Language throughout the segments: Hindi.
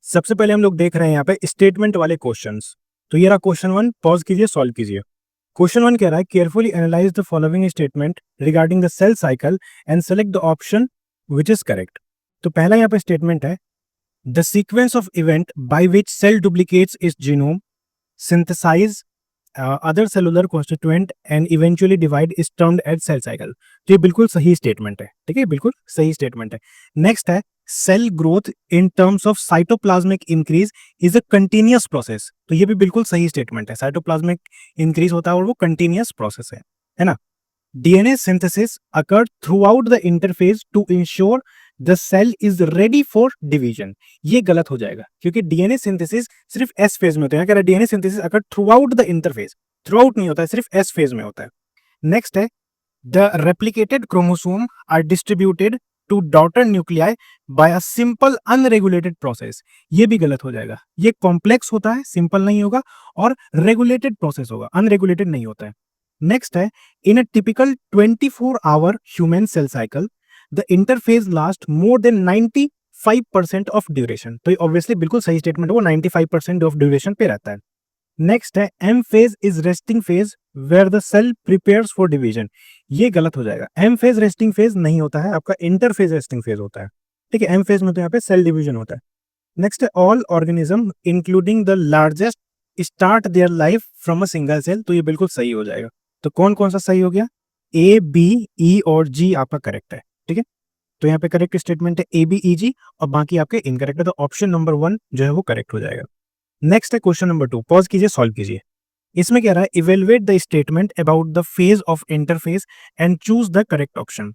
सबसे पहले हम लोग देख रहे हैं यहाँ पे स्टेटमेंट वाले क्वेश्चंस। तो ये रहा क्वेश्चन 1, पॉज कीजिए, सॉल्व कीजिए। क्वेश्चन 1 कह रहा है carefully analyse the following statement regarding the cell cycle and select the option which is correct. तो पहला यहाँ पे स्टेटमेंट है the sequence of event by which cell duplicates is genome synthesise other cellular constituent and eventually divide is termed as cell cycle. तो ये बिल्कुल सही स्टेटमेंट है, ठीक है, बिल्कुल सही स्टेटमेंट है। नेक्स्ट है cell growth in terms of cytoplasmic increase is a continuous process. तो ये भी बिल्कुल सही स्टेटमेंट है, साइटोप्लाज्मिक इंक्रीज होता है और वो कंटिन्यूअस प्रोसेस है ना। DNA synthesis occur throughout the interphase to ensure the cell is ready for division. ये गलत हो जाएगा क्योंकि डीएनए सिंथेसिस सिर्फ एस फेज में होता है। DNA synthesis occur throughout the interphase, throughout नहीं होता है, सिर्फ एस फेज में होता है। नेक्स्ट है the replicated chromosome are distributed to daughter nuclei by a simple unregulated process. ये भी गलत हो जाएगा, ये कॉम्प्लेक्स होता है, सिंपल नहीं होगा, और रेगुलेटेड प्रोसेस होगा, अनरेगुलेटेड नहीं होता है। नेक्स्ट है in a typical 24 hour human cell cycle the interphase last more than 95% of duration. तो ये ऑब्वियसली बिल्कुल सही स्टेटमेंट है, वो 95% ऑफ ड्यूरेशन पे रहता है। नेक्स्ट है M phase is resting phase where the cell prepares for division. ये गलत हो जाएगा, एम फेज रेस्टिंग फेज नहीं होता है, आपका इंटरफेज रेस्टिंग फेज होता है, ठीक है। एम फेज में तो यहाँ पे सेल डिवीजन होता है। नेक्स्ट है all organism including the largest start their life from a single cell. तो ये बिल्कुल सही हो जाएगा। तो कौन कौन सा सही हो गया? ए, बी, ई और जी आपका करेक्ट है, ठीक है। तो यहाँ पे करेक्ट स्टेटमेंट है ए, बी, ई, जी, और बाकी आपके इनकरेक्ट है। तो ऑप्शन नंबर 1 जो है वो करेक्ट हो जाएगा। नेक्स्ट है क्वेश्चन नंबर 2, पॉज कीजिए, सॉल्व कीजिए। इसमें कह रहा है evaluate the statement about the phase of interphase and choose the correct option.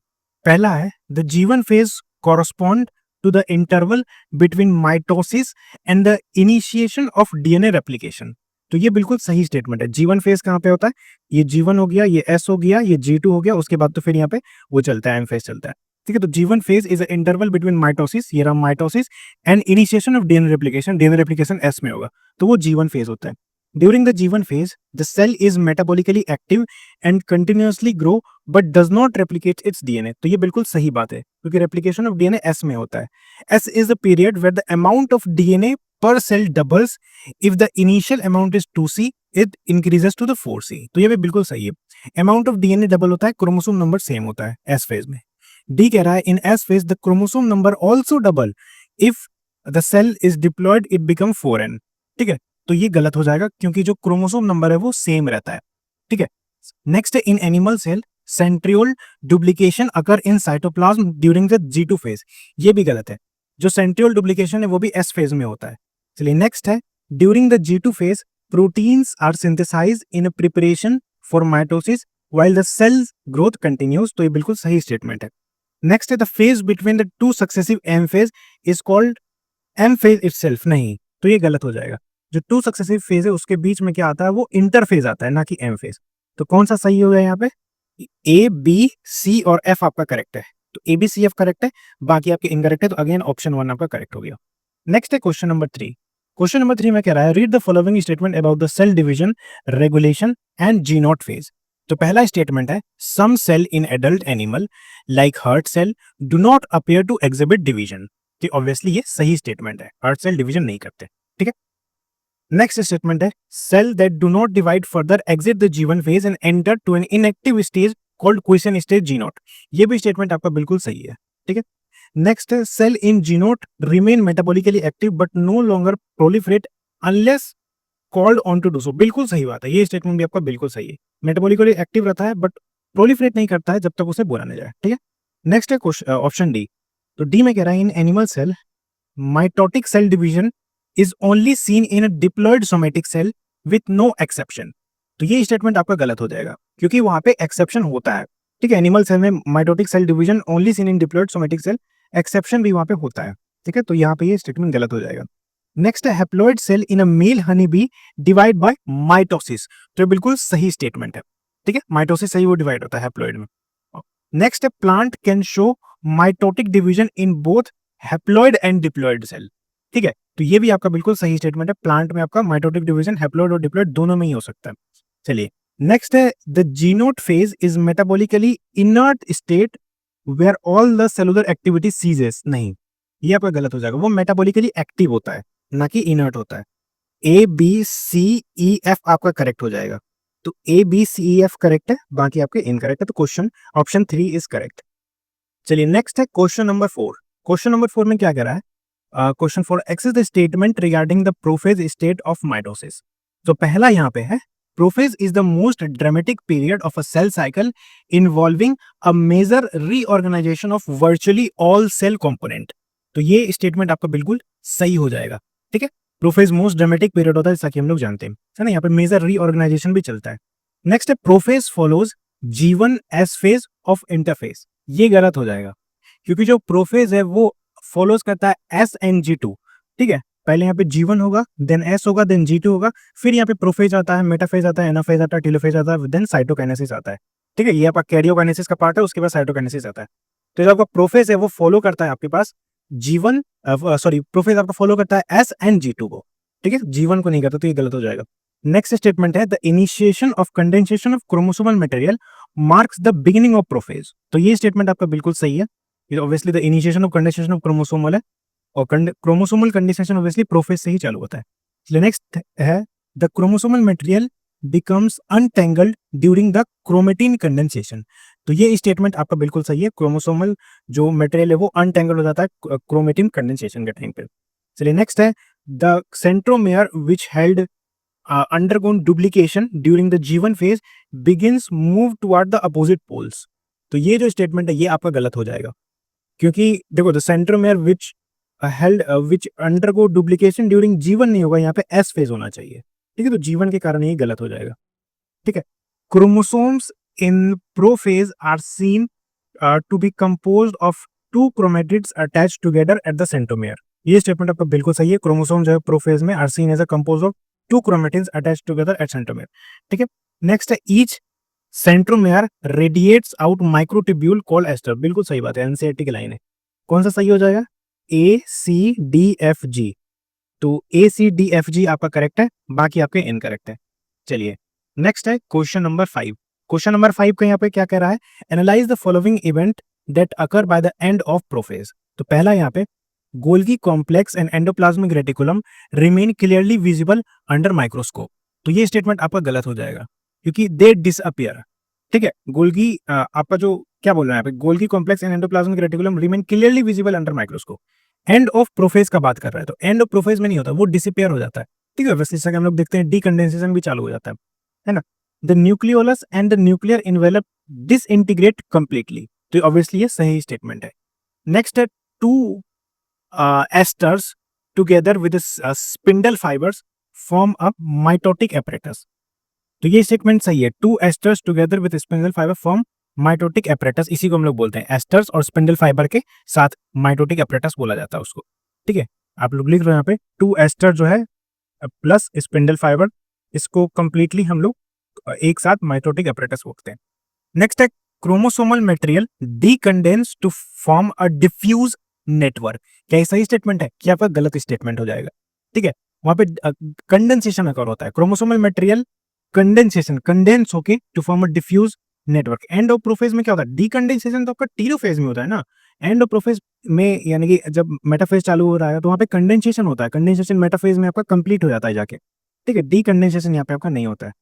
पहला है the G one phase correspond to the interval between mitosis and the initiation of DNA replication. तो ये बिल्कुल सही स्टेटमेंट है। जीवन फेज कहाँ पे होता है? ये जीवन हो गया, ये एस हो गया, ये जी2 हो गया, उसके बाद तो फिर यहाँ पे वो चलता है, एम फेज चलता है, ठीक है। तो जीवन phase is interval between mitosis, ये रहा mitosis, and initiation of DNA replication, DNA replication S में होगा, तो वो जीवन फेज होता है। During the G one phase the cell is metabolically active and continuously grow but does not replicate its DNA. तो ये बिल्कुल सही बात है क्योंकि रेप्लिकेशन ऑफ डीएनए एस में होता है। S is the period where the amount of DNA per cell doubles if the initial amount is 2C it increases to the 4C। तो ये भी बिल्कुल सही है। अमाउंट ऑफ डीएनए डबल होता है, क्रोमोसोम नंबर सेम होता है एस फेज में। डी कह रहा है in S phase the chromosome number also double if the cell is diploid it become 4N, ठीक है। तो ये गलत हो जाएगा क्योंकि जो क्रोमोसोम नंबर है वो सेम रहता है, ठीक है। नेक्स्ट है in animal cell centriole duplication occur in cytoplasm during the G2 phase. ये भी गलत है, जो सेंट्रियोल डुप्लीकेशन है वो भी एस फेज में होता है। चलिए नेक्स्ट है during the G2 phase proteins are synthesised in preparation for mitosis while the cell growth continues. तो ये बिल्कुल सही स्टेटमेंट है। नेक्स्ट है the phase between the two successive M phase is called M phase itself. नहीं, तो ये गलत हो जाएगा। जो टू सक्सेसिव फेज है उसके बीच में क्या आता है? वो इंटरफेज आता है, ना कि एम फेज। तो कौन सा सही हो गया यहाँ पे? ए, बी, सी और एफ आपका करेक्ट है। तो A, B, C, F correct है, बाकी आपके इनकरेक्ट है। तो अगेन ऑप्शन 1 आपका करेक्ट हो गया। नेक्स्ट है क्वेश्चन नंबर 3। क्वेश्चन नंबर 3 में कह रहा है read the following statement about the cell division, regulation and G0 phase. तो पहला स्टेटमेंट है some cell in adult animal like heart cell do not appear to exhibit division. तो ऑब्वियसली ये सही स्टेटमेंट है, हार्ट सेल डिवीजन नहीं करते, ठीक है। नेक्स्ट स्टेटमेंट है cell that do not divide further exit the G one phase and enter to an inactive stage called quiescent stage G0। ये भी स्टेटमेंट आपका बिल्कुल सही है, ठीक है। नेक्स्ट है cell in G0 remain metabolically active but no longer proliferate unless called on to do so. बिल्कुल सही बात है, ये स्टेटमेंट भी आपका बिल्कुल सही है। मेटाबॉलिकली एक्टिव रहता है बट प्रोलिफरेट नहीं करता है जब तक उसे बोला नहीं जाए, ठीक है। नेक्स्ट है ऑप्शन डी। तो डी में कह रहा है in animal cell mitotic cell division is only seen in a diploid somatic cell with no exception। तो ये स्टेटमेंट आपका गलत हो जाएगा क्योंकि वहां पे एक्सेप्शन होता है, ठीक है। एनिमल सेल में mitotic cell division only seen in diploid somatic cell, exception भी वहां पे होता है, ठीक है। तो यहाँ पे ये स्टेटमेंट गलत हो जाएगा। नेक्स्ट है haploid cell in a male honey bee divide by mitosis. तो ये बिल्कुल सही स्टेटमेंट है, ठीक है। माइटोसिस से ही वो डिवाइड होता है हैप्लॉइड में। नेक्स्ट है plant can show mitotic division in both haploid and diploid cell, ठीक है। तो ये भी आपका बिल्कुल सही स्टेटमेंट है। प्लांट में आपका माइटोटिक डिवीजन हैप्लॉइड और डिप्लॉइड दोनों में ही हो सकता है। चलिए नेक्स्ट है the G0 phase is metabolically inert state where all the cellular activity ceases. नहीं, ये आपका गलत हो जाएगा, वो मेटाबॉलिकली एक्टिव होता है, ना कि इनर्ट होता है। A B C E F आपका करेक्ट हो जाएगा। तो A B C E F correct है, बाकी आपके इनकरेक्ट है। तो क्वेश्चन ऑप्शन 3 इज करेक्ट। चलिए नेक्स्ट है क्वेश्चन नंबर 4। क्वेश्चन नंबर 4 में क्या कह रहा है? Question 4, assess the statement regarding the prophase state of mitosis. तो पहला यहाँ पे है, prophase is the most dramatic period of a cell cycle involving a major reorganisation of virtually all cell component. तो ये स्टेटमेंट आपका बिल्कुल सही हो जाएगा। ठीक है, प्रोफेज मोस्ट ड्रामेटिक पीरियड होता है जैसा कि हम लोग जानते हैं, है ना। यहाँ पे मेजर रीऑर्गेनाइजेशन भी चलता है। नेक्स्ट है, prophase follows G1 S phase of interface. ये गलत हो जाएगा, क्योंकि जो प्रोफेज है वो फॉलोज करता है SNG2। ठीक है, पहले यहाँ पे G1 होगा, देन S होगा, देन G2 होगा, फिर यहाँ पे प्रोफेज आता है, मेटाफेज आता है, एनाफेज आता है, टेलोफेज आता है, देन साइटोकाइनेसिस आता है। ठीक है, ये आपका कैरियोकाइनेसिस का पार्ट है, उसके बाद साइटोकाइनेसिस आता है। तो जो आपका प्रोफेज है वो फॉलो करता है आपके पास G1, सॉरी, प्रोफेज आपका फॉलो करता है SNG2 को। ठीक है, G1 को नहीं करता, तो ये गलत हो जाएगा। नेक्स्ट स्टेटमेंट है, the initiation of condensation of chromosomal material marks the beginning of prophase. तो ये स्टेटमेंट आपका बिल्कुल सही है। Obviously the initiation of condensation of chromosomal है, और क्रोमोसोमल कंडेंसेशन ऑब्वियसली प्रोफेज से ही चालू होता है। नेक्स्ट है, the chromosomal material becomes untangled during the chromatin condensation. तो ये स्टेटमेंट आपका बिल्कुल सही है। क्रोमोसोमल जो मटेरियल है वो अनटेंगल हो जाता है क्रोमेटिन कंडेंसेशन के टाइम पे। चलिए नेक्स्ट है, the centromere which held undergone duplication during the G1 phase begins move toward the opposite poles। तो ये जो स्टेटमेंट है ये आपका गलत हो जाएगा, क्योंकि देखो, the centromere which held which undergo duplication during G1 नहीं होगा, यहाँ पे S फेज होना चाहिए। ठीक है, तो G1 के कारण ये गलत हो जाएगा। ठीक है, chromosomes in prophase are seen to be composed of 2 chromatids attached together at the centromere. ये स्टेटमेंट आपका बिल्कुल सही है। क्रोमोसोम जो है प्रोफेज में are seen as a compose of 2 chromatids attached together at centromere। ठीक है, नेक्स्ट है, each centromere radiates out microtubule called aster. बिल्कुल सही बात है, एनसीईआरटी की लाइन है। कौन सा सही हो जाएगा? ACDFG। तो ACDFG आपका करेक्ट है, बाकी आपके इनकरेक्ट है। चलिए नेक्स्ट है क्वेश्चन नंबर 5। क्वेश्चन नंबर 5 का यहाँ पे क्या कह रहा है? Analyse the following event that occur by the end of prophase. तो पहला यहाँ पे, Golgi complex and endoplasmic reticulum remain clearly visible under microscope. तो ये स्टेटमेंट आपका गलत हो जाएगा, क्योंकि दे डिसअपियर। ठीक है, गोल्गी आपका जो क्या बोल रहा है यहाँ पे, Golgi complex and endoplasmic reticulum remain clearly visible under microscope. And of prophase का बात कर रहा है, तो एंड ऑफ प्रोफेज में नहीं होता, वो डिसअपियर हो जाता है। ठीक है, वैसे जैसा कि हम लोग देखते हैं डीकंडेंसेशन भी चालू हो जाता है ना। The nucleolus and the nuclear envelope disintegrate completely. तो ऑब्वियसली ये सही स्टेटमेंट है। नेक्स्ट है, to esters together with spindle fibers form a mitotic apparatus। तो ये स्टेटमेंट सही है। 2 esters together with spindle fiber form mitotic apparatus। इसी को हम लोग बोलते हैं एस्टर्स और स्पिंडल फाइबर के साथ माइटोटिक apparatus बोला जाता है उसको। ठीक है, आप लोग लिख रहे हो यहाँ पे 2 एस्टर जो है प्लस स्पिंडल फाइबर, इसको कंप्लीटली हम लोग एक साथ माइटोटिक apparatus बोलते हैं। नेक्स्ट है, chromosomal material decondense to form a diffuse network. क्या ये सही स्टेटमेंट है? क्या आपका गलत स्टेटमेंट हो जाएगा? ठीक है, वहां पे कंडेंसेशन अकर होता है। क्रोमोसोमल मटेरियल कंडेंसेशन, कंडेंस होके to form a diffuse network. End of prophase में क्या होता है? डीकंडेंसेशन तो आपका टीलोफेज में होता है ना। एंड ऑफ प्रोफेज में यानी कि जब मेटाफेज चालू हो रहा है तो वहां पे कंडेंसेशन होता है। कंडेंसेशन मेटाफेज में आपका कंप्लीट हो जाता है जाके। ठीक है, डीकंडेंसेशन यहाँ पे आपका नहीं होता है।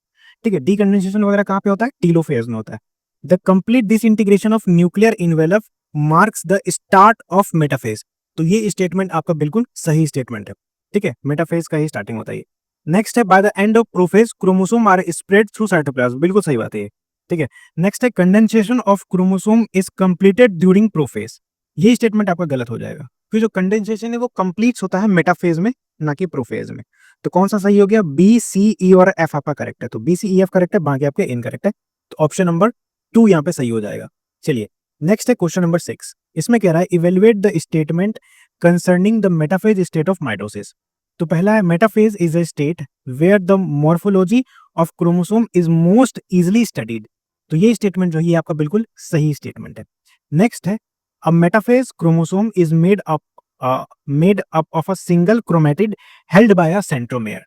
ठीक है, डीकंडेंसेशन वगैरह कहाँ पे होता है? टीलोफेज में होता है। The complete disintegration of nuclear envelope marks the start of metaphase. तो ये स्टेटमेंट आपका बिल्कुल सही स्टेटमेंट है। ठीक है, मेटाफेज का ही स्टार्टिंग होता है। नेक्स्ट है, by the end of prophase chromosome are spread through cytoplasm. बिल्कुल सही बात है ये। ठीक है, नेक्स्ट है, condensation of chromosome is completed during prophase. ये स्टेटमेंट आपका गलत हो जाएगा, क्योंकि जो कंडेंसेशन है वो कंप्लीट होता है मेटाफेज में, ना कि प्रोफेज में। तो कौन सा सही हो गया? बी, सी, ई और एफ आपका करेक्ट है। तो B, C, E, F correct है, बाकी आपके इनकरेक्ट है। तो ऑप्शन नंबर 2 यहाँ पे सही हो जाएगा। चलिए नेक्स्ट है क्वेश्चन नंबर 6। इसमें कह रहा है, evaluate the statement concerning the metaphase state of mitosis. तो पहला है, metaphase is a state where the morphology of chromosome is most easily studied. तो ये स्टेटमेंट जो है ये आपका बिल्कुल सही स्टेटमेंट है। नेक्स्ट है, a metaphase chromosome is made up of a single chromatid held by a centromere.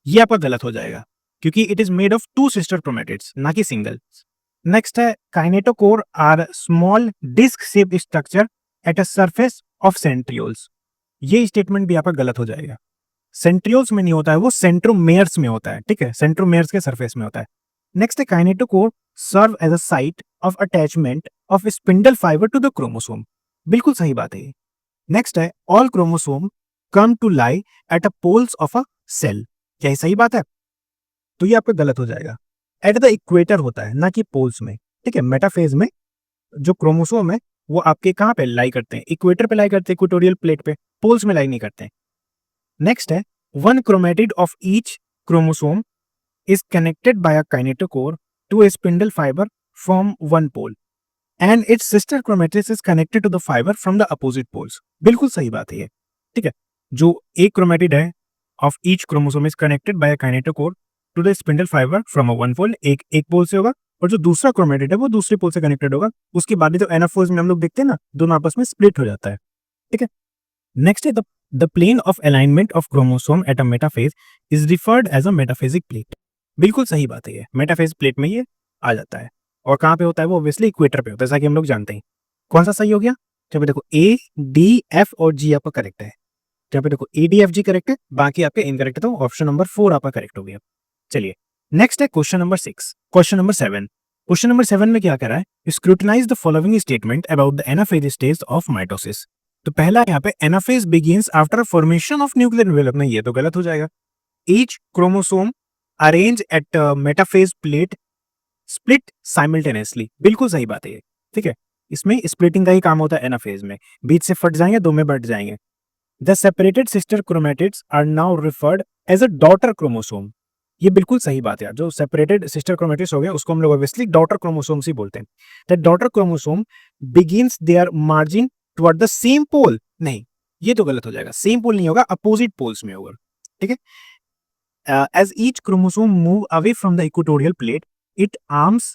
ये आपका गलत हो जाएगा, क्योंकि it is made of 2 sister chromatids, ना कि सिंगल। नेक्स्ट है, kinetochore are small disc shape structure at a surface of centrioles. ये स्टेटमेंट भी आपका गलत हो जाएगा। सेंट्रियोल्स में नहीं होता है, वो सेंट्रोमेयर्स में होता है, ठीक है, सेंट्रोमेयर्स के सरफेस में होता है। नेक्स्ट है kinetochore serve as a site of attachment of spindle fibre to the chromosome. बिल्कुल सही बात है ये। नेक्स्ट है all chromosome come to lie at a poles of a cell. क्या ये सही बात है? तो ये आपका गलत हो जाएगा। एट द इक्वेटर होता है, ना कि पोल्स में, ठीक है। मेटाफेज में जो क्रोमोसोम है वो आपके कहाँ पे लाई करते हैं? इक्वेटर पे लाई करते हैं, इक्वेटोरियल प्लेट पे, पोल्स में लाई नहीं करते हैं। नेक्स्ट है one chromatid of each chromosome is connected by a kinetochore to a spindle fiber from one pole and its sister chromatase is connected to the fiber from the opposite poles। बिल्कुल सही बात है ये, ठीक है। जो एक क्रोमेटिड है of each chromosome is connected by a kinetochore to the spindle fiber from a one pole, एक पोल से होगा, और जो दूसरा क्रोमेटिड है वो दूसरे पोल से कनेक्टेड होगा। उसके बाद जो एनाफोर्स में हम लोग देखते हैं ना, दोनों आपस में स्प्लिट हो जाता है, ठीक है। नेक्स्ट है the plane of alignment of chromosome at a metaphase is referred as a metaphasic plate. बिल्कुल सही बात है ये, मेटाफेज प्लेट में ये आ जाता है। और कहाँ पे होता है? वो ऑब्वियसली इक्वेटर पे होता है, जैसा कि हम लोग जानते हैं। कौन सा सही हो गया? जब देखो ए डी एफ और जी आपका करेक्ट है। जहाँ पे देखो A D F G correct है, बाकी आपके इनकरेक्ट है, तो ऑप्शन नंबर 4 आपका करेक्ट हो गया। चलिए नेक्स्ट है question number 6, question number 7। Question number 7 में क्या कर रहा है? Scrutinise the following statement about the anaphase stage of mitosis. तो पहला यहाँ पे anaphase begins after formation of nuclear development, ये तो गलत हो जाएगा। Each chromosome arrange eight metaphase plate split simultaneously. बिल्कुल सही बात है ये, ठीक है। इसमें स्प्लिटिंग का ही काम होता है एनाफेज में, बीच से फट जाएंगे, दो में बट जाएंगे। The separated sister chromatids are now referred as a daughter chromosome. ये बिल्कुल सही बात है यार, जो सेपरेटेड सिस्टर क्रोमेटिड्स हो गए उसको हम लोग ऑब्वियसली डॉटर क्रोमोसोम्स ही बोलते हैं। The daughter chromosome begins their margin toward the same pole. नहीं, ये तो गलत हो जाएगा, सेम पोल नहीं होगा, अपोजिट पोल्स में होगा, ठीक है। As each chromosome move away from the equatorial plate, its arms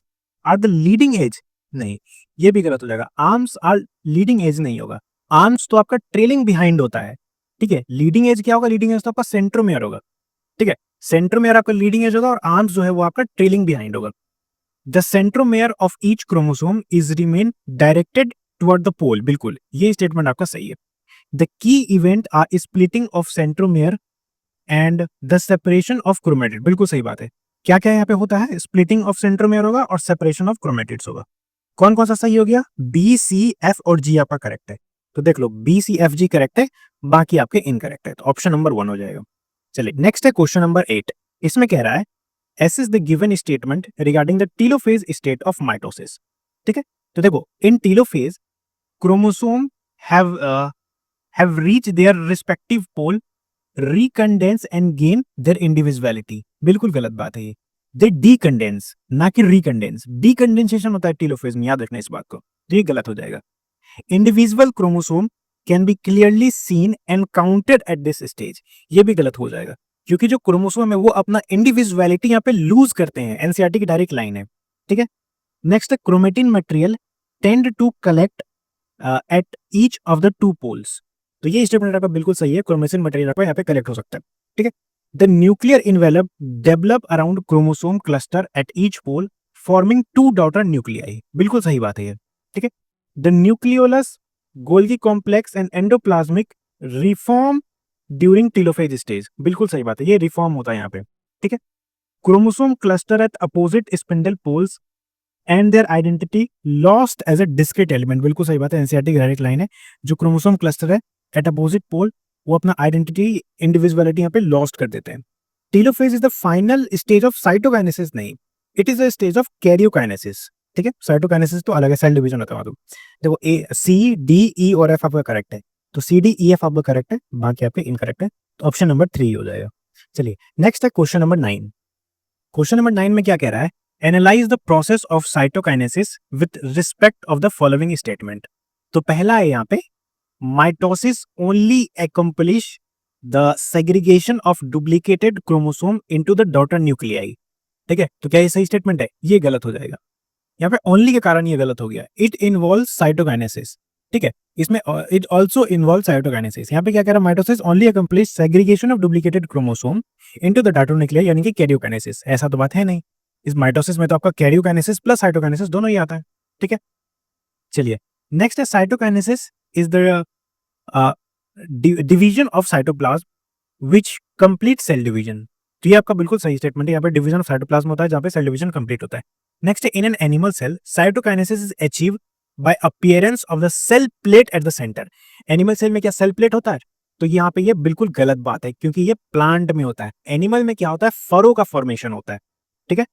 are the leading edge। नहीं, ये भी गलत हो जाएगा, आर्म्स आर लीडिंग एज नहीं होगा। आर्म्स तो आपका ट्रेलिंग बिहाइंड होता है, ठीक है। लीडिंग एज क्या होगा? लीडिंग एज तो आपका सेंट्रोमेयर होगा, ठीक है। सेंट्रोमेयर आपका लीडिंग एज होगा और आर्म्स जो है वो आपका ट्रेलिंग बिहाइंड होगा। The centromere of each chromosome is remain directed toward the pole. बिल्कुल, ये स्टेटमेंट आपका सही है। The key event are splitting of centromere and the separation of chromatid. बिल्कुल सही बात है। क्या क्या यहाँ पे होता है? स्प्लिटिंग ऑफ सेंट्रोमेयर होगा और सेपरेशन ऑफ क्रोमेटिड्स होगा। कौन कौन सा सही हो गया? बी, सी, एफ और जी आपका करेक्ट है। तो देख लो, B, C, F, G correct है, बाकी आपके इनकरेक्ट है, तो ऑप्शन नंबर 1 हो जाएगा। चलिए नेक्स्ट है क्वेश्चन नंबर 8। इसमें कह रहा है S is the given statement regarding the telophase state of mitosis. ठीक है, तो देखो in telophase chromosome have reach their respective pole, recondense and gain their individuality. बिल्कुल गलत बात है ये, दे डीकंडेंस ना कि रिकंडेंस। डीकंडेंसेशन होता है टीलोफेज में, याद रखना इस बात को, तो ये गलत हो जाएगा। Individual chromosome can be clearly seen and counted at this stage. ये भी गलत हो जाएगा, क्योंकि जो क्रोमोसोम है वो अपना इंडिविजुअलिटी यहाँ पे लूज करते हैं। एनसीईआरटी की डायरेक्ट लाइन है, ठीक है। Next, chromatin material tend to collect at each of the two poles. तो ये स्टेटमेंट आपका बिल्कुल सही है, क्रोमेटिन मटेरियल आपका यहाँ पे कलेक्ट हो सकता है, ठीक है। The nuclear envelope develop around chromosome cluster at each pole forming two daughter nuclei. बिल्कुल सही बात है ये, ठीक है। The nucleolus, Golgi complex and endoplasmic reform during telophase stage. बिल्कुल सही बात है, ये रिफॉर्म होता है यहाँ पे, ठीक है। Chromosome cluster at opposite spindle poles and their identity lost as a discrete element. बिल्कुल सही बात है, एनसीईआरटी की डायरेक्ट लाइन है। जो क्रोमोसोम क्लस्टर है एट अपोजिट पोल, वो अपना आइडेंटिटी, इंडिविजुअलिटी यहाँ पे लॉस्ट कर देते हैं। Telophase is the final stage of cytokinesis. नहीं, it is the stage of karyokinesis, ठीक है। साइटोकाइनेसिस तो अलग है, सेल डिवीजन होता है। देखो ए, सी, डी, ई और एफ आपका करेक्ट है, तो सी, डी, ई, एफ आपका करेक्ट है, बाकी आपके इनकरेक्ट है, तो ऑप्शन नंबर 3 हो जाएगा। चलिए नेक्स्ट है क्वेश्चन नंबर 9। क्वेश्चन नंबर 9 में क्या कह रहा है? Analyse the process of cytokinesis with respect of the following statement. तो पहला है यहाँ पे, mitosis only accomplish the segregation of duplicated chromosome into the daughter nuclei। ठीक है, तो क्या ये सही स्टेटमेंट है? ये गलत हो जाएगा। यहाँ पे ओनली के कारण ये गलत हो गया। इट इन्वॉल्व साइटोकाइनेसिस, ठीक है, इसमें इट ऑल्सो इन्वॉल्व साइटोकाइनेसिस। यहाँ पे क्या कह रहा है? Mitosis only accomplish segregation of duplicated chromosome into the daughter nuclei, यानी कि कैरियोकाइनेसिस। ऐसा तो बात है नहीं, इस माइटोसिस में तो आपका कैरियोकाइनेसिस प्लस साइटोकाइनेसिस दोनों ही आता है, ठीक है। चलिए नेक्स्ट है cytokinesis is the division of cytoplasm which complete cell division. तो ये आपका बिल्कुल सही स्टेटमेंट है, यहाँ पे डिवीजन ऑफ साइटोप्लाज्म होता है जहाँ पे सेल डिवीजन कंप्लीट होता है। नेक्स्ट है in an animal cell cytokinesis is achieve by appearance of the cell plate at the centre. Animal cell में क्या सेल प्लेट होता है? तो यहाँ पे ये बिल्कुल गलत बात है क्योंकि ये प्लांट में होता है। एनिमल में क्या होता है? फरो का फॉर्मेशन होता है, ठीक है।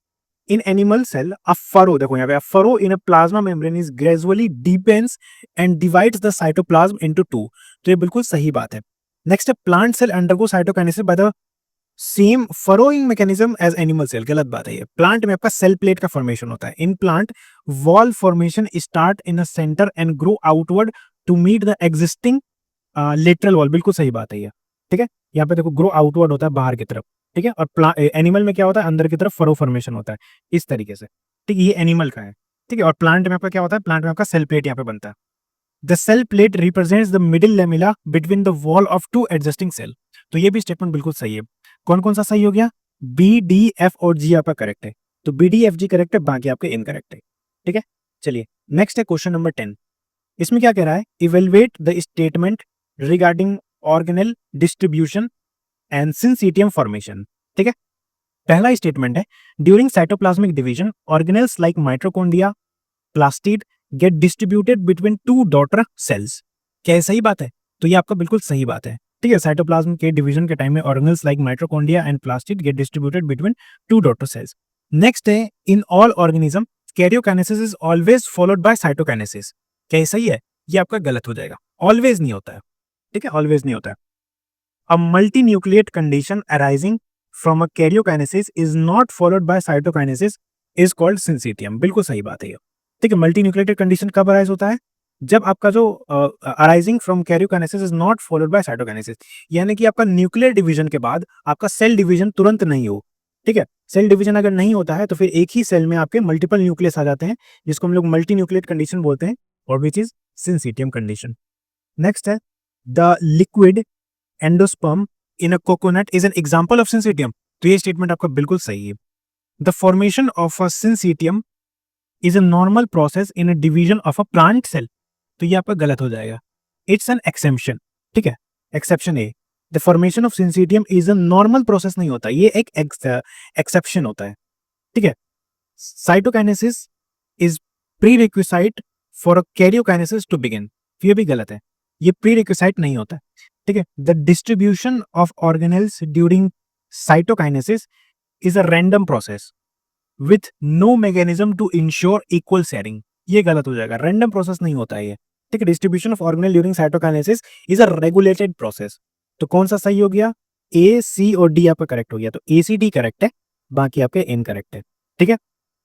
In animal cell a furrow, देखो यहाँ पे furrow in a plasma membrane is gradually deepens and divides the cytoplasm into two. तो ये बिल्कुल सही बात है। नेक्स्ट है plant cell undergo cytokinesis by the same furrowing mechanism as animal cell. गलत बात है ये। प्लांट में आपका सेल प्लेट का फॉर्मेशन होता है। In plant wall formation start in a centre and grow outward to meet the existing lateral wall. बिल्कुल सही बात है ये, ठीक है। यहाँ पे देखो ग्रो आउटवर्ड होता है बाहर की तरफ, ठीक है। और एनिमल में क्या होता है? अंदर की तरफ फरो फॉर्मेशन होता है इस तरीके से, ठीक है। ये एनिमल का है, ठीक है। और प्लांट में आपका क्या होता है? प्लांट में आपका सेल प्लेट यहाँ पे बनता है। The cell plate represents the middle lamella between the wall of two adjusting cell. तो ये भी स्टेटमेंट बिल्कुल सही है। कौन कौन सा सही हो गया? बी, डी, एफ और जी आपका करेक्ट है। तो B, D, F, G correct है, बाकी आपके इनकरेक्ट है, ठीक है। चलिए नेक्स्ट है क्वेश्चन नंबर 10। इसमें क्या कह रहा है? Evaluate the statement regarding organelle distribution and syncytium formation, ठीक है। पहला स्टेटमेंट है during cytoplasmic division organelles like mitochondria plastid get distributed between two daughter sales. क्या ये सही बात है? तो ये आपका बिल्कुल सही बात है, ठीक है। साइटोप्लाज्म के डिवीजन के टाइम में organelles like mitochondria and plastid get distributed between two daughter cells. Next है in all organism karyokinesis is always followed by cytokinesis. क्या ये सही है? ये आपका गलत हो जाएगा। ऑलवेज नहीं होता है, ठीक है, ऑलवेज नहीं होता है। A multinucleate condition arising from a karyokinesis is not followed by cytokinesis is called syncytium। बिल्कुल सही बात है ये, ठीक है। मल्टीन्यूक्लिएटेड कंडीशन कब अराइज होता है? जब आपका जो arising from karyokinesis is not followed by cytokinesis, यानी कि आपका न्यूक्लियर डिवीजन के बाद आपका सेल डिवीजन तुरंत नहीं हो, ठीक है। सेल डिवीजन अगर नहीं होता है तो फिर एक ही सेल में आपके मल्टीपल न्यूक्लियस आ जाते हैं, जिसको हम लोग मल्टीन्यूक्लिएट कंडीशन बोलते हैं, और which is syncytium condition. Next है the liquid endosperm in a coconut is an example of syncytium. तो ये स्टेटमेंट आपका बिल्कुल सही है। The formation of a syncytium is a normal process in a division of a plant cell. तो ये आपका गलत हो जाएगा। इट्स एन एक्सेप्शन, ठीक है। Exception A, the formation of syncytium is a normal process नहीं होता, ये एक एक्सेप्शन होता है, ठीक है। Cytokinesis is prerequisite for a karyokinesis to begin. ये भी गलत है, ये प्री रिक्विसाइट नहीं होता, ठीक है। The distribution of organelles during cytokinesis is a random process with no mechanism to ensure equal sharing. ये गलत हो जाएगा, रैंडम प्रोसेस नहीं होता है ये, ठीक है। Distribution of organelle during cytokinesis is a regulated process. तो कौन सा सही हो गया? ए, सी और डी आपका करेक्ट हो गया। तो ए, सी, डी करेक्ट है, बाकी आपके इनकरेक्ट है, ठीक है।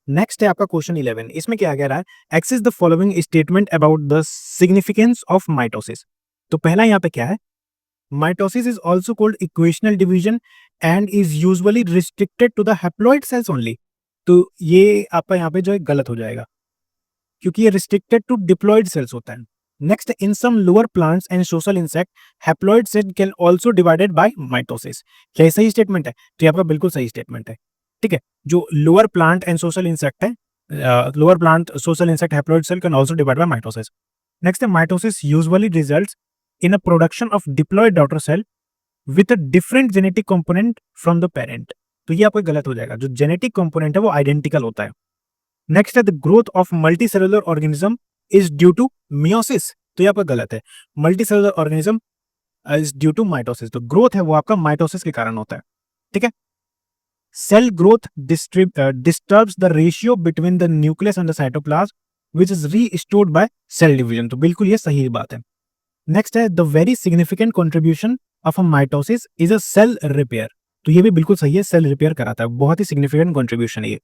नेक्स्ट है आपका क्वेश्चन 11। इसमें क्या कह रहा है? Access the following statement about the significance of mitosis. तो पहला यहाँ पे क्या है? Mitosis is also called equational division and is usually restricted to the haploid cells only। तो ये आपका यहाँ पे जो है गलत हो जाएगा, क्योंकि ये restricted to diploid cells होता है। Next, in some lower plants and social insect, haploid cell can also divided by mitosis। क्या ये सही स्टेटमेंट है? तो ये आपका बिल्कुल सही स्टेटमेंट है, ठीक है। जो lower plant and social insect है, lower plant social insect haploid cell can also divide by mitosis. Next है mitosis usually results in a production of diploid daughter cell with a different genetic component from the parent। तो ये आपको गलत हो जाएगा, जो जेनेटिक कंपोनेंट है वो आइडेंटिकल होता है। नेक्स्ट है the growth of multicellular organism is due to meiosis. तो ये आपका गलत है, multicellular organism is due to mitosis. तो ग्रोथ है वो आपका माइटोसिस के कारण होता है, ठीक है। Cell growth disturbs the ratio between the nucleus and the cytoplasm which is restored by cell division. तो बिल्कुल ये सही बात है। नेक्स्ट है the very significant contribution of a mitosis is a cell repair. तो ये भी बिल्कुल सही है, सेल रिपेयर कराता है, बहुत ही सिग्निफिकेंट कॉन्ट्रीब्यूशन है ये।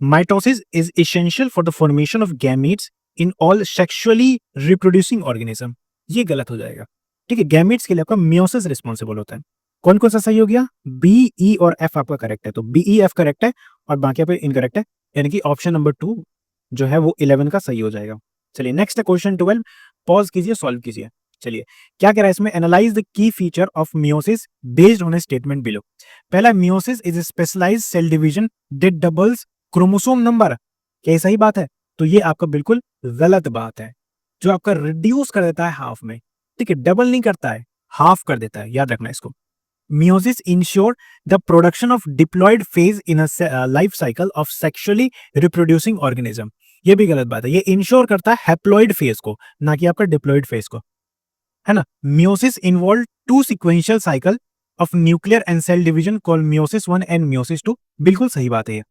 Mitosis is essential for the formation of gametes in all sexually reproducing organism. ये गलत हो जाएगा, ठीक है। गैमीट्स के लिए आपका मियोसिस रिस्पॉन्सिबल होता है। कौन कौन सा सही हो गया? बी, ई और एफ आपका करेक्ट है। तो बी, ई, एफ करेक्ट है और बाकी आपका इनकरेक्ट है, यानी कि ऑप्शन नंबर 2 जो है वो 11 का सही हो जाएगा। चलिए नेक्स्ट है क्वेश्चन 12। पॉज कीजिए, सॉल्व कीजिए। चलिए क्या कह रहा है इसमें? Analyse the key feature of meiosis based on a statement below. पहला, meiosis is a specialised cell division that doubles chromosome number. क्या ये सही बात है? तो ये आपका बिल्कुल गलत बात है, जो आपका रिड्यूस कर देता है हाफ में, ठीक है। डबल नहीं करता है, हाफ कर देता है, याद रखना इसको। Meiosis ensure the production of diploid phase in a life cycle of sexually reproducing organism. ये भी गलत बात है, ये इंश्योर करता है हैप्लॉइड फेज को, ना कि आपका डिप्लॉइड फेज को, है ना। Meiosis involve two sequential cycle of nuclear and cell division called meiosis 1 and meiosis 2. बिल्कुल सही बात है ये।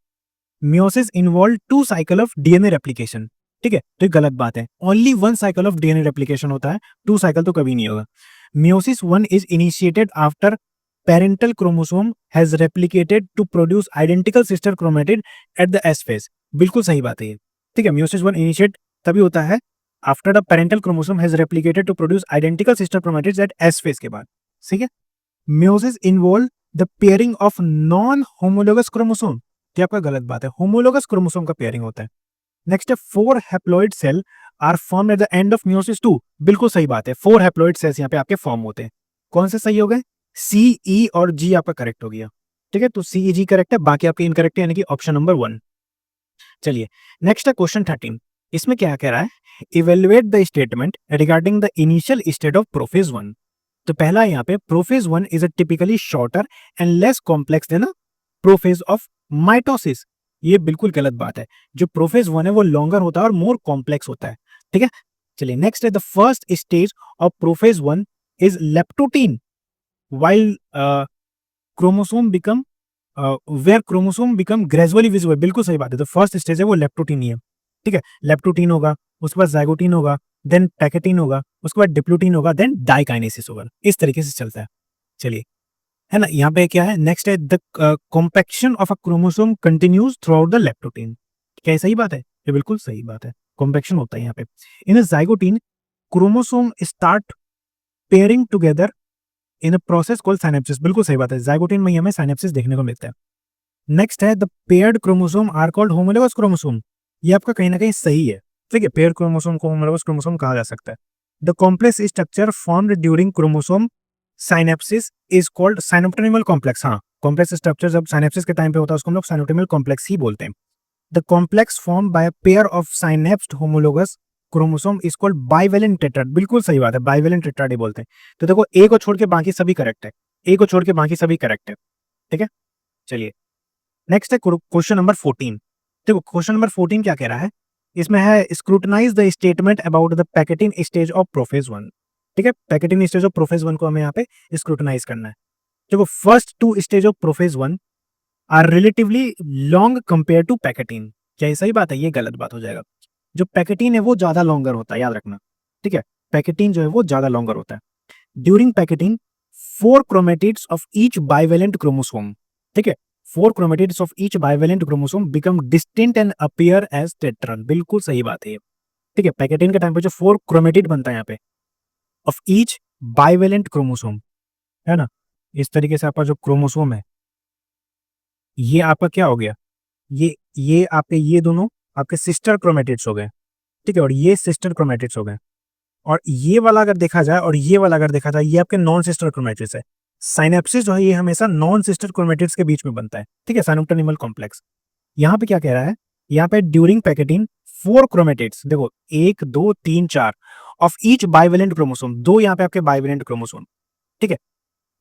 Meiosis involve two cycle of DNA replication. ठीक है, तो ये गलत बात है। Only one cycle of DNA replication होता है, two cycle तो कभी नहीं होगा। Meiosis 1 is initiated after parental chromosome has replicated to produce identical sister chromatid at the S phase. बिल्कुल सही बात है ये। ठीक है, Meiosis 1 initiate तभी होता है after the parental chromosome has replicated to produce identical sister chromatids at S phase के बाद। ठीक है, Meiosis involve the pairing of non-homologous chromosome. ये आपका गलत बात है, होमोलोगस क्रोमोसोम का पेयरिंग होता है। नेक्स्ट है 4 haploid cell are form at the end of meiosis 2। बिल्कुल सही बात है, 4 हैप्लॉइड सेल्स यहाँ पे आपके फॉर्म होते हैं। कौन से सही हो गए? सी, ई और जी आपका करेक्ट हो गया। ठीक है, तो सी, ई, जी करेक्ट है, बाकी आपके इनकरेक्ट है, यानी कि ऑप्शन नंबर 1। चलिए नेक्स्ट है क्वेश्चन 13। इसमें क्या कह रहा है? Evaluate the statement regarding the initial state of prophase 1। तो पहला यहाँ पे prophase 1 is a typically shorter and less complex than prophase of mitosis. ये बिल्कुल गलत बात है, जो प्रोफेज 1 है वो लॉन्गर होता है और मोर कॉम्प्लेक्स होता है। ठीक है, चलिए नेक्स्ट है the first stage of prophase 1 is leptotene while chromosome become where chromosome become gradually visible. बिल्कुल सही बात है, तो फर्स्ट स्टेज है वो लेप्टोटीन ही है। ठीक है, लेप्टोटीन होगा, उसके बाद जाइगोटीन होगा, देन पैकेटीन होगा, उसके बाद डिप्लोटीन होगा, देन डाइकाइनेसिस होगा। इस तरीके से चलता है। चलिए, है ना, यहाँ पे क्या है? नेक्स्ट है the compaction of a chromosome continues through out the leptotene. क्या ये सही बात है? ये बिल्कुल सही बात है, कॉम्पैक्शन होता है यहाँ पे। In a zygotene chromosome start pairing together in a process called synapsis. बिल्कुल सही बात है, जाइगोटीन में ही हमें साइनेप्सिस देखने को मिलता है। नेक्स्ट है the paired chromosome are called homologous chromosome. ये आपका कहीं ना कहीं सही है। ठीक है, पेयर्ड क्रोमोसोम को होमोलोगस क्रोमोसोम कहा जा सकता है। The complex structure formed during chromosome synapsis is called synaptonemal complex. हाँ, कॉम्प्लेक्स स्ट्रक्चर जब साइनेप्सिस के टाइम पे होता है उसको हम लोग साइनोप्टिमल कॉम्प्लेक्स ही बोलते हैं। The complex form by a pair of synapsed homologous chromosome is called bivalent tetrad. बिल्कुल सही बात है, बाइवेलेंट टेट्राड ही बोलते हैं। तो देखो, ए को छोड़ के बाकी सभी करेक्ट है, ए को छोड़ के बाकी सभी करेक्ट है। ठीक है, चलिए नेक्स्ट है क्वेश्चन नंबर 14। देखो क्वेश्चन नंबर 14 क्या कह रहा है? इसमें है scrutinise the statement about the pachytene stage of prophase 1। ठीक है, पैकेटिन स्टेज ऑफ प्रोफेज 1 को हमें यहाँ पे स्क्रूटनाइज करना है। देखो first 2 stage of prophase 1 are relatively long compare to pachytene. क्या ये सही बात है? ये गलत बात हो जाएगा। जो पैकेटिन है वो ज्यादा लॉन्गर होता है, याद रखना। ठीक है, पैकेटिन जो है वो ज्यादा लॉन्गर होता है। During pachytene 4 chromatids of each bivalent chromosome. ठीक है, 4 chromatids of each bivalent chromosome become distinct and appear as tetrad। बिल्कुल सही बात है ये। ठीक है, पैकेटिन के टाइम पे जो 4 chromatid बनता है यहाँ पे of each bivalent chromosome, है ना, इस तरीके से आपका जो क्रोमोसोम है ये आपका क्या हो गया? ये आपके ये दोनों आपके सिस्टर क्रोमेटिड्स हो गए। ठीक है, और ये सिस्टर क्रोमेटिड्स हो गए। और ये वाला अगर देखा जाए और ये वाला अगर देखा जाए, ये आपके नॉन सिस्टर क्रोमेटिड्स है। साइनेप्सिस जो है ये हमेशा नॉन सिस्टर क्रोमेटिड्स के बीच में बनता है। ठीक है, साइनोप्टिमल कॉम्प्लेक्स। यहाँ पे क्या कह रहा है? यहाँ पे ड्यूरिंग पैकेटिन 4 क्रोमेटिड्स, देखो 1 2 3 4 ऑफ ईच बाइवेलेंट क्रोमोसोम, 2 यहाँ पे आपके बाइवेलेंट क्रोमोसोम। ठीक है,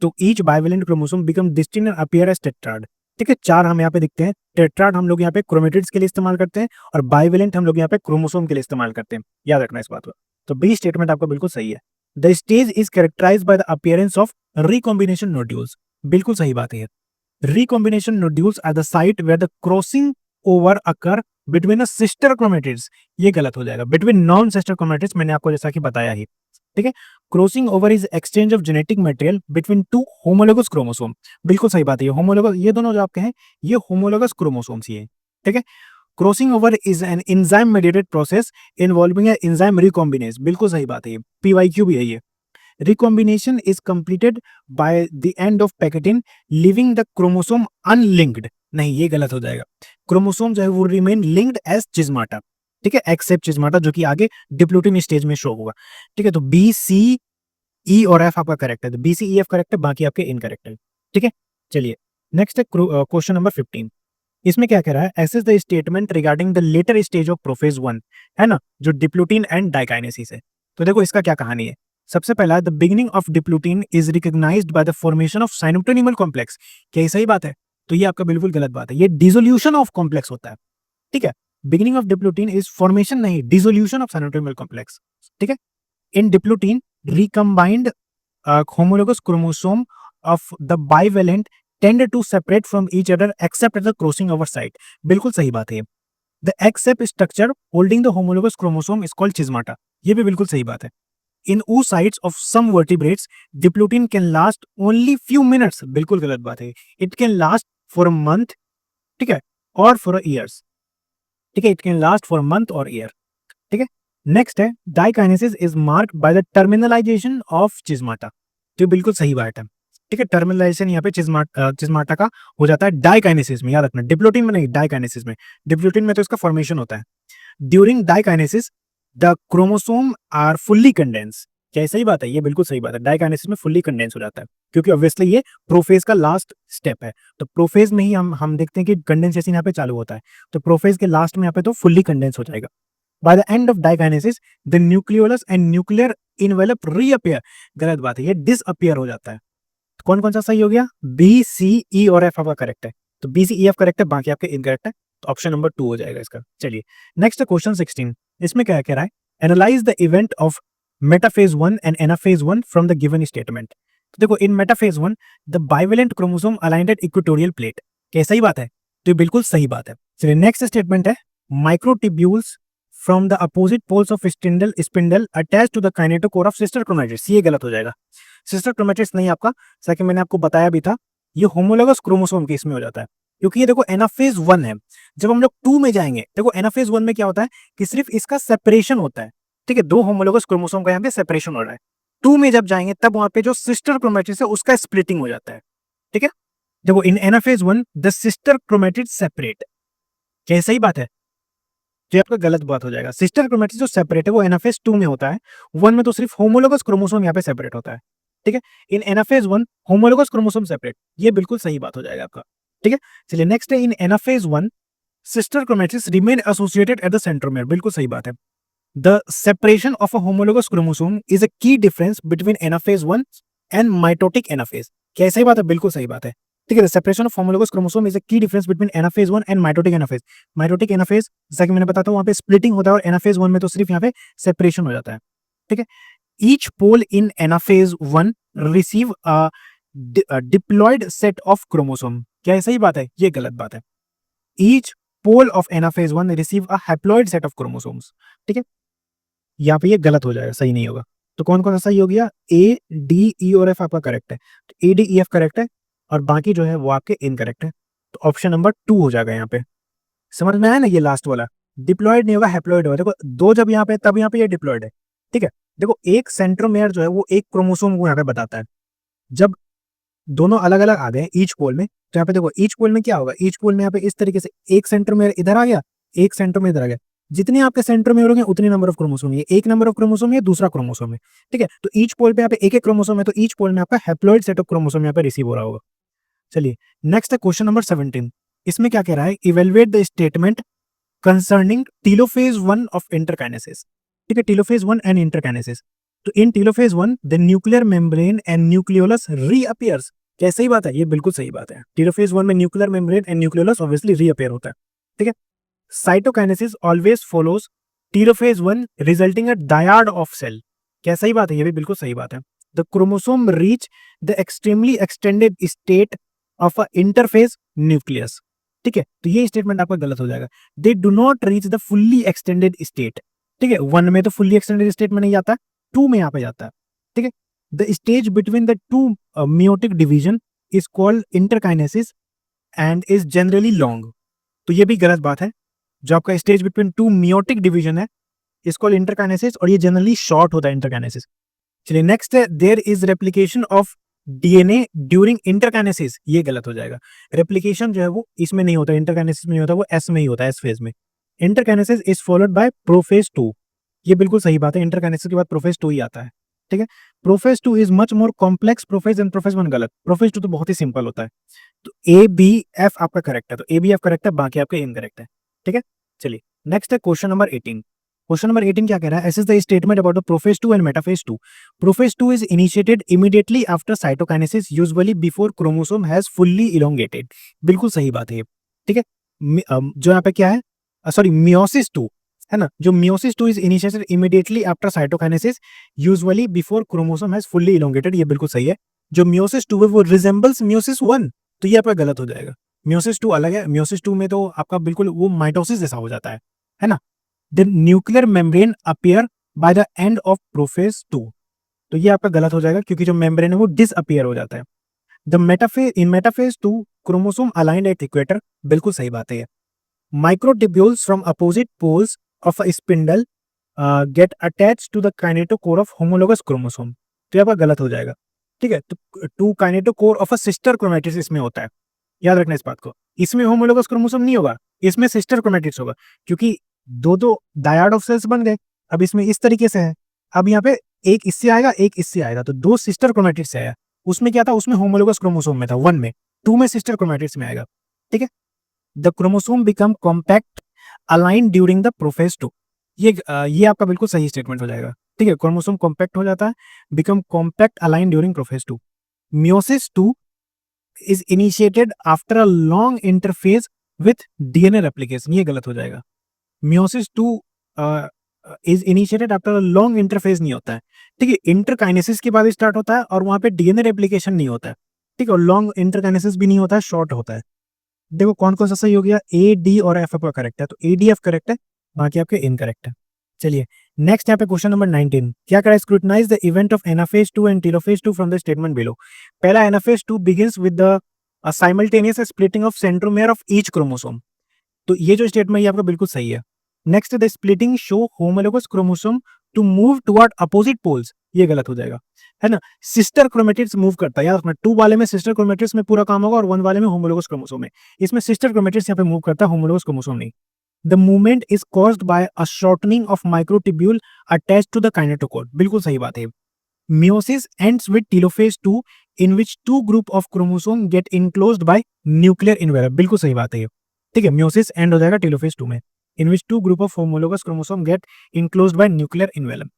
तो each bivalent chromosome become distinct and appear as tetrad. ठीक है, 4 हम यहाँ पे दिखते हैं। टेट्राड हम लोग यहाँ पे क्रोमेटिड्स के लिए इस्तेमाल करते हैं और बाइवेलेंट हम लोग यहाँ पे क्रोमोसोम के लिए इस्तेमाल करते हैं। याद रखना इस बात को। तो बी स्टेटमेंट आपका बिल्कुल सही है। The stage is characterise by the appearance of recombination nodules. बिल्कुल सही बात है। Recombination nodules are the site where the crossing over occur between sister chromatids. ये गलत हो जाएगा, बिटवीन नॉन सिस्टर क्रोमेटिड्स, मैंने आपको जैसा कि बताया ही। ठीक है, crossing over is exchange of genetic material between 2 homologous chromosome. बिल्कुल सही बात है, होमोलोगस, ये दोनों जो आपके हैं ये होमोलोगस क्रोमोसोम्स ही है। ठीक है, crossing over is an enzyme mediated process involving enzyme recombinase. बिल्कुल सही बात है, ये पीवाईक्यू भी है ये। Recombination is completed by the end of pachytene leaving the chromosome unlinked। नहीं, ये गलत हो जाएगा। क्रोमोसोम जो है वो रिमेन लिंक्ड एज चिज्माटा। ठीक है, एक्सेप्ट चिज्माटा, जो कि आगे डिप्लोटिन स्टेज में शो होगा। ठीक है, तो बी सी ई और एफ आपका करेक्ट है। तो B C E F correct है, बाकी आपके इनकरेक्ट है। ठीक है, चलिए नेक्स्ट है क्वेश्चन नंबर 15। इसमें क्या कह रहा है? Assess the statement regarding the later stage of prophase 1, है ना, जो डिप्लोटिन एंड डाइकाइनेसिस है। तो देखो इसका क्या कहानी है। सबसे पहला, the beginning of diplotene is recognised by the formation of synaptonemal complex. क्या ये सही बात है? तो ये आपका बिल्कुल गलत बात है, ये डिसोल्यूशन ऑफ कॉम्प्लेक्स होता है। ठीक है, beginning of diplotene is formation नहीं, डिसोल्यूशन ऑफ साइनोटोनिमल कॉम्प्लेक्स। ठीक है, इन डिप्लूटीन recombined homologous chromosome of the bivalent tend to separate from each other except at the crossing over site। बिल्कुल सही बात है। The egg-shaped structure holding the homologous chromosome is called schizmata। ये भी बिल्कुल सही बात है। In oocytes of some vertebrates, diplotene can last only few minutes। बिल्कुल गलत बात है। It can last for a month, ठीक है, or for a years। ठीक है, it can last for a month or year। ठीक है, नेक्स्ट है, diakinesis is marked by the terminalisation of chiasmata. तो बिल्कुल सही बात है। ठीक है, टर्मिनलाइजेशन यहाँ पे चिज्माटा का हो जाता है डाइकाइनेसिस में, याद रखना, डिप्लोटिन में नहीं, डाइकाइनेसिस में। डिप्लोटिन में तो इसका फॉर्मेशन होता है। During diakinesis the chromosome are fully condense. क्या सही बात है? ये बिल्कुल सही बात है, डाइकाइनेसिस में फुल्ली कंडेंस हो जाता है, क्योंकि ऑब्वियसली ये प्रोफेज का लास्ट स्टेप है। तो प्रोफेज में ही हम देखते हैं कि कंडेंसेशन यहाँ पे चालू होता है, तो प्रोफेज के लास्ट में यहाँ पे तो फुल्ली कंडेंस हो जाएगा। By the end of dikinesis, the nucleolus and nuclear envelope reappear। गलत बात है, ये disappear हो जाता है। तो कौन कौन सा सही हो गया? बी, सी, ई और एफ आपका करेक्ट है। तो B, C, E, F correct है, बाकी आपके इनकरेक्ट है। तो ऑप्शन नंबर 2 हो जाएगा इसका। चलिए नेक्स्ट क्वेश्चन 16। इसमें क्या कह रहा है? Analyse the event of metaphase 1 and anaphase 1 from the given statement. तो देखो, in metaphase 1 the bivalent chromosome aligned at equatorial plate. क्या सही बात है? तो ये बिल्कुल सही बात है। चलिए नेक्स्ट स्टेटमेंट है, microtubules from the opposite poles of spindle attach to the kinetochore of sister chromatids. ये गलत हो जाएगा। सिस्टर क्रोमैटिड्स नहीं आपका, जैसा मैंने आपको बताया भी था, ये होमोलोगस क्रोमोसोम के इसमें हो जाता है, क्योंकि ये देखो एनाफेज 1 है। जब हम लोग 2 में जाएंगे, देखो एनाफेज 1 में क्या होता है कि सिर्फ इसका सेपरेशन होता है। ठीक है, 2 होमोलोगस क्रोमोसोम का यहाँ पे सेपरेशन हो रहा है। 2 में जब जाएंगे तब वहां पे जो सिस्टर क्रोमैटिड्स है उसका स्प्लिटिंग हो जाता है। ठीक है, देखो इन anaphase 1 the sister chromatids separate. क्या सही बात है? जो आपका गलत बात हो जाएगा। सिस्टर क्रोमैटिड्स जो सेपरेट है वो एनाफेज 2 में होता है, 1 में तो सिर्फ होमोलोगस क्रोमोसोम यहाँ पे सेपरेट होता है। ठीक है, in anaphase 1 homologous chromosome separate, ये बिल्कुल सही बात हो जाएगा आपका। ठीक है, चलिए नेक्स्ट है, in anaphase 1 sister chromatids remain associated at the centromere. बिल्कुल सही बात है। The separation of a homologous chromosome is a key difference between anaphase 1 and mitotic anaphase. क्या सही बात है? बिल्कुल सही बात है। ठीक है, separation of homologous chromosome is a key difference between anaphase 1 and mitotic anaphase. Mitotic anaphase जैसा कि मैंने बताया था, वहां पे स्प्लिटिंग होता है, और एनाफेज 1 में तो सिर्फ यहाँ पे सेपरेशन हो जाता है। ठीक है, each pole in anaphase 1 receive a diploid set of chromosome. क्या सही बात है? ये गलत बात है। Each pole of anaphase 1 receive a haploid set of chromosomes. ठीक है, यहाँ पे ये गलत हो जाएगा, सही नहीं होगा। तो कौन कौन सा सही हो गया? ए, डी, ई और एफ आपका करेक्ट है। तो ए, डी, ई, एफ करेक्ट है, और बाकी जो है वो आपके इनकरेक्ट है। तो ऑप्शन नंबर 2 हो जाएगा यहाँ पे। समझ में आया ना? ये लास्ट वाला डिप्लॉयड नहीं होगा, हैप्लॉइड होगा। देखो 2 जब यहाँ पे, तब यहाँ पे ये डिप्लॉयड है। ठीक है, देखो एक सेंट्रोमेयर जो है वो एक क्रोमोसोम को यहाँ पे बताता है। जब दोनों अलग अलग आ गए ईच पोल में, तो यहाँ पे देखो ईच पोल में क्या होगा, ईच पोल में यहाँ पे इस तरीके से एक सेंट्रोमेयर इधर आ गया, एक सेंट्रोमेयर इधर आ गया। जितने आपके सेंट्रोमेयर होंगे उतनी नंबर ऑफ क्रोमोसोम है। एक नंबर ऑफ क्रोमोसोम है, दूसरा क्रोमोसोम है। ठीक है, तो ईच पोल पे यहाँ पे एक एक क्रोमोसोम है, तो ईच पोल में आपका हैप्लॉइड सेट ऑफ क्रोमोसोम यहाँ पे रिसीव हो रहा होगा। चलिए नेक्स्ट है क्वेश्चन नंबर 17। इसमें क्या कह रहा है? Evaluate the statement concerning telophase 1 of interkinesis. ठीक है, टेलोफेज 1 एंड इंटरकाइनेसिस। तो in telophase 1 the nuclear membrane and nucleolus reappears. क्या सही बात है? ये बिल्कुल सही बात है। टेलोफेज 1 में nuclear membrane and nucleolus obviously reappear होता है। ठीक है, cytokinesis always follows telophase 1 resulting at dyad of cell. क्या सही बात है? ये भी बिल्कुल सही बात है। The chromosome reach the extremely extended state of a interphase nucleus. ठीक है, तो ये स्टेटमेंट आपका गलत हो जाएगा। They do not reach the fully extended state. ठीक है, 1 में तो फुल्ली एक्सटेंडेड स्टेट में नहीं जाता, 2 में यहाँ पे जाता है। ठीक है, the stage between the 2 meiotic division is called interkinesis and is generally long। तो ये भी गलत बात है। जो आपका स्टेज बिटवीन 2 meiotic division है इस कॉल्ड इंटरकाइनेसिस, और ये जनरली शॉर्ट होता है इंटरकाइनेसिस। चलिए नेक्स्ट है, there is replication of DNA during interkinesis. ये गलत हो जाएगा। रेप्लिकेशन जो है वो इसमें नहीं होता, इंटरकाइनेसिस में नहीं होता, वो एस में ही होता है, एस फेज में। Interkinesis is followed by prophase 2। ये बिल्कुल सही बात है, इंटरकाइनेसिस के बाद प्रोफेज 2 ही आता है। ठीक है, prophase 2 is much more complex prophase and prophase 1 गलत। प्रोफेज 2 तो बहुत ही सिंपल होता है। तो ए, बी, एफ आपका करेक्ट है, तो ए, बी, एफ करेक्ट है, बाकी आपके इनकरेक्ट है। ठीक है, चलिए नेक्स्ट है क्वेश्चन नंबर 18। क्वेश्चन नंबर 18 क्या कह रहा है? Assess the statement about the prophase 2 and metaphase 2. Prophase 2 is initiated immediately after cytokinesis, usually before chromosome has fully elongated. बिल्कुल सही बात है ये, ठीक है। जो यहाँ पे क्या है, सॉरी, मियोसिस 2 है ना, जो meiosis 2 is initiated immediately after cytokinesis, usually before chromosome has fully elongated, ये बिल्कुल सही है। जो मियोसिस 2 है वो रिजेंबल्स मियोसिस 1, तो ये आपका गलत हो जाएगा। मियोसिस 2 अलग है, मियोसिस 2 में तो आपका बिल्कुल वो माइटोसिस जैसा हो जाता है ना। The nuclear membrane appear bye the end of prophase 2, तो ये आपका गलत हो जाएगा क्योंकि जो मेम्ब्रेन है वो डिसअपियर हो जाता है। The metaphase in metaphase 2 chromosome aligned at equator, बिल्कुल सही बात है ये। Microtubules from opposite poles of a spindle get attached to the kinetochore of homologous chromosome, तो ये आपका गलत हो जाएगा, ठीक है। तो to kinetochore of a sister chromatid इसमें होता है, याद रखना इस बात को। इसमें होमोलोगस क्रोमोसोम नहीं होगा, इसमें सिस्टर क्रोमैटिड्स होगा, क्योंकि दो डायड ऑफ सेल्स बन गए। अब इसमें इस तरीके से है, अब यहाँ पे एक इससे आएगा एक इससे आएगा, तो दो सिस्टर क्रोमैटिड्स से आया। उसमें क्या था, उसमें होमोलोगस क्रोमोसोम में था 1 में, 2 में सिस्टर क्रोमैटिड्स में आएगा, ठीक है। The chromosome become compact align during the prophase 2, ये आपका बिल्कुल सही स्टेटमेंट हो जाएगा, ठीक है। क्रोमोसोम कॉम्पैक्ट हो जाता है, become compact align during prophase 2। Meiosis 2 is initiated after a long interphase with DNA replication, ये गलत हो जाएगा। Meiosis 2 is initiated after a long interphase नहीं होता है, ठीक है। इंटरकाइनेसिस के बाद स्टार्ट होता है और वहां पे डीएनए रेप्लिकेशन नहीं होता है, ठीक है। और लॉन्ग इंटरकाइनेसिस भी नहीं होता है, शॉर्ट होता है। देखो कौन कौन सा सही हो गया, ए डी और एफ आपका करेक्ट है, तो ए डी एफ करेक्ट है, बाकी आपके इनकरेक्ट है। चलिए नेक्स्ट यहाँ पे क्वेश्चन नंबर 19 क्या करा, scrutinise the event of anaphase 2 and telophase 2 from the statement below. पहला anaphase 2 begins with the simultaneous splitting of centromere of each chromosome, तो ये जो स्टेटमेंट ये आपका बिल्कुल सही है। Next the splitting show homologous chromosome to move toward opposite poles, ये गलत हो जाएगा, है ना। सिस्टर क्रोमेटिड्स मूव करता है, याद रखना 2 वाले में सिस्टर क्रोमेटिड्स में पूरा काम होगा और 1 वाले में होमोलोगस क्रोमोसोम में, इसमें सिस्टर क्रोमेटिड्स यहाँ पे मूव करता है, होमोलोगस क्रोमोसोम नहीं। The movement is caused by a shortening of microtubule attached to the kinetochore, बिल्कुल सही बात है। Meiosis ends with telophase 2 in which two group of chromosome get enclosed by nuclear envelope, बिल्कुल सही बात है ये, ठीक है। Meiosis end हो जाएगा telophase 2 में, in which two group of homologous chromosome get enclosed by nuclear envelope.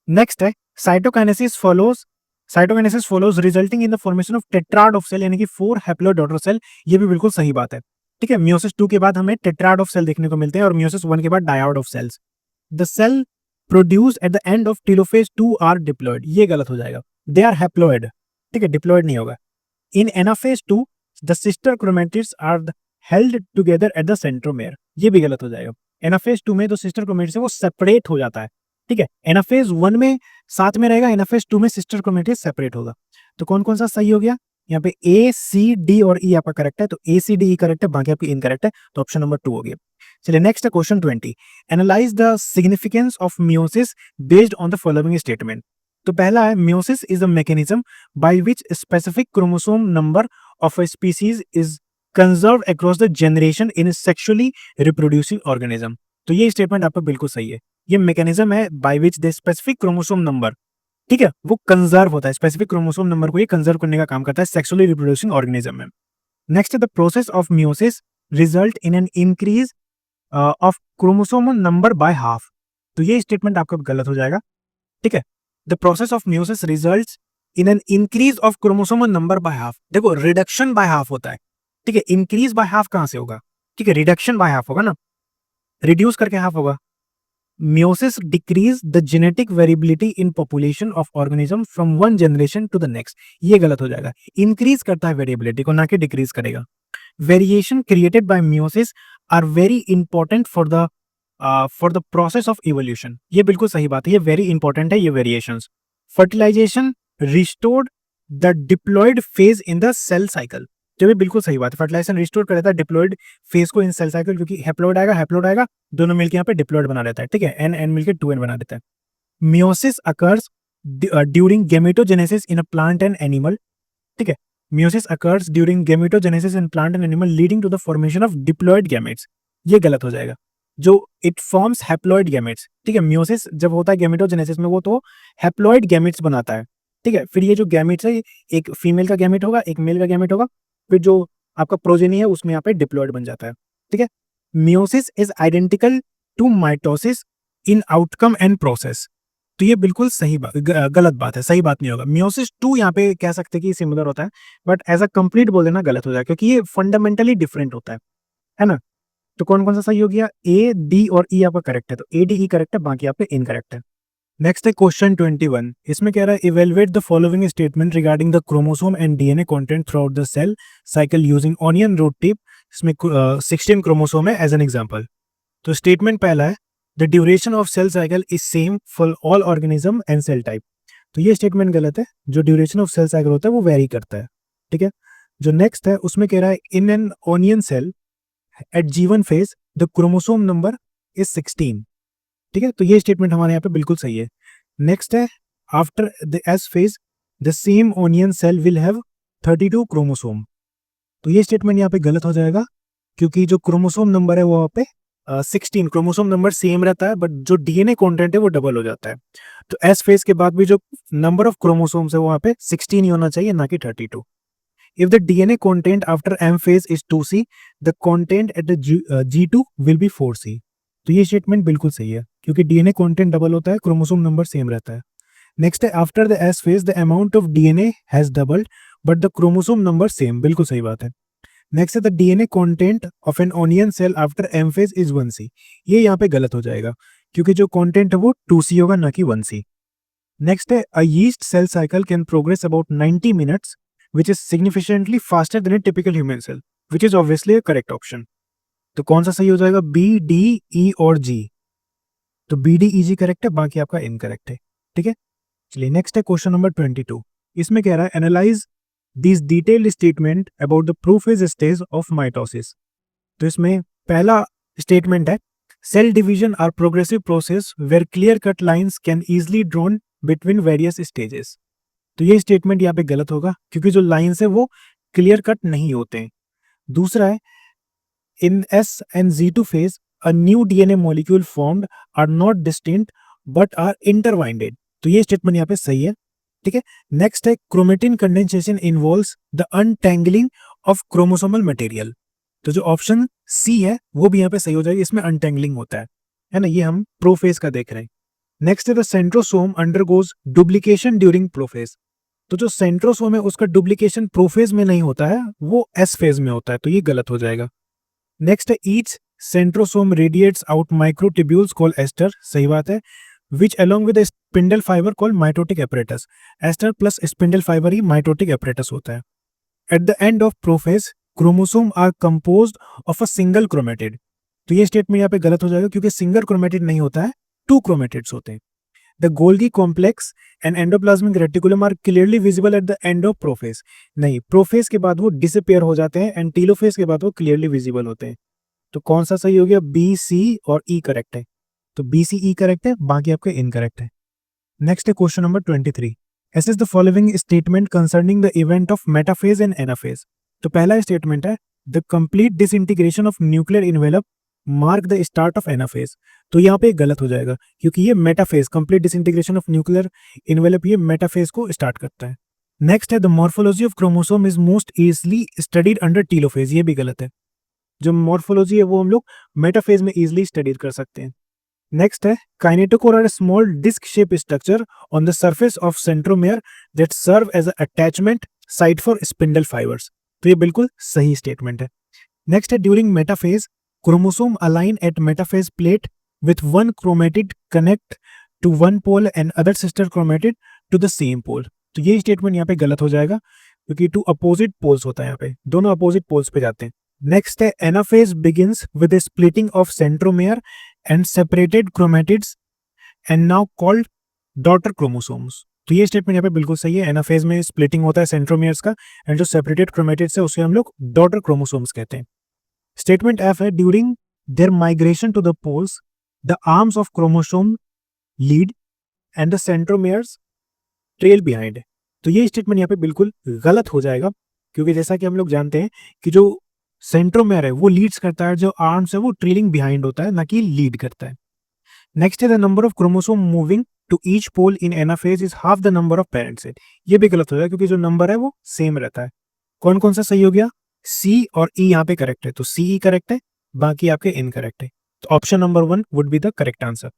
Next है cytokinesis follows resulting in the formation of tetrad of cell, यानी कि 4 haploid daughter cell, ये भी बिल्कुल सही बात है, ठीक है। Meiosis 2 के बाद हमें tetrad of cell देखने को मिलते हैं और Meiosis 1 के बाद diad of cells. The cell produced at the end of telophase 2 are diploid, ये गलत हो जाएगा, they are haploid, ठीक है, diploid नहीं होगा। In anaphase 2 the sister chromatids are held together at the centromere, ये भी गलत हो जाएगा। एनाफेज 2 में जो सिस्टर क्रोमेटिड्स है वो सेपरेट हो जाता है, ठीक है। एनाफेज 1 में साथ में रहेगा, एनाफेज 2 में सिस्टर क्रोमेटिड्स सेपरेट होगा। तो कौन कौन सा सही हो गया, यहाँ पे ए सी डी और ई आपका करेक्ट है, तो A C D E correct है, बाकी आपकी इनकरेक्ट है, तो ऑप्शन नंबर 2 हो गया। चलिए नेक्स्ट है question 20, analyse the significance of meiosis based on the following statement. तो पहला है meiosis is a mechanism by which specific chromosome number of a species is conserve across the generation in sexually reproducing organism, तो ये स्टेटमेंट आपका बिल्कुल सही है। ये मैकेनिज्म है by which the specific chromosome number, ठीक है, वो कंजर्व होता है, स्पेसिफिक क्रोमोसोम नंबर को ये कंजर्व करने का काम करता है सेक्सुअली रिप्रोड्यूसिंग ऑर्गेनिज्म में। Next the process of meiosis result in an increase of chromosome number by half, तो ये स्टेटमेंट आपका गलत हो जाएगा, ठीक है। The process of meiosis results in an increase of chromosome number by half, देखो रिडक्शन बाय हाफ होता है, ठीक है। इंक्रीज बाय हाफ कहां से होगा, ठीक है, रिडक्शन बाय हाफ होगा ना, रिड्यूस करके हाफ होगा। Meiosis decrease the genetic variability in population of organism from one generation to the next, ये गलत हो जाएगा। इंक्रीज करता है वेरिएबिलिटी को, ना कि डिक्रीज करेगा। Variation created by meiosis are very important for the process of evolution, ये बिल्कुल सही बात है, ये वेरी इंपॉर्टेंट है ये variations. Fertilisation restored the diploid phase in the cell cycle, जो भी बिल्कुल सही बात है, फर्टिलाइजेशन रिस्टोर कर देता है डिप्लॉयड फेज को इन सेल साइकिल, क्योंकि हैप्लॉइड आएगा दोनों मिलकर यहाँ पे डिप्लॉयड बना देता है, ठीक है, एन एन मिलकर 2n बना देता है। Meiosis occurs during gametogenesis in a plant and animal, ठीक है। Meiosis occurs during gametogenesis in plant and animal leading to the formation of diploid gametes, ये गलत हो जाएगा। जो इट फॉर्म्स हैप्लॉयड गैमेट्स, ठीक है, मियोसिस जब होता है गेमेटोजेनेसिस में वो तो हैप्लॉयड गैमेट्स बनाता है, ठीक है। फिर ये जो गैमेट्स है एक फीमेल का गैमेट होगा, एक मेल का गैमेट होगा, फिर जो आपका प्रोजेनी है उसमें यहाँ पे डिप्लॉयड बन जाता है, ठीक है। Meiosis is identical to mitosis in outcome and process. तो ये बिल्कुल सही बात, गलत बात है, सही बात नहीं होगा। मियोसिस 2 यहाँ पे कह सकते हैं कि सिमिलर होता है, बट एज अ कंप्लीट बोल देना गलत हो जाएगा, क्योंकि ये फंडामेंटली डिफरेंट होता है ना? तो कौन-कौन सा सही हो गया? ए, डी और ई आपका करेक्ट है, तो ए, डी, ई करेक्ट है, बाकी आपके इनकरेक्ट है। नेक्स्ट है क्वेश्चन 21, इसमें कह रहा है evaluate the following statement regarding the chromosome and DNA content throughout the cell cycle using onion root tip. इसमें 16 क्रोमोसोम है एज एन एग्जांपल। तो स्टेटमेंट पहला है the duration of cell cycle is same for all organism and cell type. तो ये स्टेटमेंट गलत है, जो ड्यूरेशन ऑफ सेल साइकिल होता है वो वेरी करता है, ठीक है। जो नेक्स्ट है उसमें कह रहा है in an onion cell at G1 phase the chromosome number is 16, ठीक है। तो ये स्टेटमेंट हमारे यहाँ पे बिल्कुल सही है। नेक्स्ट है after the S phase the same onion cell will have 32 chromosome. तो ये स्टेटमेंट यहाँ पे गलत हो जाएगा, क्योंकि जो क्रोमोसोम नंबर है वो वहाँ पे 16, क्रोमोसोम नंबर सेम रहता है, बट जो डीएनए कंटेंट है वो डबल हो जाता है। तो एस फेज के बाद भी जो नंबर ऑफ क्रोमोसोम्स है वो वहाँ पे 16 ही होना चाहिए, ना कि 32। If the DNA content after M phase is 2C, the content at the G2 will be 4C। तो ये स्टेटमेंट बिल्कुल सही है, क्योंकि डीएनए कंटेंट डबल होता है, क्रोमोसोम नंबर सेम रहता है। नेक्स्ट है after the S phase the amount of DNA has doubled but the chromosome number same, बिल्कुल सही बात है। नेक्स्ट है the DNA content of an onion cell after M phase is 1C। ये यहाँ पे गलत हो जाएगा, क्योंकि जो कंटेंट है वो 2C होगा, ना कि 1C। नेक्स्ट है a yeast cell cycle can progress about 90 minutes which is significantly faster than a typical human cell, which is obviously a correct option। तो कौन सा सही हो जाएगा? बी, डी, ई और जी। तो बी, डी, ई, जी करेक्ट है, बाकी आपका इनकरेक्ट है, ठीक है। चलिए नेक्स्ट है क्वेश्चन नंबर 22। इसमें कह रहा है analyse this detailed statement about the prophase stage of mitosis. तो इसमें पहला स्टेटमेंट है cell division are progressive process where clear cut lines can easily drawn between various stages. तो ये स्टेटमेंट यहाँ पे गलत होगा, क्योंकि जो लाइन्स है वो क्लियर कट नहीं होते हैं। दूसरा है in S and Z2 phase a new DNA molecule formed are not distinct but are intertwined. तो ये स्टेटमेंट यहाँ पे सही है, ठीक है। नेक्स्ट है chromatin condensation involves the untangling of chromosomal material. तो जो ऑप्शन सी है वो भी यहाँ पे सही हो जाएगी, इसमें अनटैंगलिंग होता है ना। ये हम प्रोफेज का देख रहे हैं। नेक्स्ट है the centrosome undergoes duplication during prophase. तो जो सेंट्रोसोम है उसका डुप्लीकेशन प्रोफेज में नहीं होता है, वो एस फेज में होता है, तो ये गलत हो जाएगा। नेक्स्ट है each centrosome radiates out microtubules called aster, सही बात है, which along with spindle fibre called mitotic apparatus. Aster plus spindle fibre ही माइटोटिक एपरेटस होता है। At the end of prophase chromosome are composed of a single chromatid. तो ये स्टेटमेंट यहाँ पे गलत हो जाएगा, क्योंकि सिंगल क्रोमेटिड नहीं होता है, 2 क्रोमेटिड्स होते हैं। The Golgi complex and endoplasmic reticulum are clearly visible at the end of prophase। नहीं, प्रोफेज के बाद वो डिसअपियर हो जाते हैं एंड टीलोफेज के बाद वो क्लियरली विजिबल होते हैं। तो कौन सा सही हो गया? बी, सी और ई करेक्ट है। तो बी, सी, ई करेक्ट है, बाकी आपके इनकरेक्ट है। नेक्स्ट है question number 23। Assess the following statement concerning the event of metaphase and anaphase। तो पहला स्टेटमेंट है the complete disintegration of nuclear envelope mark the start of anaphase. तो यहाँ पे गलत हो जाएगा, क्योंकि ये metaphase, complete disintegration of nuclear envelope, ये मेटाफेज को स्टार्ट करता है। नेक्स्ट है the morphology of chromosome is most easily studied under telophase. ये भी गलत है, जो मॉर्फोलॉजी है वो हम लोग मेटाफेज में इजिली स्टडी कर सकते हैं। नेक्स्ट है kinetochore are small disc shape structure on the surface of centromere that serve as attachment site for spindle fibres. तो ये बिल्कुल सही स्टेटमेंट है। नेक्स्ट है during metaphase chromosome align at metaphase plate with one chromatid connect to one pole and other sister chromatid to the same pole। तो ये स्टेटमेंट यहाँ पे गलत हो जाएगा, क्योंकि 2 अपोजिट पोल्स होता है, यहाँ पे दोनों अपोजिट पोल्स पे जाते हैं। नेक्स्ट है anaphase begins with splitting of centromere and separated chromatids and now called daughter chromosomes. तो ये स्टेटमेंट यहाँ पे बिल्कुल सही है। एनाफेज में स्प्लिटिंग होता है सेंट्रोमेयर्स का, एंड जो सेपरेटेड क्रोमेटिड्स है उसे हम लोग डॉटर क्रोमोसोम्स कहते हैं। स्टेटमेंट एफ है during their migration to the poles the arms of chromosome lead and the centromeres trail behind। तो ये स्टेटमेंट यहाँ पे बिल्कुल गलत हो जाएगा, क्योंकि जैसा कि हम लोग जानते हैं कि जो सेंट्रोमेयर है वो लीड्स करता है, जो आर्म्स है वो ट्रेलिंग बिहाइंड होता है, ना कि लीड करता है। नेक्स्ट है the number of chromosome moving to each pole in anaphase is half the number of parents. ये भी गलत हो जाएगा, क्योंकि जो नंबर है वो सेम रहता है। कौन कौन सा सही हो गया? सी और ई यहाँ पे करेक्ट है, तो सी ई करेक्ट है, बाकी आपके इनकरेक्ट है। तो option number 1 would be the correct answer.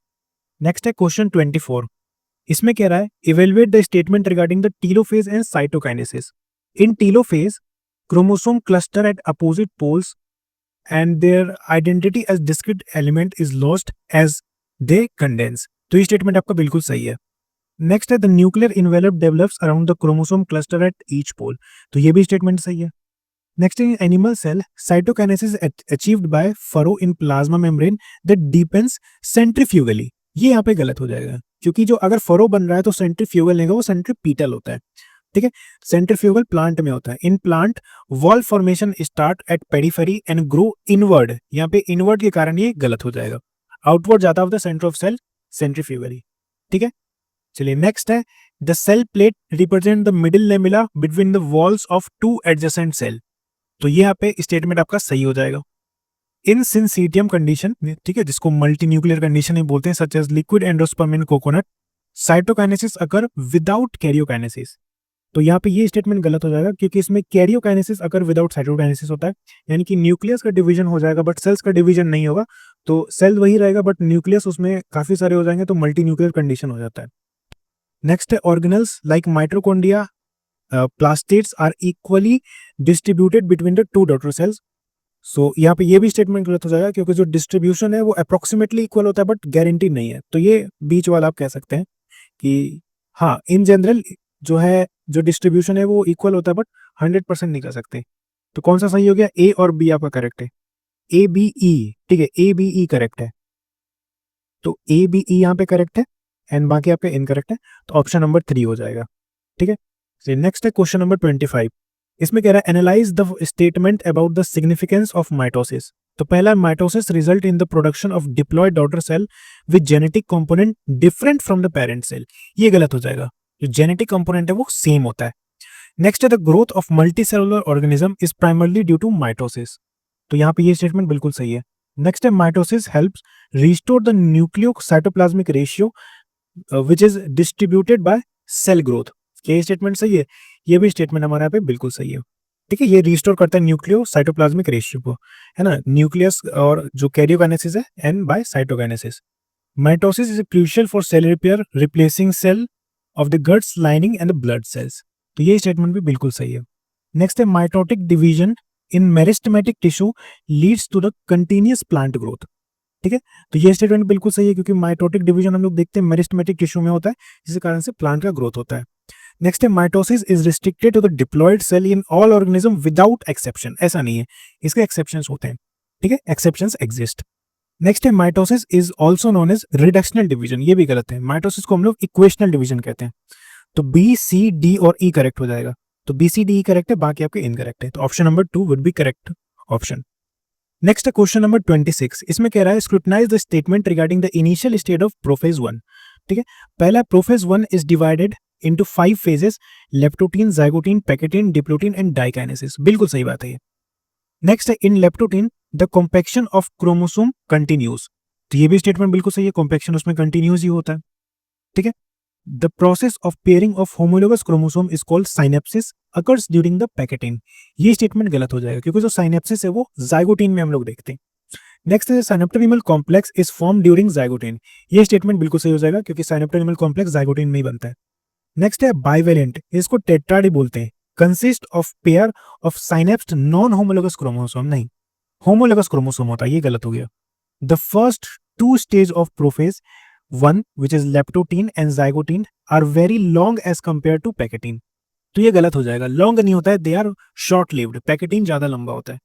Next है क्वेश्चन 24। इसमें कह रहा है evaluate the statement regarding the telophase and cytokinesis. In telophase chromosome cluster at opposite poles and their identity as discrete element is lost as they condense। तो ये स्टेटमेंट आपका बिल्कुल सही है। नेक्स्ट है the nuclear envelope develops around the chromosome cluster at each pole. तो ये भी स्टेटमेंट सही है। Next in animal cell cytokinesis achieved by furrow in plasma membrane that deepens centrifugally. ये यहाँ पे गलत हो जाएगा, क्योंकि जो अगर फरो बन रहा है तो सेंट्रीफ्यूगल नहीं होगा, वो सेंट्रीपीटल होता है। ठीक है, सेंट्रीफ्यूगल प्लांट में होता है। In plant wall formation start eight periphery and grow inward. यहाँ पे इनवर्ड के कारण ये गलत हो जाएगा। आउटवर्ड जाता है the centre of cell centrifugally. ठीक है, चलिए नेक्स्ट है the cell plate represent the middle lamella between the walls of two adjacent cell. तो ये यहाँ पे स्टेटमेंट आपका सही हो जाएगा। इन सिंसीटियम कंडीशन, ठीक है, जिसको मल्टी न्यूक्लियर कंडीशन ही बोलते हैं, such as liquid endosperm in coconut, cytokinesis occur without karyokinesis. तो यहाँ पे ये स्टेटमेंट गलत हो जाएगा, क्योंकि इसमें कैरियोकाइनेसिस अगर विदाउट साइटोकाइनेसिस होता है, यानी कि न्यूक्लियस का डिवीजन हो जाएगा बट सेल्स का डिवीजन नहीं होगा। तो सेल वही रहेगा बट न्यूक्लियस उसमें काफी सारे हो जाएंगे, तो मल्टी न्यूक्लियर कंडीशन हो जाता है। नेक्स्ट है organelles like mitochondria plastids are equally distributed between the two daughter cells. So यहाँ पे ये भी स्टेटमेंट गलत हो जाएगा, क्योंकि जो डिस्ट्रीब्यूशन है वो अप्रोक्सीमेटली इक्वल होता है बट गारंटी नहीं है। तो ये बीच वाला आप कह सकते हैं कि हाँ, इन जनरल जो है जो डिस्ट्रीब्यूशन है वो इक्वल होता है बट 100% नहीं कर सकते। तो कौन सा सही हो गया? ए और बी आपका करेक्ट है। ए बी ई, ठीक है, ए बी ई करेक्ट है। तो ए बी ई यहाँ पे करेक्ट है एंड बाकी आपके इनकरेक्ट है, तो ऑप्शन नंबर 3 हो जाएगा। ठीक है, नेक्स्ट है क्वेश्चन नंबर 25। इसमें कह रहा है analyse the statement about the significance of mitosis. तो पहला, mitosis result in the production of diploid daughter cell with genetic component different from the parent cell. ये गलत हो जाएगा, जो जेनेटिक कंपोनेंट है वो सेम होता है। नेक्स्ट है the growth of multicellular organism is primarily due to mitosis. तो यहाँ पे ये स्टेटमेंट बिल्कुल सही है। नेक्स्ट है mitosis helps restore the nucleo cytoplasmic ratio which is distributed by cell growth. ये स्टेटमेंट सही है, ये भी स्टेटमेंट हमारे यहाँ पे बिल्कुल सही है। ठीक है, ये रिस्टोर करता है न्यूक्लियो साइटोप्लाज्मिक रेशियो को, है ना, न्यूक्लियस और जो कैरियोकाइनेसिस है and by cytokinesis. Mitosis is crucial for cell repair replacing cell of the guts lining and the blood cells. तो ये स्टेटमेंट भी बिल्कुल सही है। नेक्स्ट है mitotic division in meristematic tissue leads to the continuous plant growth. ठीक है, तो ये स्टेटमेंट बिल्कुल सही है, क्योंकि माइटोटिक डिवीजन हम लोग देखते हैं मेरिस्टेमेटिक टिश्यू में होता है, जिस कारण से प्लांट का ग्रोथ होता है। नेक्स्ट है mitosis is restricted to the diploid cell in all organism without exception. ऐसा नहीं है, इसके एक्सेप्शंस होते हैं। ठीक है, एक्सेप्शंस एग्जिस्ट। नेक्स्ट है mitosis is also known as reductional division. ये भी गलत है, माइटोसिस को हम लोग इक्वेशनल डिवीजन कहते हैं। तो बी, सी, डी और ई करेक्ट हो जाएगा। तो B, C, D, E correct है, बाकी आपके इनकरेक्ट है। तो option number 2 would be correct option. Next है क्वेश्चन नंबर 26। इसमें कह रहा है scrutinise the statement regarding the initial state of prophase 1। ठीक है, पहला prophase 1 is divided into 5 phases: leptotene, zygotene, pachytene, diplotene and diakinesis. बिल्कुल सही बात है ये। नेक्स्ट है in leptotene the compaction of chromosome continues. तो ये भी स्टेटमेंट बिल्कुल सही है, कॉम्पैक्शन उसमें कंटिन्यूज ही होता है। ठीक है, the process of pairing of homologous chromosome is called synapsis occurs during the pachytene. ये स्टेटमेंट गलत हो जाएगा, क्योंकि जो साइनेप्सिस है वो जाइगोटीन में हम लोग देखते हैं। नेक्स्ट है synaptonemal complex is form during zygotene. ये स्टेटमेंट बिल्कुल सही हो जाएगा, क्योंकि साइनेप्टोनिमल कॉम्प्लेक्स जाइगोटीन में ही बनता है। नेक्स्ट है बाइवेलेंट, इसको टेट्राड बोलते हैं, consist of pair of synapsed non homologous chromosome. नहीं, होमोलोगस क्रोमोसोम होता है, ये गलत हो गया। The first 2 stage of prophase 1 which is leptotene and zygotene are very long as compare to pachytene. तो ये गलत हो जाएगा, लॉन्ग नहीं होता है, they are short lived, pachytene ज्यादा लंबा होता है।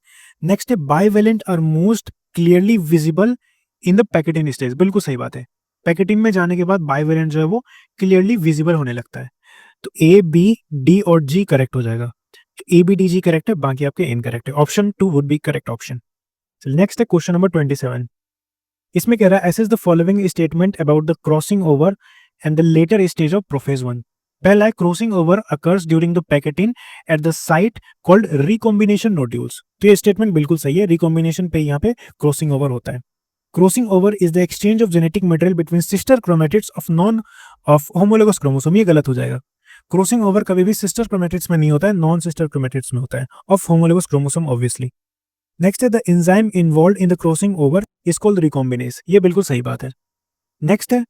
नेक्स्ट है bivalent are most clearly visible in the pachytene stage. बिल्कुल सही बात है, पैकेटीन में जाने के बाद बाइवेलेंट जो है वो क्लियरली विजिबल होने लगता है। तो ए, बी, डी और जी करेक्ट हो जाएगा। A, B, D, ji correct है, बाकी आपके इनकरेक्ट है। Option 2 would be correct option. Next है क्वेश्चन नंबर 27। इसमें कह रहा है assess the following statement about the crossing over and the later stage of prophase 1। पहला है crossing over occurs during the pachytene eight the site called recombination nodules. तो ये स्टेटमेंट बिल्कुल सही है, रिकॉम्बिनेशन पे यहाँ पे क्रॉसिंग ओवर होता है। Crossing over is the exchange of genetic material between sister chromatids of homologous chromosome. ये गलत हो जाएगा, क्रॉसिंग ओवर कभी भी सिस्टर क्रोमेटिड्स में नहीं होता है, नॉन सिस्टर क्रोमेटिड्स में होता है, of homologous chromosome obviously. Next है the enzyme involved in the crossing over is called recombinase. ये बिल्कुल सही बात है। नेक्स्ट है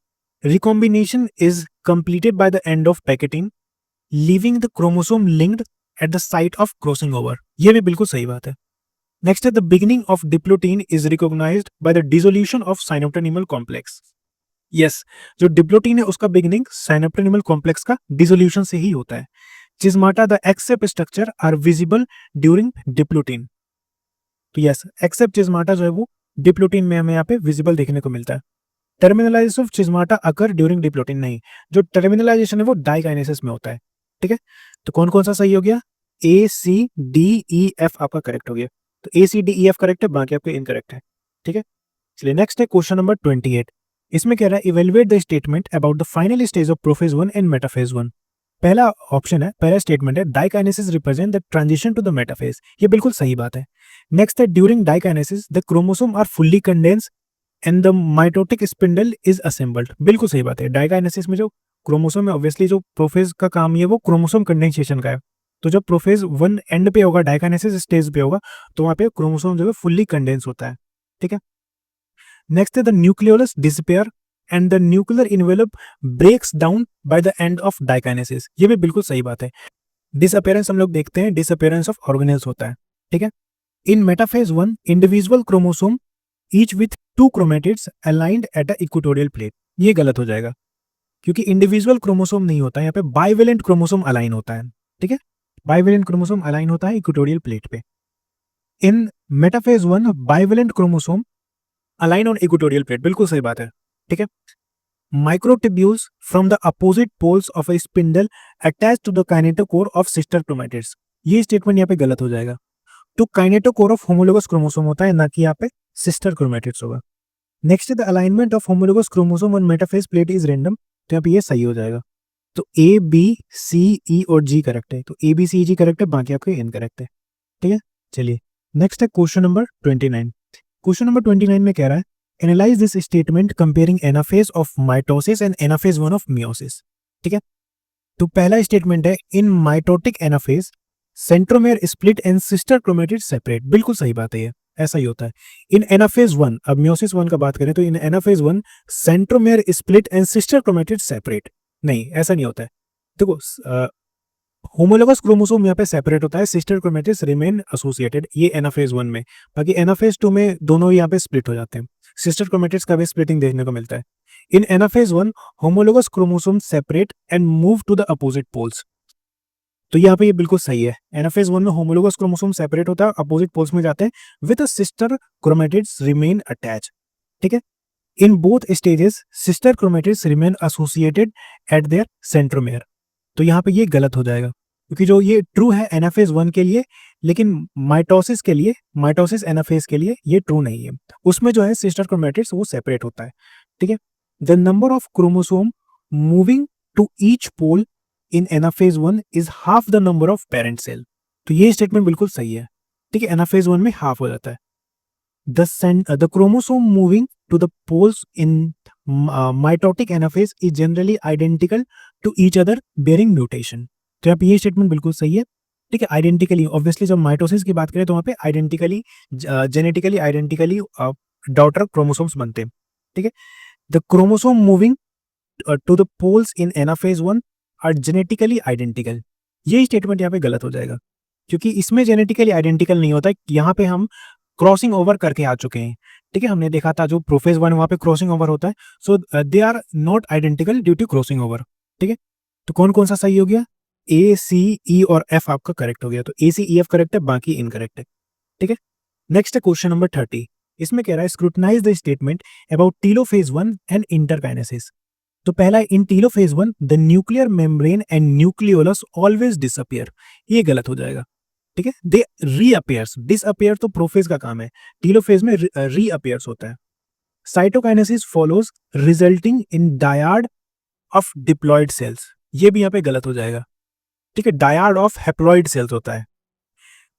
recombination is completed by the end of pachytene, leaving the chromosome linked at the site of crossing over. ये भी बिल्कुल सही बात है। नेक्स्ट है the beginning of diplotene is recognised by the dissolution of synaptonemal complex. Yes, जो डिप्लोटीन है उसका बिगिनिंग साइनोप्टेनिमल कॉम्प्लेक्स का डिसोल्यूशन से ही होता है। Chiasmata the except structure are visible during diplotene. तो यस, एक्सेप्ट चिज्माटा जो है वो डिप्लोटीन में हमें यहाँ पे विजिबल देखने को मिलता है। Terminalisation of chiasmata occur during diplotene नहीं, जो टर्मिनलाइजेशन है वो डाइकाइनेसिस में होता है। ठीक है, तो कौन कौन सा सही हो गया? A C D E F आपका करेक्ट हो गया। तो A C D E F correct है, बाकी आपके इनकरेक्ट है। ठीक है, चलिए नेक्स्ट है क्वेश्चन नंबर 28। इसमें कह रहा है evaluate the statement about the final stage of prophase 1 and metaphase 1। पहला ऑप्शन है, पहला स्टेटमेंट है diakinesis represent the transition to the metaphase. ये बिल्कुल सही बात है। नेक्स्ट है during diakinesis the chromosome are fully condense and the mitotic spindle is assembled. बिल्कुल सही बात है। डाइकाइनेसिस में जो क्रोमोसोम है, ऑब्वियसली जो प्रोफेज का काम है वो क्रोमोसोम कंडेंसेशन का है। तो जब प्रोफेज 1 एंड पे होगा, डाइकाइनेसिस स्टेज पे होगा, तो वहां पे क्रोमोसोम जो है फुल्ली कंडेंस होता है। ठीक है, नेक्स्ट है the nucleolus disappear and the nuclear envelope breaks down by the end of diakinesis. ये भी बिल्कुल सही बात है। डिसअपियरेंस हम लोग देखते हैं, डिसअपियरेंस ऑफ ऑर्गेनेल्स होता है। ठीक है, in metaphase 1 individual chromosome each with 2 chromatids aligned at a equatorial plate. ये गलत हो जाएगा क्योंकि इंडिविजुअल क्रोमोसोम नहीं होता है, यहाँ पे बाइवेलेंट क्रोमोसोम अलाइन होता है। ठीक है, बाइवेलेंट क्रोमोसोम अलाइन होता है इक्वेटोरियल प्लेट पे। In metaphase 1 bivalent chromosome align on equatorial plate. बिल्कुल सही बात है। ठीक है, microtubules from the opposite poles of a spindle attach to the kinetochore of sister chromatids. ये स्टेटमेंट यहाँ पे गलत हो जाएगा। तो काइनेटोकोर ऑफ होमोलोगस क्रोमोसोम होता है, ना कि यहाँ पे सिस्टर क्रोमेटिड्स होगा। Next the alignment of homologous chromosome on metaphase plate is random. तो यहाँ पे ये सही हो जाएगा। तो ए बी सी ई और जी करेक्ट है। तो A B C ji correct है, बाकी आपके इनकरेक्ट है। ठीक है, चलिए नेक्स्ट है क्वेश्चन नंबर 29। क्वेश्चन नंबर 29 में कह रहा है analyse this statement comparing anaphase of mitosis and anaphase 1 of meiosis. ठीक है, तो पहला स्टेटमेंट है in mitotic anaphase centromere split and sister chromatid separate. बिल्कुल सही बात है, ये ऐसा ही होता है। इन एनाफेज 1, अब मियोसिस 1 का बात करें तो इन anaphase 1 centromere split and sister chromatid separate. नहीं, ऐसा नहीं होता है। देखो, होमोलोगस क्रोमोसोम यहाँ पे सेपरेट होता है, सिस्टर क्रोमेटिड्स रिमेन एसोसिएटेड, ये एनाफेज 1 में। बाकी एनाफेज 2 में दोनों यहाँ पे स्प्लिट हो जाते हैं, सिस्टर क्रोमेटिड्स का भी स्प्लिटिंग देखने को मिलता है। In anaphase 1 homologous chromosome separate and move to the opposite poles. तो यहाँ पे ये बिल्कुल सही है। एनाफेज 1 में होमोलोगस क्रोमोसोम सेपरेट होता है, अपोजिट पोल्स में जाते हैं, with sister chromatids remain attach. ठीक है, in both stages sister chromatids remain associated eight there centromere. तो यहाँ पे ये गलत हो जाएगा क्योंकि जो ये ट्रू है एनाफेज 1 के लिए, लेकिन माइटोसिस के लिए, माइटोसिस एनाफेज के लिए ये ट्रू नहीं है। उसमें जो है सिस्टर क्रोमेटिड्स वो सेपरेट होता है। ठीक है, the number of chromosome moving to each pole in anaphase 1 is half the number of parent cell. तो ये स्टेटमेंट बिल्कुल सही है। ठीक है, एनाफेज 1 में हाफ हो जाता है। The chromosome moving to the poles in mitotic anaphase is generally identical to each other bearing mutation। तो यहाँ पे ये स्टेटमेंट बिल्कुल सही है। ठीक है, आइडेंटिकली, ऑब्वियसली जब माइटोसिस की बात करें तो वहाँ पे identically, genetically identically daughter chromosomes बनते हैं। ठीक है, the chromosome moving to the poles in anaphase 1 are genetically identical. ये स्टेटमेंट यहाँ पे गलत हो जाएगा क्योंकि इसमें जेनेटिकली आइडेंटिकल नहीं होता है। यहाँ पे हम क्रॉसिंग ओवर करके आ चुके हैं। ठीक है, हमने देखा था जो प्रोफेज 1 वहां पे क्रॉसिंग ओवर होता है, so they are not identical due to crossing over. ठीक है, तो कौन कौन सा सही हो गया? ए सी ई और एफ आपका करेक्ट हो गया। तो A C E F correct है, बाकी इनकरेक्ट है। ठीक है, नेक्स्ट है क्वेश्चन नंबर 30। इसमें कह रहा है scrutinise the statement about telophase 1 and interkinesis. तो पहला in telophase 1 the nuclear membrane and nucleolus always disappear. ये गलत हो जाएगा। ठीक है, दे रीअपियर्स, डिसअपियर तो प्रोफेज का काम है, टीलोफेज में रीअपियर्स होता है। Cytokinesis follows resulting in dyad of diploid cells. ये भी यहाँ पे गलत हो जाएगा। ठीक है, डायड ऑफ हैप्लॉयड सेल्स होता है।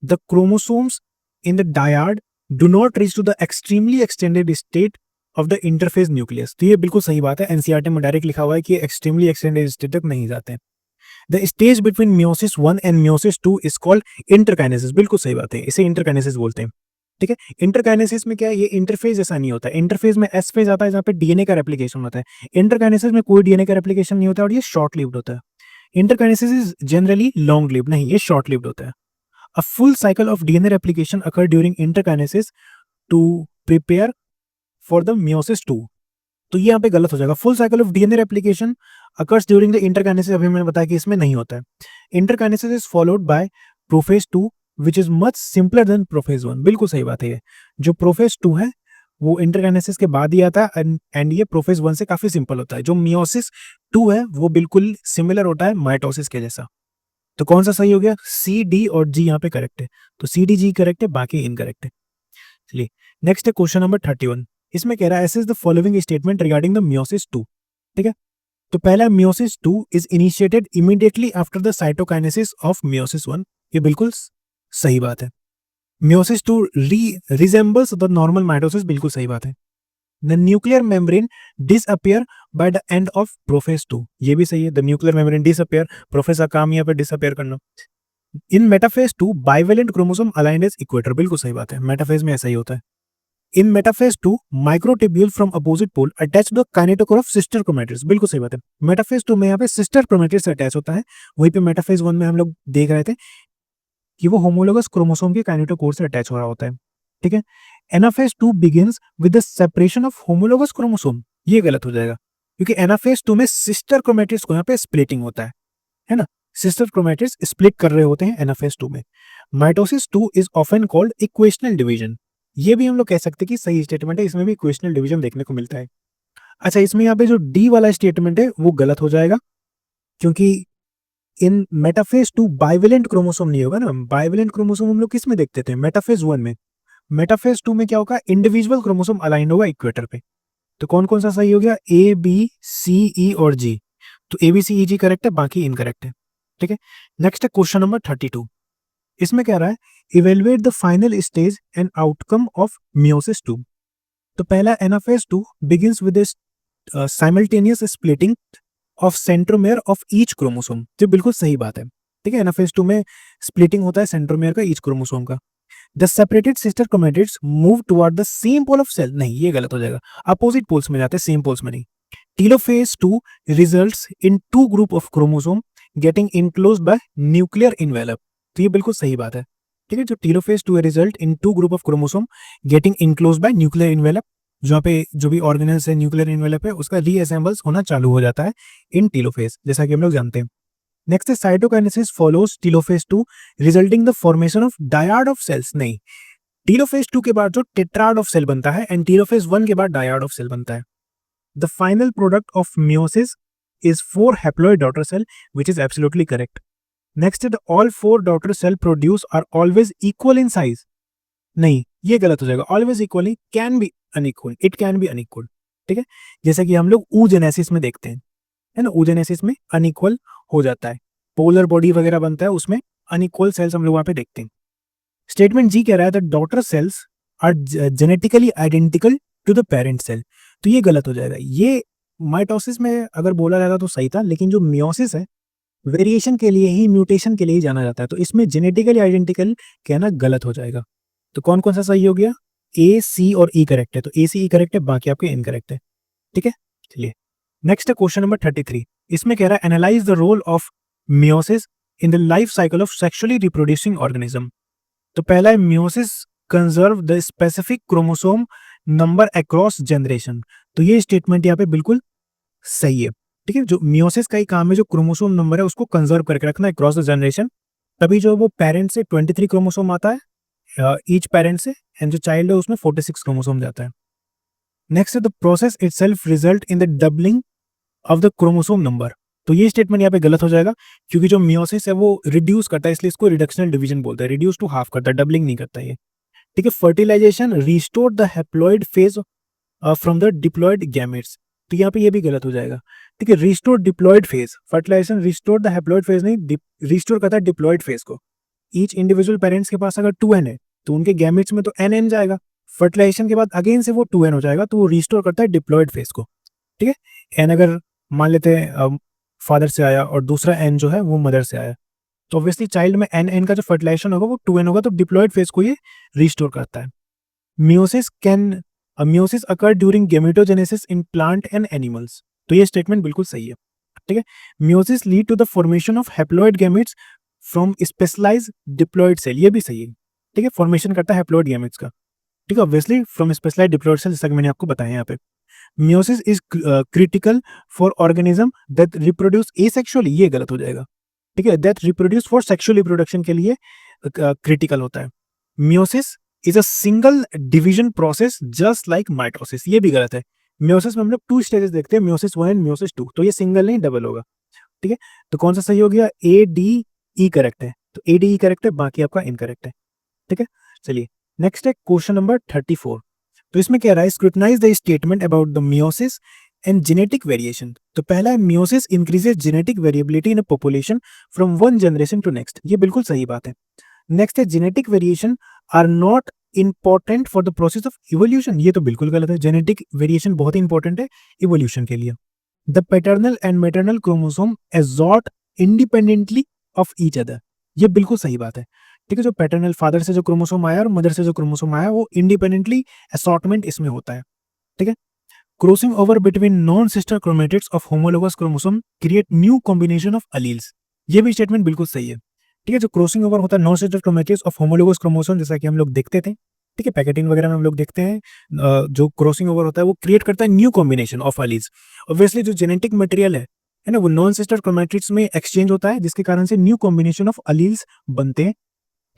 The chromosomes in the dyad do not reach to the extremely extended state of the interphase nucleus. तो ये बिल्कुल सही बात है, एनसीईआरटी में डायरेक्ट लिखा हुआ है कि एक्सट्रीमली एक्सटेंडेड स्टेट तक नहीं जाते हैं। The stage between meiosis 1 and meiosis 2 is called interkinesis. बिल्कुल सही बात है, इसे इंटरकाइनेसिस बोलते हैं। ठीक है। इंटरकाइनेसिस में क्या है, ये इंटरफेज जैसा नहीं होता है। इंटरफेज में एस फेज आता है जहाँ पे डीएनए का रेप्लिकेशन होता है। इंटरकाइनेसिस में कोई डीएनए का रेप्लिकेशन नहीं होता और ये शॉर्ट लिव्ड होता है। Interkinesis is generally long lived, नहीं ये शॉर्ट लिव्ड होता है। A full cycle of DNA replication occur during interkinesis to prepare for the meiosis 2। तो ये यहाँ पे गलत हो जाएगा। Full cycle of DNA replication occurs during the interkinesis, अभी मैंने बताया कि इसमें नहीं होता है। Interkinesis is followed by prophase 2 which is much simpler than prophase 1। बिल्कुल सही बात है ये। जो प्रोफेज 2 है वो इंटरकाइनेसिस के बाद ही आता है एंड ये प्रोफेज 1 से काफी सिंपल होता है। जो मियोसिस 2 है वो बिल्कुल सिमिलर होता है माइटोसिस के जैसा। तो कौन सा सही हो गया, सी डी और जी यहाँ पे करेक्ट है। तो सी डी जी करेक्ट है, बाकी इनकरेक्ट है। चलिए नेक्स्ट है क्वेश्चन नंबर 31। इसमें कह रहा है assess the following statement regarding the meiosis 2। ठीक है। तो पहला meiosis 2 is initiated immediately after the cytokinesis of meiosis 1। ये बिल्कुल सही बात है। Meiosis 2 resembles the normal mitosis, बिल्कुल सही बात है। The nuclear membrane disappear by the end of prophase 2, ये भी सही है। The nuclear membrane disappear, prophase का काम यहाँ पे डिसअपियर करना। In metaphase 2 bivalent chromosome aligned as equator, बिल्कुल सही बात है। मेटाफेज में ऐसा ही होता है। In metaphase 2 microtubule from opposite pole attach to the kinetochore of sister chromatids, बिल्कुल सही बात है। मेटाफेज 2 में यहाँ पे सिस्टर क्रोमैटिड्स से अटैच होता है। वहीं पे मेटाफेज 1 में हम लोग देख रहे थे कि वो होमोलोगस क्रोमोसोम के काइनेटोकोर से अटैच हो रहा होता है। ठीक है। Anaphase 2 begins with the separation of homologous chromosome, ये गलत हो जाएगा क्योंकि एनाफेज 2 में सिस्टर क्रोमैटिड्स को यहाँ पे स्प्लिटिंग होता है ना। सिस्टर क्रोमैटिड्स स्प्लिट कर रहे होते हैं एनाफेज 2 में। Mitosis 2 is often called equational division, ये भी हम लोग कह सकते हैं कि सही स्टेटमेंट है। इसमें भी इक्वेशनल डिवीजन देखने को मिलता है। अच्छा, इसमें यहाँ पे जो डी वाला स्टेटमेंट है वो गलत हो जाएगा क्योंकि इन मेटाफेज 2 बाइवेलेंट क्रोमोसोम नहीं होगा ना। बाइवेलेंट क्रोमोसोम हम लोग किस में देखते थे, मेटाफेज 1 में। मेटाफेज 2 में क्या होगा, इंडिविजुअल क्रोमोसोम अलाइन होगा इक्वेटर पे। तो कौन कौन सा सही हो गया, ए बी सी ई और जी। तो A B C E ji correct है, बाकी इनकरेक्ट है। ठीक है। नेक्स्ट है क्वेश्चन नंबर 32। इसमें कह रहा है evaluate the final stage and outcome of meiosis 2। तो पहला anaphase 2 begins with simultaneous splitting of centromere of each chromosome, जो बिल्कुल सही बात है। ठीक है। एनाफेज 2 में स्प्लिटिंग होता है सेंट्रोमेयर का ईच क्रोमोसोम का। The separated sister chromatids move toward the same pole of cell, नहीं ये गलत हो जाएगा। अपोजिट पोल्स में जाते हैं, सेम पोल्स में नहीं। Telophase 2 results in 2 group of chromosome getting enclosed bye nuclear envelope, तो ये बिल्कुल सही बात है। ठीक है। जो telophase 2 result in 2 group of chromosome getting enclosed bye nuclear envelope, जहाँ पे जो भी ऑर्गेनल्स है न्यूक्लियर इन्वेलप है उसका रीअसेंबल्स होना चालू हो जाता है इन टीलोफेज, जैसा कि हम लोग जानते हैं। नेक्स्ट है cytokinesis follows telophase 2 resulting the formation of dyad of cells, नहीं टीलोफेज 2 के बाद जो टेट्राड ऑफ सेल बनता है एंड टीलोफेज 1 के बाद डायड ऑफ सेल बनता है। The final product of meiosis is 4 haploid daughter cell, which is absolutely correct. Next is all 4 daughter cell produce are always equal in size. नहीं ये गलत हो जाएगा। always equally can be unequal, it can be unequal. ठीक है। जैसा कि हम लोग oogenesis में देखते हैं, है ना। oogenesis में unequal हो जाता है, पोलर बॉडी वगैरह बनता है, उसमें unequal cells हम लोग वहां पे देखते हैं। स्टेटमेंट जी कह रहा है that daughter cells are genetically identical to the parent cell, तो ये गलत हो जाएगा। ये माइटोसिस में अगर बोला जाता तो सही था, लेकिन जो मियोसिस है वेरिएशन के लिए ही, म्यूटेशन के लिए ही जाना जाता है, तो इसमें जेनेटिकली आइडेंटिकल कहना गलत हो जाएगा। तो कौन कौन सा सही हो गया, ए सी और ई करेक्ट है। तो ए सी ई करेक्ट है, बाकी आपके इनकरेक्ट है। ठीक है। चलिए नेक्स्ट है क्वेश्चन नंबर 33। इसमें कह रहा है analyse the role of meiosis in the life cycle of sexually reproducing organism. तो पहला है meiosis conserve the specific chromosome number across generation, तो ये स्टेटमेंट यहाँ पे बिल्कुल सही है। ठीक है। जो मियोसिस का ही काम है, जो क्रोमोसोम नंबर है उसको कंजर्व करके रखना अक्रॉस द जनरेशन, तभी जो वो पेरेंट से 23 क्रोमोसोम आता है ईच पेरेंट से, एंड जो चाइल्ड है उसमें 46 क्रोमोसोम जाता है। नेक्स्ट है the process itself result in the doubling of the chromosome number, तो ये स्टेटमेंट यहाँ पे गलत हो जाएगा क्योंकि जो मियोसिस है वो रिड्यूस करता है, इसलिए इसको रिडक्शनल डिवीजन बोलते हैं। रिड्यूस टू हाफ करता है, डबलिंग नहीं करता ये। ठीक है। Fertilisation restore the haploid phase from the diploid gametes, तो यहाँ पे ये भी गलत हो जाएगा। ठीक है। Restore diploid phase, fertilisation restore the haploid phase नहीं, रिस्टोर करता है डिप्लॉयड फेज को। ईच इंडिविजुअल पेरेंट्स के पास अगर 2n है तो उनके गैमेट्स में तो nn जाएगा, फर्टिलाइजेशन के बाद अगेन से वो 2n हो जाएगा, तो वो रिस्टोर करता है डिप्लॉयड फेज को। ठीक है। n अगर मान लेते हैं फादर से आया और दूसरा n जो है वो मदर से आया, तो ऑब्वियसली चाइल्ड में n का जो फर्टिलाइजेशन होगा वो 2n होगा, तो डिप्लॉयड फेज को ये रिस्टोर करता है। Meiosis occur during gametogenesis in plant and animals. तो ये स्टेटमेंट बिल्कुल सही है, ठीक है। Meiosis lead to the formation of haploid gametes from specialised diploid cell, ये भी सही है, ठीक है। फॉर्मेशन करता है हैप्लॉइड गैमेट्स का, ठीक है, obviously from specialised diploid cell, जैसा कि मैंने आपको बताया यहाँ पे। Meiosis is critical for organism that reproduce asexually, ये गलत हो जाएगा, ठीक है। That reproduce for sexual reproduction के लिए क्रिटिकल होता है। Meiosis is a single division process just like mitosis, ये भी गलत है। म्योसिस में हम लोग 2 स्टेजेस देखते हैं, म्योसिस 1 एंड म्योसिस 2, तो ये सिंगल नहीं डबल होगा, ठीक है। तो कौन सा सही हो गया? ए डी ई करेक्ट है, तो ए डी ई करेक्ट है, बाकी आपका इनकरेक्ट है, ठीक है। चलिए नेक्स्ट है क्वेश्चन नंबर 34। तो इसमें क्या रहा है? Scrutinise the statement about the meiosis and genetic variation. तो पहला है meiosis increases genetic variability in a population from one generation to next, ये बिल्कुल सही बात है। नेक्स्ट है genetic variation are not important for the process of evolution, ये तो बिल्कुल गलत है। जेनेटिक वेरिएशन बहुत इंपॉर्टेंट है इवोल्यूशन के लिए। The paternal and maternal chromosome assort independently of each other, ये बिल्कुल सही बात है, ठीक है। जो पैटर्नल फादर से जो क्रोमोसोम आया और मदर से जो क्रोमोसोम आया वो इंडिपेंडेंटली असॉर्टमेंट इसमें होता है, ठीक है। Crossing over between non sister chromatids of homologous chromosome create new combination of alleles, ये भी स्टेटमेंट बिल्कुल सही है, ठीक है। जो क्रॉसिंग ओवर होता है non sister chromatids of homologous chromosome, जैसा कि हम लोग देखते थे, ठीक है, पैकेटिंग वगैरह में हम लोग देखते हैं, जो क्रॉसिंग ओवर होता है वो क्रिएट करता है new combination of alleles. Obviously जो जेनेटिक मटेरियल है ना, वो नॉन सिस्टर क्रोमेटिड्स में एक्सचेंज होता है, जिसके कारण से न्यू कॉम्बिनेशन ऑफ अलील्स बनते हैं,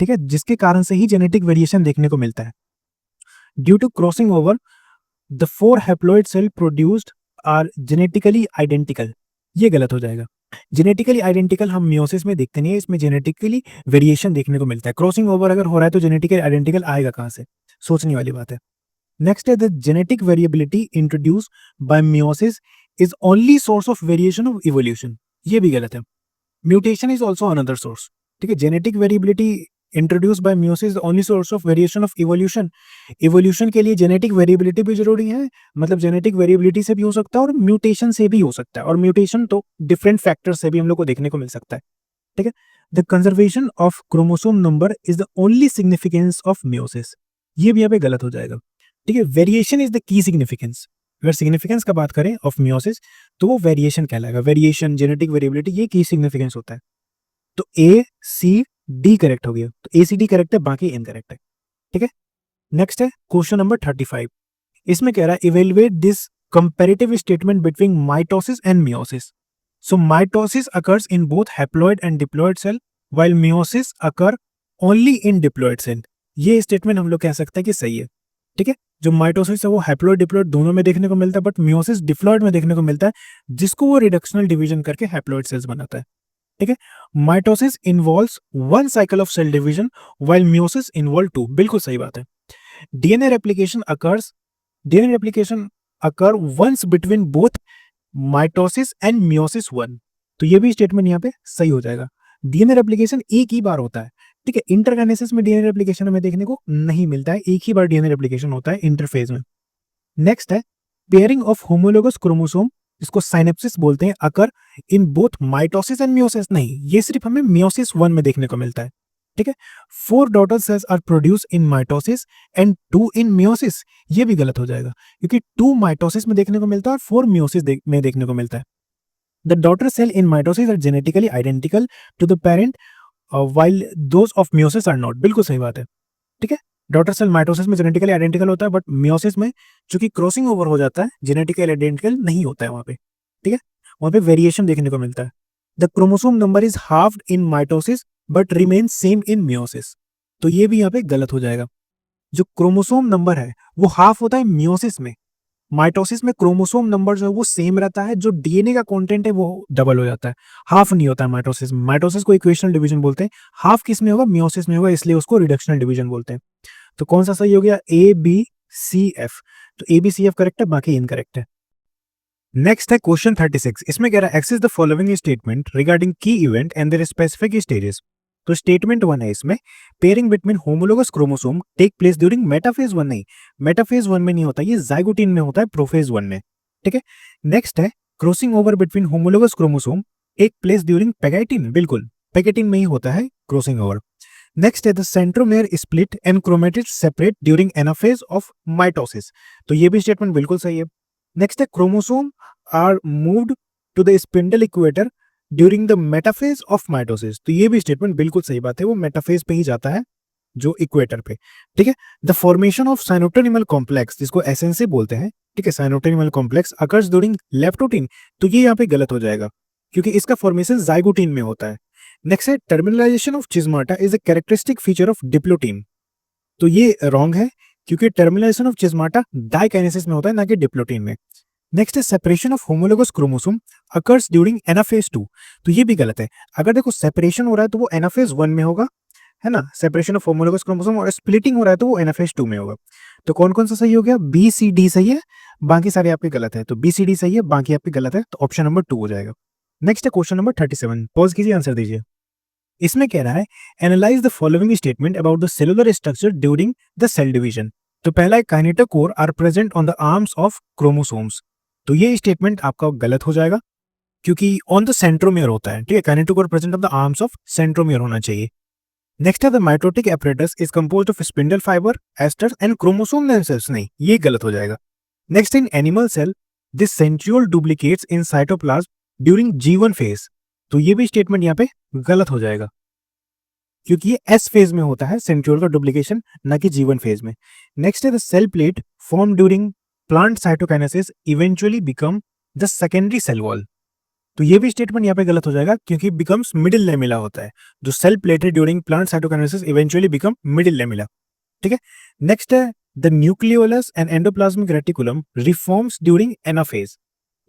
ठीक है, जिसके कारण से ही जेनेटिक वेरिएशन देखने को मिलता है। Due to crossing over the 4 haploid cell produced are genetically identical, ये गलत हो जाएगा। जेनेटिकली आइडेंटिकल हम मियोसिस में देखते नहीं है, इसमें जेनेटिकली वेरिएशन देखने को मिलता है। क्रॉसिंग ओवर अगर हो रहा है तो जेनेटिकली आइडेंटिकल आएगा कहां से? सोचने वाली बात है। नेक्स्ट है the genetic variability introduce by meiosis is only source of variation of evolution, ये भी गलत है। Mutation is also another source, ठीक है। Genetic variability introduce by meiosis only source of variation of evolution, evolution के लिए जेनेटिक वेरिएबिलिटी भी जरूरी है, मतलब जेनेटिक वेरिएबिलिटी से भी हो सकता है और म्यूटेशन से भी हो सकता है, और म्यूटेशन तो डिफरेंट फैक्टर से भी हम लोग को देखने को मिल सकता है, ठीक है। The conservation of chromosome number is the only significance of meiosis, ये भी यहाँ पे गलत हो जाएगा, ठीक है। वेरिएशन इज द की सिग्निफिकेंस, अगर सिग्निफिकेंस का बात करें ऑफ मियोसिस तो वो वेरिएशन कहलाएगा। वेरिएशन, जेनेटिक वेरिएबिलिटी, ये की सिग्निफिकेंस होता है। तो ए सी डी करेक्ट हो गया, तो ए सी डी करेक्ट है, बाकी इनकरेक्ट है, ठीक है। नेक्स्ट है क्वेश्चन नंबर 35। इसमें कह रहा है evaluate this comparative statement between mitosis and meiosis. So mitosis occurs in both haploid and diploid cell while meiosis occur only in diploid cell, ये स्टेटमेंट हम लोग कह सकते हैं कि सही है, ठीक है। जो माइटोसिस है वो हैप्लॉइड डिप्लॉइड दोनों में देखने को मिलता है, बट मियोसिस डिप्लॉइड में देखने को मिलता है, जिसको वो रिडक्शनल डिवीजन करके हैप्लॉइड सेल्स बनाता है, ठीक है। Mitosis involves 1 cycle of cell division while meiosis involve 2, बिल्कुल सही बात है। DNA replication occur once between both mitosis and meiosis 1, तो ये भी स्टेटमेंट यहाँ पे सही हो जाएगा। डीएनए रेप्लिकेशन एक ही बार होता है, ठीक है। इंटरकाइनेसिस में डीएनए रेप्लिकेशन हमें देखने को नहीं मिलता है, एक ही बार डीएनए रेप्लिकेशन होता है इंटरफेज में। नेक्स्ट है पेयरिंग ऑफ होमोलोगस क्रोमोसोम, इसको साइनेप्सिस बोलते हैं, occur in both mitosis and meiosis, नहीं, ये सिर्फ हमें मियोसिस 1 में देखने को मिलता है, ठीक है। 4 daughter cells are produce in mitosis and 2 in meiosis, ये भी गलत हो जाएगा, क्योंकि 2 माइटोसिस में देखने को मिलता है और 4 मियोसिस में देखने को मिलता है। The daughter cell in mitosis are genetically identical to the parent while those of meiosis are not, बिल्कुल सही बात है, ठीक है। डॉटर सेल माइटोसिस में जेनेटिकली आइडेंटिकल होता है, बट मियोसिस में चूंकि क्रॉसिंग ओवर हो जाता है जेनेटिकली आइडेंटिकल नहीं होता है वहां पे, ठीक है। वहां पे वेरिएशन देखने को मिलता है। The chromosome number is halved in mitosis but remain same in meiosis, तो ये भी यहाँ पे गलत हो जाएगा। जो क्रोमोसोम नंबर है वो हाफ होता है मियोसिस में, माइटोसिस में क्रोमोसोम नंबर जो है वो सेम रहता है, जो डीएनए का कंटेंट है वो डबल हो जाता है, हाफ नहीं होता है माइटोसिस में। माइटोसिस को इक्वेशनल डिवीजन बोलते हैं, हाफ किस में होगा? मियोसिस में होगा, इसलिए उसको रिडक्शनल डिवीजन बोलते हैं। तो कौन सा सही हो गया? ए बी सी एफ, तो A B C F correct है, बाकी इनकरेक्ट है। नेक्स्ट है क्वेश्चन 36। इसमें कह रहा है access the following statement regarding key event and their specific stages. तो स्टेटमेंट 1 है इसमें, pairing between homologous chromosome take place during metaphase 1, नहीं, मेटाफेज 1 में नहीं होता, ये जाइगोटिन में होता है, प्रोफेज 1 में, ठीक है। नेक्स्ट है crossing over between homologous chromosome take place during pachytene, बिल्कुल पैगेटिन में ही होता है क्रॉसिंग ओवर। नेक्स्ट है the centromere split and chromatids separate during anaphase of mitosis. तो ये भी स्टेटमेंट बिल्कुल सही है। नेक्स्ट है chromosome are moved to the spindle equator during the metaphase of mitosis. तो ये भी स्टेटमेंट बिल्कुल सही बात है, वो मेटाफेज पे ही जाता है, जो इक्वेटर पे। ठीक है। The formation of synaptonemal complex, जिसको एसएनसी बोलते हैं, ठीक है, साइनोटोनिमल कॉम्प्लेक्स अकर्स ड्यूरिंग लेप्टोटीन। तो ये यहाँ पे गलत हो जाएगा क्योंकि इसका फॉर्मेशन जाइगोटीन में होता है। नेक्स्ट है terminalisation of chiasmata is a characteristic feature of diplotene. तो ये रॉन्ग है क्योंकि टर्मिनलाइजेशन ऑफ चिज्माटा डाइकाइनेसिस में होता है, ना कि डिप्लोटीन में। नेक्स्ट है separation of homologous chromosome occurs during anaphase 2। तो ये भी गलत है। अगर देखो सेपरेशन हो रहा है तो वो एनाफेज 1 में होगा, है ना, सेपरेशन ऑफ होमोलोगस क्रोमोसोम, और स्प्लिटिंग हो रहा है तो वो एनाफेज 2 में होगा। तो कौन कौन सा सही हो गया? बी सी डी सही है, बाकी सारे आपके गलत है। तो बी सी डी सही है, बाकी आपके गलत है, तो ऑप्शन नंबर 2 हो जाएगा। नेक्स्ट है क्वेश्चन नंबर 37। पॉज कीजिए, आंसर दीजिए। इसमें कह रहा है analyse the following statement about the cellular structure during the cell division. तो पहला है kinetochore are present on the arms of chromosomes. तो ये स्टेटमेंट आपका गलत हो जाएगा क्योंकि ऑन द सेंट्रोमियर होता है, ठीक है, kinetochore present on the arms of centromere होना चाहिए। नेक्स्ट है the mitotic apparatus is composed of spindle fibre, asters and chromosome themselves. नहीं, ये गलत हो जाएगा। Next in animal cell this centriole duplicates in cytoplasm during G1 phase. तो ये भी स्टेटमेंट यहाँ पे गलत हो जाएगा क्योंकि ये एस फेज में होता है सेंट्रियोल का डुप्लीकेशन, ना कि G1 फेज में। नेक्स्ट है the cell plate form during plant cytokinesis eventually become the secondary cell wall. तो ये भी स्टेटमेंट यहाँ पे गलत हो जाएगा क्योंकि बिकम्स मिडिल लेमिला होता है। जो cell plated during plant cytokinesis eventually become middle lamella. ठीक है। नेक्स्ट है the nucleolus and endoplasmic reticulum reforms during anaphase.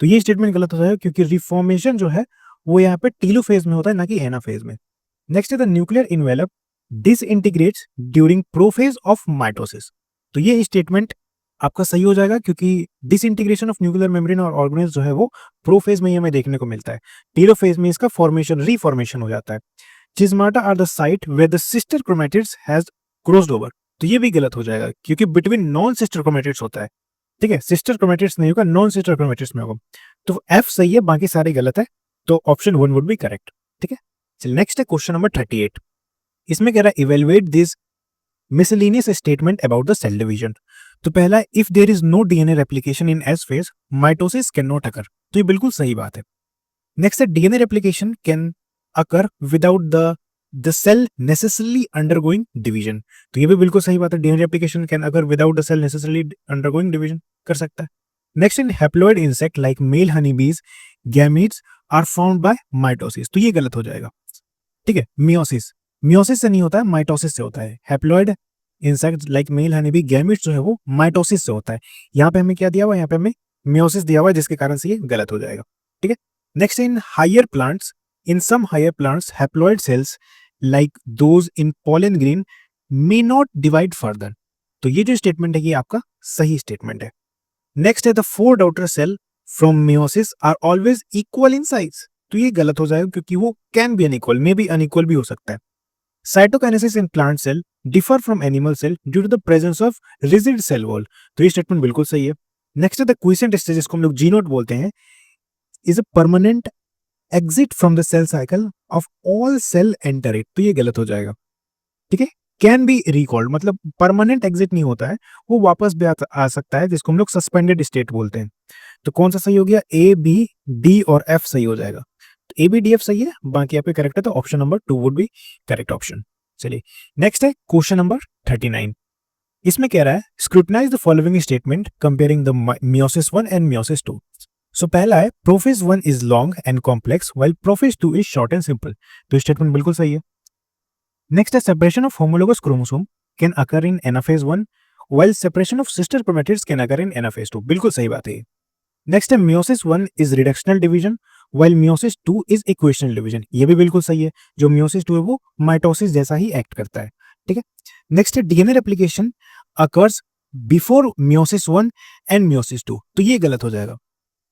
तो ये स्टेटमेंट गलत हो जाएगा क्योंकि रिफॉर्मेशन जो है वो यहाँ पे टीलोफेज में होता है, ना कि एनाफेज में। नेक्स्ट है the nuclear envelope डिसइंटीग्रेट्स during prophase of mitosis. तो ये स्टेटमेंट आपका सही हो जाएगा क्योंकि डिसइंटीग्रेशन ऑफ न्यूक्लियर मेम्ब्रेन और ऑर्गेनेल्स जो है वो प्रोफेज में ही हमें देखने को मिलता है। टीलोफेज में इसका फॉर्मेशन रीफॉर्मेशन हो जाता है। Chiasmata are the site where the sister chromatids has crossed over. तो ये भी गलत हो जाएगा क्योंकि बिटवीन नॉन सिस्टर क्रोमैटिड्स होता है, ठीक है, सिस्टर क्रोमैटिड्स नहीं होगा, नॉन सिस्टर क्रोमैटिड्स में होगा। तो एफ सही है, बाकी सारे गलत है, तो ऑप्शन 1 वुड बी करेक्ट। ठीक है। चलिए नेक्स्ट है क्वेश्चन नंबर 38। इसमें कह रहा है evaluate this miscellaneous statement about the cell division. तो पहला है if there is no DNA replication in S phase mitosis can not occur. तो ये बिल्कुल सही बात है। नेक्स्ट है DNA replication can occur without the cell necessarily undergoing division. तो ये भी बिल्कुल सही बात है, DNA replication can occur without the cell necessarily undergoing division, कर सकता है। Next in haploid insect like male honeybees gametes are found by mitosis. तो ये गलत हो जाएगा। ठीक है, मियोसिस, मियोसिस से नहीं होता है, माइटोसिस से होता है। Haploid insect like male honeybee gametes जो है वो माइटोसिस से होता है। यहाँ पे हमें क्या दिया हुआ है? यहाँ पे हमें मियोसिस दिया हुआ है, जिसके कारण से ये गलत हो जाएगा। ठीक है। Next in higher plants, in some higher plants haploid cells like those in pollen grain may not divide further. तो ये जो स्टेटमेंट है ये आपका सही स्टेटमेंट है। नेक्स्ट है the 4 daughter cell from meiosis are always equal in size. तो ये गलत हो जाएगा क्योंकि वो can be unequal, may be unequal भी हो सकता है। Cytokinesis in plant cell differ from animal cell due to the presence of rigid cell wall. तो ये स्टेटमेंट बिल्कुल सही है। नेक्स्ट है द क्विसेंट स्टेज, जिसको हम लोग जी नोट बोलते हैं, is a permanent exit from the cell cycle of all cell enter it. तो ये गलत हो जाएगा। ठीक है। कैन बी रिकॉल्ड मतलब परमानेंट एग्जिट नहीं होता है, वो वापस भी आ सकता है, जिसको हम लोग सस्पेंडेड स्टेट बोलते हैं। तो कौन सा सही हो गया? ए, बी, डी और एफ सही हो जाएगा। तो ए, बी, डी, एफ सही है, बाकी यहाँ पे करेक्ट है, तो option number 2 would be correct option. चलिए नेक्स्ट है क्वेश्चन नंबर 39। इसमें कह रहा है scrutinise the following statement comparing the meiosis 1 and meiosis 2। सो पहला है prophase 1 is long and complex while prophase 2 is short and simple. तो स्टेटमेंट बिल्कुल सही है। नेक्स्ट है separation of homologous chromosome can occur in anaphase 1 while separation of sister chromatids can occur in anaphase 2। बिल्कुल सही बात है। नेक्स्ट है meiosis 1 is reductional division while meiosis 2 is equational division. ये भी बिल्कुल सही है। जो मियोसिस 2 है वो माइटोसिस जैसा ही एक्ट करता है। ठीक है। नेक्स्ट है DNA replication occurs before meiosis 1 and meiosis 2। तो ये गलत हो जाएगा।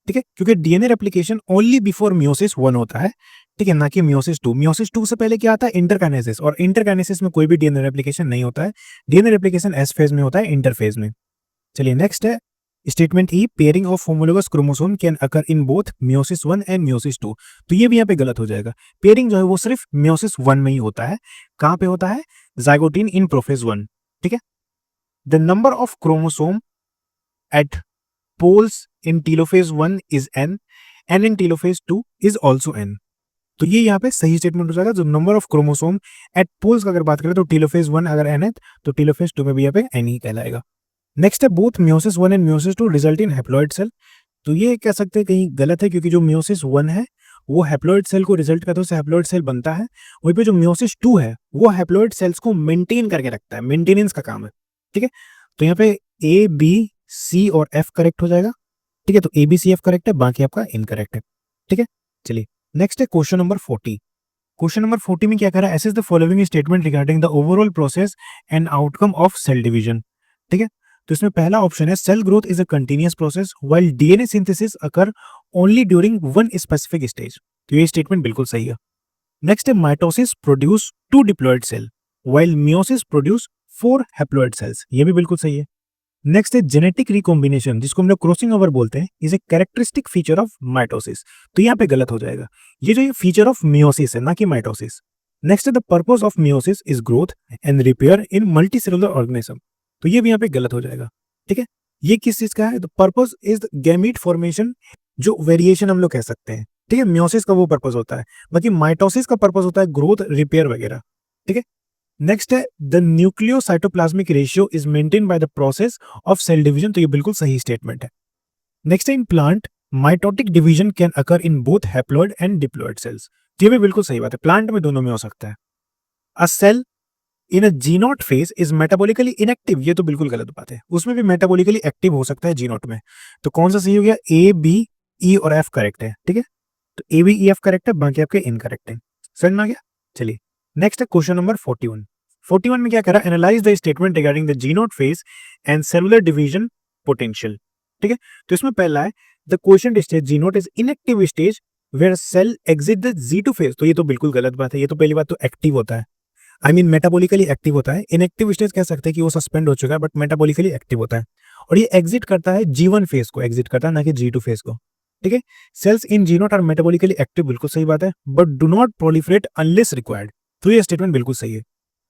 ठीक है, क्योंकि DNA replication only before meiosis 1 होता है, ठीक है, ना कि मियोसिस 2। मियोसिस 2 से पहले क्या आता है? इंटरकाइनेसिस, और इंटरकाइनेसिस में कोई भी डीएनए रेप्लिकेशन नहीं होता है। डीएनए रेप्लिकेशन एस फेज में होता है, इंटरफेज में। चलिए नेक्स्ट है statement E, pairing of homologous chromosome can occur in both meiosis 1 and meiosis 2। तो ये भी यहाँ पे गलत हो जाएगा। पेयरिंग जो है वो सिर्फ मियोसिस 1 में ही होता है। कहाँ पे होता है? Zygotene in prophase 1। ठीक है। The number of chromosome at poles in telophase 1 is n and in telophase 2 is also n। तो ये यहाँ पे सही स्टेटमेंट हो जाएगा। जो number of chromosome at poles का अगर बात करें तो टीलोफेज 1 अगर n है तो टीलोफेज 2 में भी यहाँ पे n ही कहलाएगा। नेक्स्ट है both meiosis 1 and meiosis 2 result in haploid cell. तो ये कह सकते हैं कहीं गलत है, क्योंकि जो मियोसिस 1 है वो हैप्लॉइड सेल को रिजल्ट करता है, उससे हैप्लॉइड सेल बनता है। वहीं पे जो मियोसिस 2 है वो हैप्लॉइड सेल्स को मेंटेन करके रखता है, मेंटेनेंस का काम है। ठीक है। तो यहाँ पे ए, बी, सी और एफ करेक्ट हो जाएगा। ठीक है। तो A, B, C, F correct है, बाकी आपका इनकरेक्ट है। ठीक है। चलिए नेक्स्ट है क्वेश्चन नंबर 40। क्वेश्चन नंबर 40 में क्या कह रहा है? Assess the following statement regarding the overall process and outcome of cell division. ठीक है। तो इसमें पहला ऑप्शन है cell growth is a continuous process while DNA synthesis occur only during one specific stage. तो ये स्टेटमेंट बिल्कुल सही है। नेक्स्ट है mitosis produce 2 diploid cell while meiosis produce 4 haploid cells. ये भी बिल्कुल सही है। नेक्स्ट है जेनेटिक रिकॉम्बिनेशन, जिसको हम लोग क्रॉसिंग ओवर बोलते हैं, is a characteristic feature of mitosis. तो यहाँ पे गलत हो जाएगा। ये जो ये फीचर ऑफ मियोसिस है, ना कि माइटोसिस। नेक्स्ट है the purpose of meiosis is growth and repair in multicellular organism. तो ये भी यहाँ पे गलत हो जाएगा। ठीक है। ये किस चीज का है? The purpose is gamete formation, जो वेरिएशन हम लोग कह सकते हैं। ठीक है। मियोसिस का वो पर्पस होता है, बाकी माइटोसिस का पर्पस होता है ग्रोथ, रिपेयर वगैरह। ठीक है। नेक्स्ट है the nucleocytoplasmic ratio is maintain by the process of cell division. तो ये बिल्कुल सही स्टेटमेंट है। नेक्स्ट है in plant mitotic division can occur in both haploid and diploid cells. ये भी बिल्कुल सही बात है, प्लांट में दोनों में हो सकता है। A cell in a G naught phase is metabolically inactive. ये तो बिल्कुल गलत बात है, उसमें भी मेटाबॉलिकली एक्टिव हो सकता है जीनोट में। तो कौन सा सही हो गया? ए, बी, ई और एफ करेक्ट है। ठीक है। तो A, B, E, F correct है, बाकी आपके इनकरेक्ट है। समझ में आ गया? चलिए नेक्स्ट है क्वेश्चन नंबर 41। 41 में क्या कह रहा है? Analyse the statement regarding the G naught phase and cellular division potential. ठीक है। तो इसमें पहला है the quiescent stage G naught is inactive stage where cell exit the G two phase. तो ये तो बिल्कुल गलत बात है। ये तो पहली बात तो एक्टिव होता है, आई मीन मेटाबॉलिकली एक्टिव होता है। इनएक्टिव स्टेज कह सकते हैं कि वो सस्पेंड हो चुका है, बट मेटाबॉलिकली एक्टिव होता है। और ये एग्जिट करता है जी1 फेज को, एग्जिट करता है, ना कि जी2 फेज को। ठीक है। Cells in G naught are metabolically active, बिल्कुल सही बात है, but do not proliferate unless required. तो ये स्टेटमेंट बिल्कुल सही है।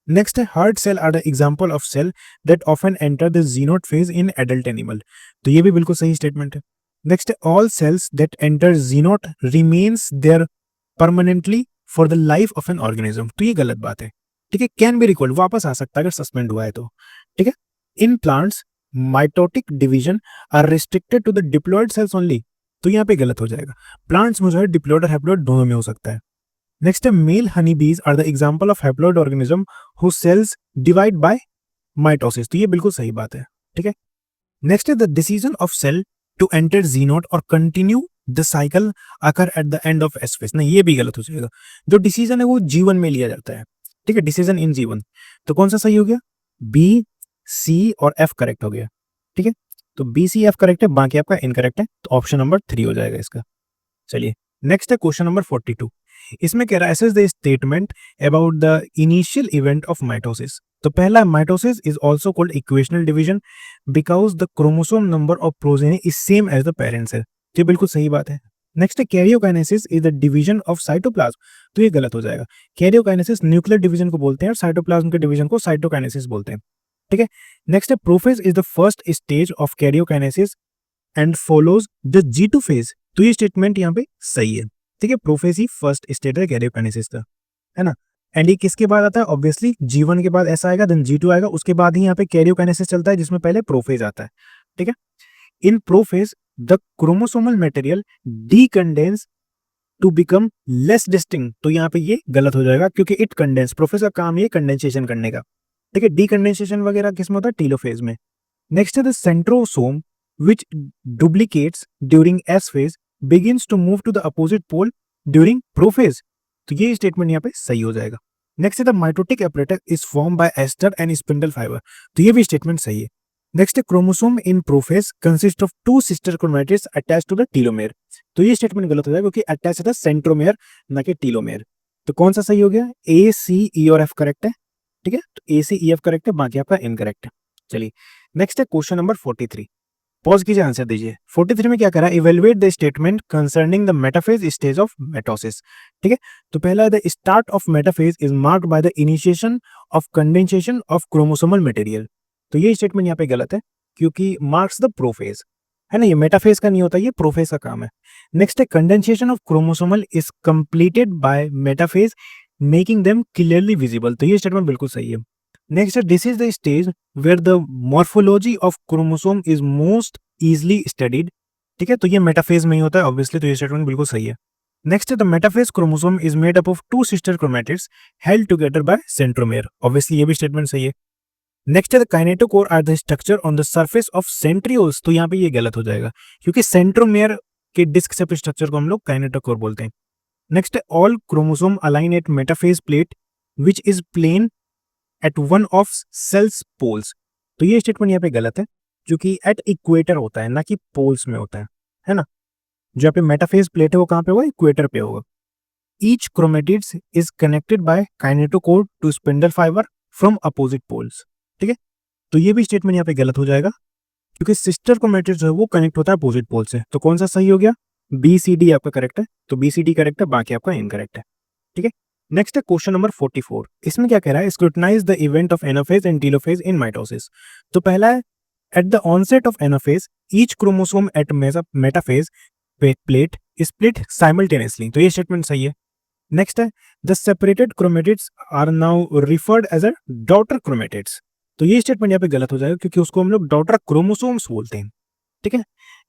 नेक्स्ट है heart cell are the example of cell that often enter the G naught phase in adult animal. तो ये भी बिल्कुल सही स्टेटमेंट है। नेक्स्ट है all cells that enter G naught remains there permanently for the life of an organism. तो ये गलत बात है। ठीक है। कैन बी रिकॉल्ड, वापस आ सकता है अगर सस्पेंड हुआ है तो। ठीक है। In plants mitotic division are restricted to the diploid cells only. तो यहाँ पे गलत हो जाएगा। प्लांट्स में जो है डिप्लॉयड और हैप्लॉयड दोनों में हो सकता है। नेक्स्ट है male honey bees are the example of haploid organism who cells divide by mitosis. तो ये बिल्कुल सही बात है। ठीक है। नेक्स्ट है the decision of cell to enter G naught or continue the cycle occur at the end of S phase. नहीं, ये भी गलत हो जाएगा। जो डिसीजन है वो जीवन में लिया जाता है। ठीक है। डिसीजन इन जीवन। तो कौन सा सही हो गया? बी, सी और एफ करेक्ट हो गया। ठीक है। तो बी, सी, एफ करेक्ट है, बाकी आपका इनकरेक्ट है। तो ऑप्शन नंबर 3 हो जाएगा इसका। चलिए नेक्स्ट है क्वेश्चन नंबर 42। इसमें कह रहा है assess the statement about the initial event of mitosis. तो पहला, mitosis is also called equational division because the chromosome number of progeny is same as the parents cell. ये बिल्कुल सही बात है। नेक्स्ट है karyokinesis is the division of cytoplasm. तो ये गलत हो जाएगा। कैरियोकाइनेसिस न्यूक्लियर डिवीजन को बोलते हैं और साइटोप्लाज्म के डिवीजन को साइटोकाइनेसिस बोलते हैं। ठीक है। नेक्स्ट है prophase is the first stage of karyokinesis and follows the G two phase. तो ये स्टेटमेंट यहाँ पे सही है। ठीक है। प्रोफेज ही फर्स्ट स्टेज है कैरियोकाइनेसिस का, है ना। एंड ये किसके बाद आता है? ऑब्वियसली जी1 के बाद ऐसा आएगा, देन जी2 आएगा, उसके बाद ही यहाँ पे कैरियोकाइनेसिस चलता है, जिसमें पहले प्रोफेज आता है। ठीक है। In prophase the chromosomal material decondense to become less distinct. तो यहाँ पे ये गलत हो जाएगा, क्योंकि इट कंडेंस, प्रोफेज का काम ये कंडेंसेशन करने का। ठीक है। डीकंडेंसेशन वगैरह किसमें होता है? टीलोफेज में। नेक्स्ट है the centrosome which duplicates during S phase begins to move to the opposite pole during prophase। तो ये स्टेटमेंट यहाँ पे सही हो जाएगा। नेक्स्ट है the mitotic apparatus is formed by ester and spindle fiber। तो ये भी स्टेटमेंट सही है। नेक्स्ट है chromosome in prophase consist of 2 sister chromatids attached to the telomere. तो ये स्टेटमेंट गलत हो जाएगा, क्योंकि अटैच है सेंट्रोमेयर, ना कि टीलोमेयर। तो कौन सा सही हो गया? ए, सी, ई और एफ करेक्ट है। ठीक है। तो A, C, E, F correct है, बाकी आपका इनकरेक्ट है। चलिए नेक्स्ट है क्वेश्चन नंबर 43। पॉज कीजिए, आंसर दीजिए। 43 में क्या करा, evaluate the statement concerning the metaphase stage of mitosis. ठीक है, तो पहला the start of metaphase is marked by the initiation of condensation of chromosomal material. तो ये स्टेटमेंट यहाँ पे गलत है, क्योंकि मार्क्स द प्रोफेज है ना, ये मेटाफेज का नहीं होता, ये प्रोफेज का काम है। नेक्स्ट है condensation of chromosomal is completed by metaphase making them clearly visible. तो ये स्टेटमेंट बिल्कुल सही है। नेक्स्ट है this is the stage where the morphology of chromosome is most easily studied. ठीक है, तो ये मेटाफेज में ही होता है ऑब्वियसली, तो ये स्टेटमेंट बिल्कुल सही है। नेक्स्ट है the metaphase chromosome is made up of two sister chromatids held together by centromere. Obviously ये भी स्टेटमेंट सही है। नेक्स्ट है the kinetochore are the structure on the surface of centrioles. तो यहाँ पे ये गलत हो जाएगा, क्योंकि सेंट्रोमेयर के डिस्क सेप स्ट्रक्चर को हम लोग काइनेटोकोर बोलते हैं। नेक्स्ट है all chromosome align at metaphase plate which is plane at one of cells poles. तो ये स्टेटमेंट यहाँ पे गलत है, क्योंकि एट इक्वेटर होता है, ना कि पोल्स में होता है ना। जो यहाँ पे मेटाफेज प्लेट है वो कहाँ पे होगा, इक्वेटर पे होगा। Each chromatids is connected by kinetochore to spindle fibre from opposite poles. ठीक है, तो ये भी स्टेटमेंट यहाँ पे गलत हो जाएगा, क्योंकि सिस्टर क्रोमेटिड्स जो है वो कनेक्ट होता है अपोजिट पोल से। तो कौन सा सही हो गया, बी सी डी आपका करेक्ट है, तो बी सी डी करेक्ट है, बाकी आपका इनकरेक्ट है। ठीक है, नेक्स्ट है क्वेश्चन नंबर 44। इसमें क्या कह रहा है, scrutinise the event of anaphase and telophase in mitosis. तो पहला है at the onset of anaphase each chromosome at metaphase plate split simultaneously. तो ये स्टेटमेंट सही है। नेक्स्ट है the separated chromatids are now referred as a daughter chromatids. तो ये स्टेटमेंट यहाँ पे गलत हो जाएगा, क्योंकि उसको हम लोग डॉटर क्रोमोसोम्स बोलते हैं। ठीक है,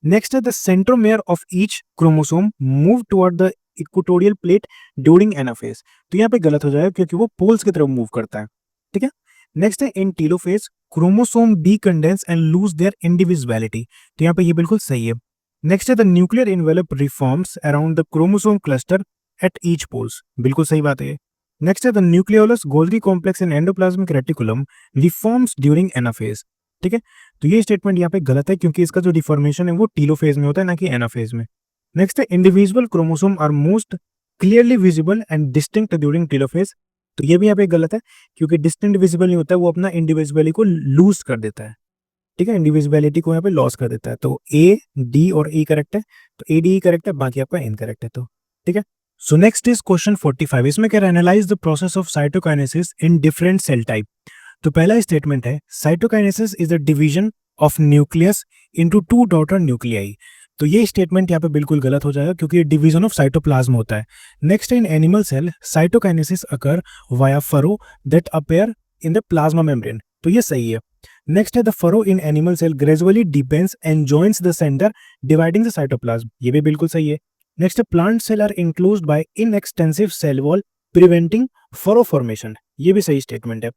नेक्स्ट है the centromere of each chromosome move toward the equatorial plate during anaphase. तो यहाँ पे गलत हो जाएगा, क्योंकि वो पोल्स की तरफ मूव करता है। ठीक है, नेक्स्ट है in telophase chromosome decondense and lose their individuality. तो यहाँ पे ये बिल्कुल सही है। नेक्स्ट है the nuclear envelope reforms around the chromosome cluster at each poles. बिल्कुल सही बात है। नेक्स्ट है the nucleolus Golgi complex in endoplasmic reticulum reforms during anaphase. ठीक है, तो ये स्टेटमेंट यहाँ पे गलत है, क्योंकि इसका जो डिफॉर्मेशन है वो टीलोफेज में होता है, ना कि एनाफेज में। नेक्स्ट है individual chromosome are most clearly visible and distinct during telophase. तो ये भी यहाँ पे गलत है, क्योंकि डिस्टिंक्ट विजिबल नहीं होता है, वो अपना इंडिविजुअलिटी को लूज कर देता है। ठीक है, इंडिविजुअलिटी को यहाँ पे लॉस कर देता है। तो ए डी और ई करेक्ट है, तो ए डी करेक्ट है, बाकी आपका इनकरेक्ट है। तो ठीक है, सो नेक्स्ट इज क्वेश्चन 45। इसमें कह रहा है analyse the process of cytokinesis in different cell type. तो पहला स्टेटमेंट है cytokinesis is the division of nucleus into two daughter nuclei. तो ये स्टेटमेंट यहाँ पे बिल्कुल गलत हो जाएगा, क्योंकि डिवीजन ऑफ साइटोप्लाज्म होता है। Next in animal cell cytokinesis occur via furrow that appear in the plasma membrane. तो ये सही है। नेक्स्ट है the furrow in animal cell gradually deepens and joins the centre dividing the cytoplasm. ये भी बिल्कुल सही है। Next plant cell are enclosed by inextensible cell wall preventing furrow formation. ये भी सही स्टेटमेंट है।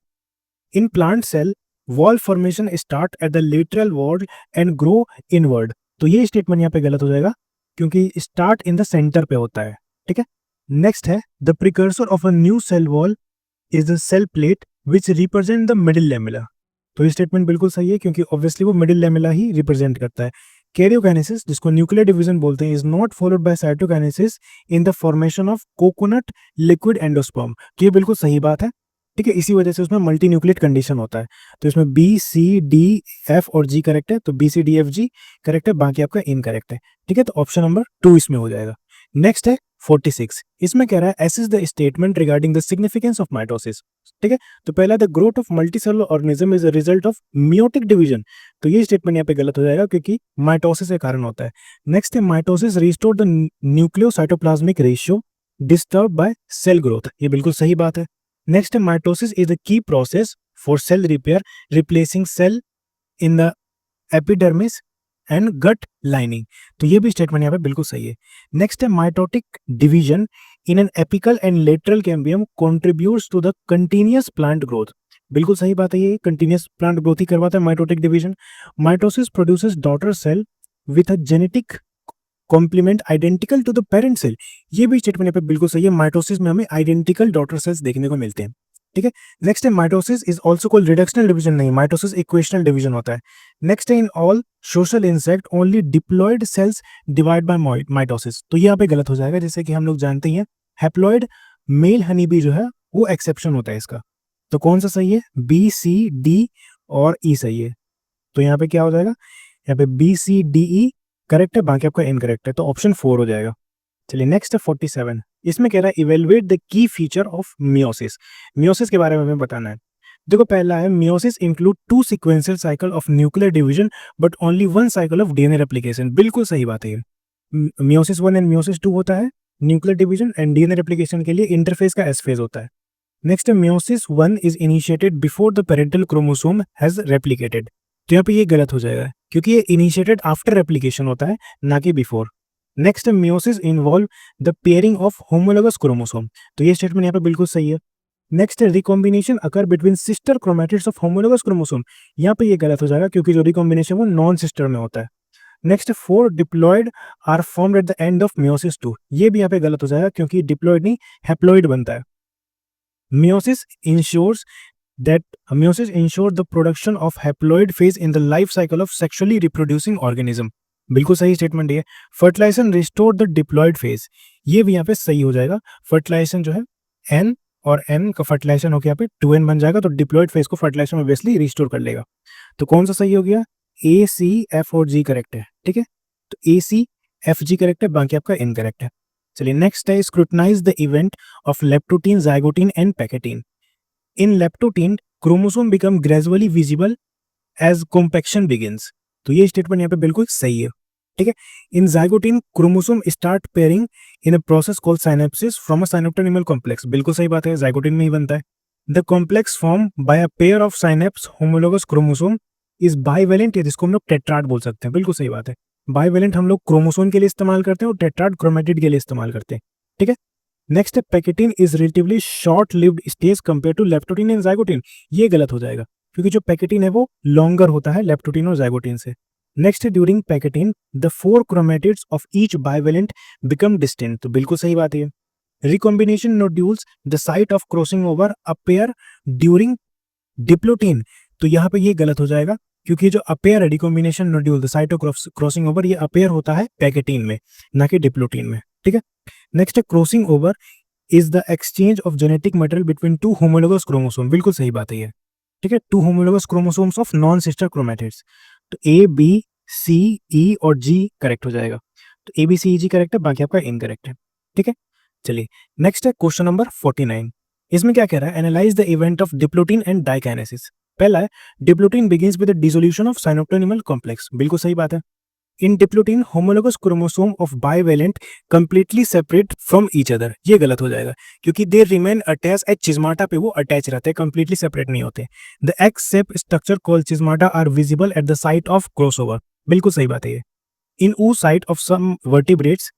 In plant cell wall formation start at the lateral wall and grow inward. तो ये स्टेटमेंट यहाँ पे गलत हो जाएगा, क्योंकि स्टार्ट इन द सेंटर पे होता है। ठीक है, नेक्स्ट है the precursor of a new cell wall is the cell plate which represent the middle lamella. तो ये स्टेटमेंट बिल्कुल सही है, क्योंकि ऑब्वियसली वो मिडिल लेमिला ही रिप्रेजेंट करता है। कैरियोकाइनेसिस, जिसको न्यूक्लियर डिवीजन बोलते हैं, is not followed by cytokinesis in the formation of coconut liquid endosperm. तो ये बिल्कुल सही बात है। ठीक है, इसी वजह से उसमें मल्टी न्यूक्लिएट कंडीशन होता है। तो इसमें बी सी डी एफ और जी करेक्ट है, तो B C D F G correct है, बाकी आपका इनकरेक्ट है। ठीक है, तो ऑप्शन नंबर 2 इसमें हो जाएगा। नेक्स्ट है 46। इसमें कह रहा है assess the statement regarding the significance of mitosis. ठीक है, तो पहला the growth of multicellular organism is a result of meiotic division. तो ये स्टेटमेंट यहाँ पे गलत हो जाएगा, क्योंकि माइटोसिस के कारण होता है। नेक्स्ट है mitosis restore the nucleocytoplasmic ratio disturb by cell growth. ये बिल्कुल सही बात है। नेक्स्ट है mitosis is the key process for cell repair replacing cell in the epidermis and gut lining. तो ये भी स्टेटमेंट यहाँ पे बिल्कुल सही है। नेक्स्ट है mitotic division in an apical and lateral cambium contributes to the continuous plant growth. बिल्कुल सही बात है, ये कंटिन्यूअस प्लांट ग्रोथ ही करवाता है mitotic division. Mitosis produces daughter cell with a genetic complement identical to the parent cell. ये भी स्टेटमेंट यहाँ पे बिल्कुल सही है। माइटोसिस में हमें आइडेंटिकल डॉटर सेल्स देखने को मिलते हैं। ठीक है, नेक्स्ट है mitosis is also called reductional division, नहीं, माइटोसिस इक्वेशनल डिवीजन होता है। नेक्स्ट है in all social insect only diploid cells divide by mitosis. तो ये यहाँ पे गलत हो जाएगा, जैसे कि हम लोग जानते हैं हैप्लॉयड मेल हनी बी जो है वो एक्सेप्शन होता है इसका। तो कौन सा सही है, बी सी डी और ई सही है। तो यहाँ पे क्या हो जाएगा, यहाँ पे B C D E correct है, बाकी आपका इनकरेक्ट है, तो ऑप्शन 4 हो जाएगा। चलिए नेक्स्ट है 47। इसमें कह रहा है evaluate the key feature of meiosis. Meiosis के बारे में हमें बताना है। देखो पहला है meiosis include 2 sequential cycle of nuclear division but only 1 cycle of DNA replication. बिल्कुल सही बात है ये। मियोसिस 1 एंड मियोसिस 2 होता है nuclear division, and DNA replication के लिए इंटरफेस का एस फेज होता है। नेक्स्ट है meiosis 1 is initiated before the parental chromosome has replicated. तो यहाँ पे ये गलत हो जाएगा क्योंकि ये इनिशिएटेड आफ्टर रेप्लिकेशन होता है, ना कि बिफोर। नेक्स्ट है meiosis involve the pairing of homologous chromosome. तो ये स्टेटमेंट यहाँ पे बिल्कुल सही है। नेक्स्ट है recombination occur between sister chromatids of homologous chromosome. यहाँ पे ये गलत हो जाएगा क्योंकि जो रिकॉम्बिनेशन वो नॉन सिस्टर में होता है। Next 4 diploid are formed at the end of meiosis 2। ये भी यहाँ पे गलत हो जाएगा क्योंकि डिप्लॉयड नहीं हैप्लॉइड बनता है। Meiosis ensures that meiosis ensures the production of haploid phase in the life cycle of sexually reproducing organism। बिल्कुल सही स्टेटमेंट है। Fertilisation restore the diploid phase, ये भी यहाँ पे सही हो जाएगा। फर्टिलाइजेशन जो है एन और एन का फर्टिलाइजेशन होकर यहाँ पे 2n बन जाएगा, तो डिप्लॉयड फेज को फर्टिलाइजेशन ऑब्वियसली रिस्टोर कर लेगा। तो कौन सा सही हो गया? ए सी एफ और जी करेक्ट है। ठीक है, तो A C F G correct है, बाकी आपका इनकरेक्ट है। चलिए नेक्स्ट है scrutinise the event of leptotene, zygotene and pachytene. In leptotene, chromosome become gradually visible as compaction begins। तो ये स्टेटमेंट यहाँ पे बिल्कुल सही है। ठीक है, in zygotene chromosome start pairing in a process called synapsis from a synaptonemal complex. बिल्कुल सही बात है, जाइगोटीन में ही बनता है। The complex form by a pair of synapsed homologous chromosome is bivalent, या जिसको हम लोग टेट्राड बोल सकते हैं। बिल्कुल सही बात है, बाइवेलेंट हम लोग क्रोमोसोम के लिए इस्तेमाल करते हैं और टेट्राड क्रोमेटिड के लिए इस्तेमाल करते हैं। ठीक है, नेक्स्ट है pachytene is relatively short lived stage compare to leptotene and zygotene. ये गलत हो जाएगा क्योंकि जो पैकेटिन है वो लॉन्गर होता है लेप्टोटीन और जाइगोटीन से। नेक्स्ट है during pachytene the 4 chromatids of each bivalent become distinct. तो बिल्कुल सही बात है। Recombination nodules the site of crossing over appear during diplotene. तो यहाँ पे ये गलत हो जाएगा क्योंकि जो अपेयर है recombination nodule the site of crossing over, ये अपेयर होता है पैकेटिन में, ना कि डिप्लोटीन में। ठीक है, नेक्स्ट है crossing over is the exchange of genetic material between 2 homologous chromosome. बिल्कुल सही बात है ये। ठीक है, 2 homologous chromosomes of non sister chromatids. तो ए बी सी ई और जी करेक्ट हो जाएगा। तो A B C E ji correct है, बाकी आपका इनकरेक्ट है। ठीक है, चलिए नेक्स्ट है क्वेश्चन नंबर 49। इसमें क्या कह रहा है? Analyse the event of diplotene and diakinesis. पहला है diplotene begins with the dissolution of synaptonemal complex. बिल्कुल सही बात है। In diplotene homologous chromosome of bivalent completely separate from each other. ये गलत हो जाएगा क्योंकि they remain attach at chiasmata पे वो अटैच रहते हैं, कंप्लीटली सेपरेट नहीं होते। The X shape structure called chiasmata are visible at the site of crossover. बिल्कुल सही बात है ये। In oocyte of some vertebrates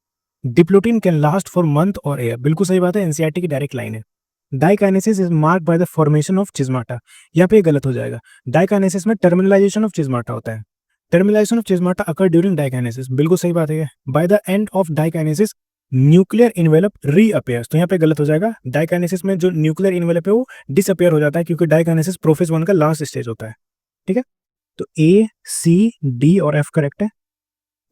diplotene can last for month or year. बिल्कुल सही बात है, एनसीईआरटी की डायरेक्ट लाइन है। Diakinesis is mark by the formation of chiasmata. यहाँ पे गलत हो जाएगा। डाइकाइनेसिस में टर्मिनलाइजेशन ऑफ चिज्माटा होता है। Terminalisation of chiasmata occur during diakinesis. बिल्कुल सही बात है। By the end of diakinesis nuclear envelope reappears. तो यहाँ पे गलत हो जाएगा। डाइकाइनेसिस में जो न्यूक्लियर इन्वेलप है वो डिसअपियर हो जाता है क्योंकि डाइकाइनेसिस प्रोफेज 1 का लास्ट स्टेज होता है। ठीक है, तो ए सी डी और एफ करेक्ट है।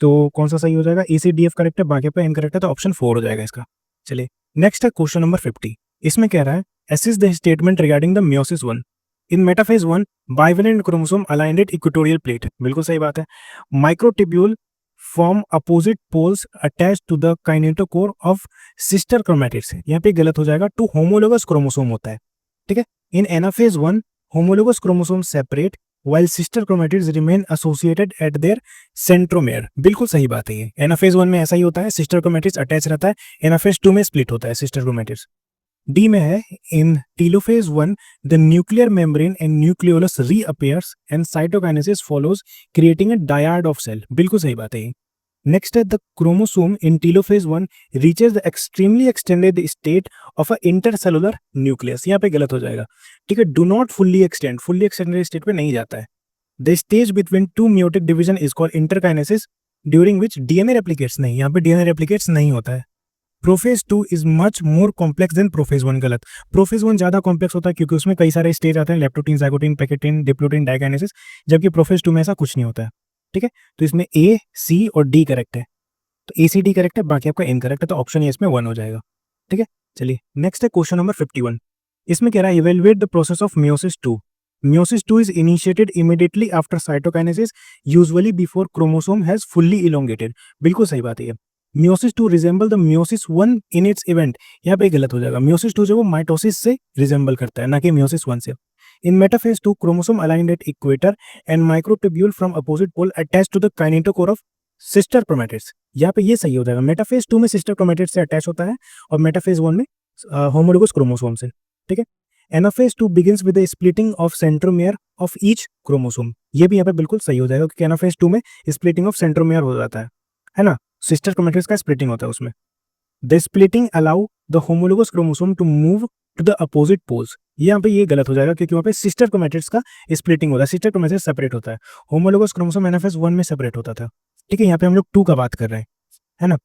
तो कौन सा सही हो जाएगा? ए सी डी एफ करेक्ट है, बाकी पे इनकरेक्ट है, तो ऑप्शन 4 हो जाएगा इसका। चलिए नेक्स्ट है क्वेश्चन नंबर 50। इसमें कह रहा है assess the statement regarding the meiosis 1 in metaphase 1 bivalent chromosome aligned at equatorial plate. बिल्कुल सही बात है। Microtubule form opposite poles attach to the kinetochore of sister chromatids. यहाँ पे गलत हो जाएगा, 2 होमोलोगस क्रोमोसोम होता है। ठीक है, in anaphase 1 homologous chromosome separate while sister chromatids remain associated at their centromere। बिल्कुल सही बात है ये। एनाफेज 1 में ऐसा ही होता है, सिस्टर क्रोमैटिड्स अटैच रहता है। एनाफेज 2 में स्प्लिट होता है सिस्टर क्रोमैटिड्स। डी में है in telophase 1 the nuclear membrane and nucleolus reappears and cytokinesis follows creating a dyad of cell. बिल्कुल सही बात है ये। नेक्स्ट है the chromosome in telophase 1 reaches the extremely extended state of a intercellular nucleus. यहाँ पे गलत हो जाएगा। ठीक है, do not fully extend, fully extended state पे नहीं जाता है। The stage between 2 muted division is called interkinesis during which DNA replicates नहीं, यहाँ पे डीएनए रेप्लिकेट्स नहीं होता है। Prophase 2 is much more complex than prophase 1। गलत। प्रोफेज 1 ज्यादा कॉम्प्लेक्स होता है क्योंकि उसमें कई सारे स्टेज आते हैं, leptotene, zygotene, pachytene, diplotene, diakinesis, जबकि प्रोफेज 2 में ऐसा कुछ नहीं होता है। ठीक है, तो इसमें ए सी और डी करेक्ट है, तो ए सी डी करेक्ट है, बाकी आपका इनकरेक्ट है, तो ऑप्शन ए इसमें 1 हो जाएगा। ठीक है, चलिए नेक्स्ट है क्वेश्चन नंबर 51। इसमें कह रहा है evaluate the process of meiosis 2। Meiosis 2 is initiated immediately after cytokinesis, usually before chromosome has fully elongated. बिल्कुल सही बात है ये. Meiosis 2 resemble the Meiosis 1 in its event. यहाँ पे गलत हो जाएगा. Meiosis 2 जो वो माइटोसिस से resemble करता है, ना कि Meiosis 1 से. In metaphase 2, chromosome aligned at equator and microtubule from opposite pole attached to the kinetochore of sister chromatids. यहाँ पे ये सही हो जाएगा. मेटाफेज 2 में सिस्टर क्रोमेटिड से अटैच होता है और मेटाफेज 1 में होमोलोगस क्रोमोसोम से. ठीक है. Anaphase 2 begins with the splitting of centromere of each chromosome. ये भी यहाँ पे बिल्कुल सही हो जाएगा क्योंकि एनाफेज 2 में स्प्लिटिंग ऑफ सेंट्रोमियर हो जाता है ना. सिस्टर क्रोमेटिड्स का स्प्लिटिंग होता है उसमें. The splitting allow the homologous chromosome to move to the opposite poles. यहाँ पे ये गलत हो जाएगा क्योंकि वहाँ पे सिस्टर क्रोमेटिड्स का स्प्लिटिंग होता है. सिस्टर क्रोमेटिड्स सेपरेट होता है. होमोलोगस क्रोमोसोम एनाफेज 1 में सेपरेट होता था. ठीक है. यहाँ पे हम लोग 2 का बात कर रहे हैं, है ना.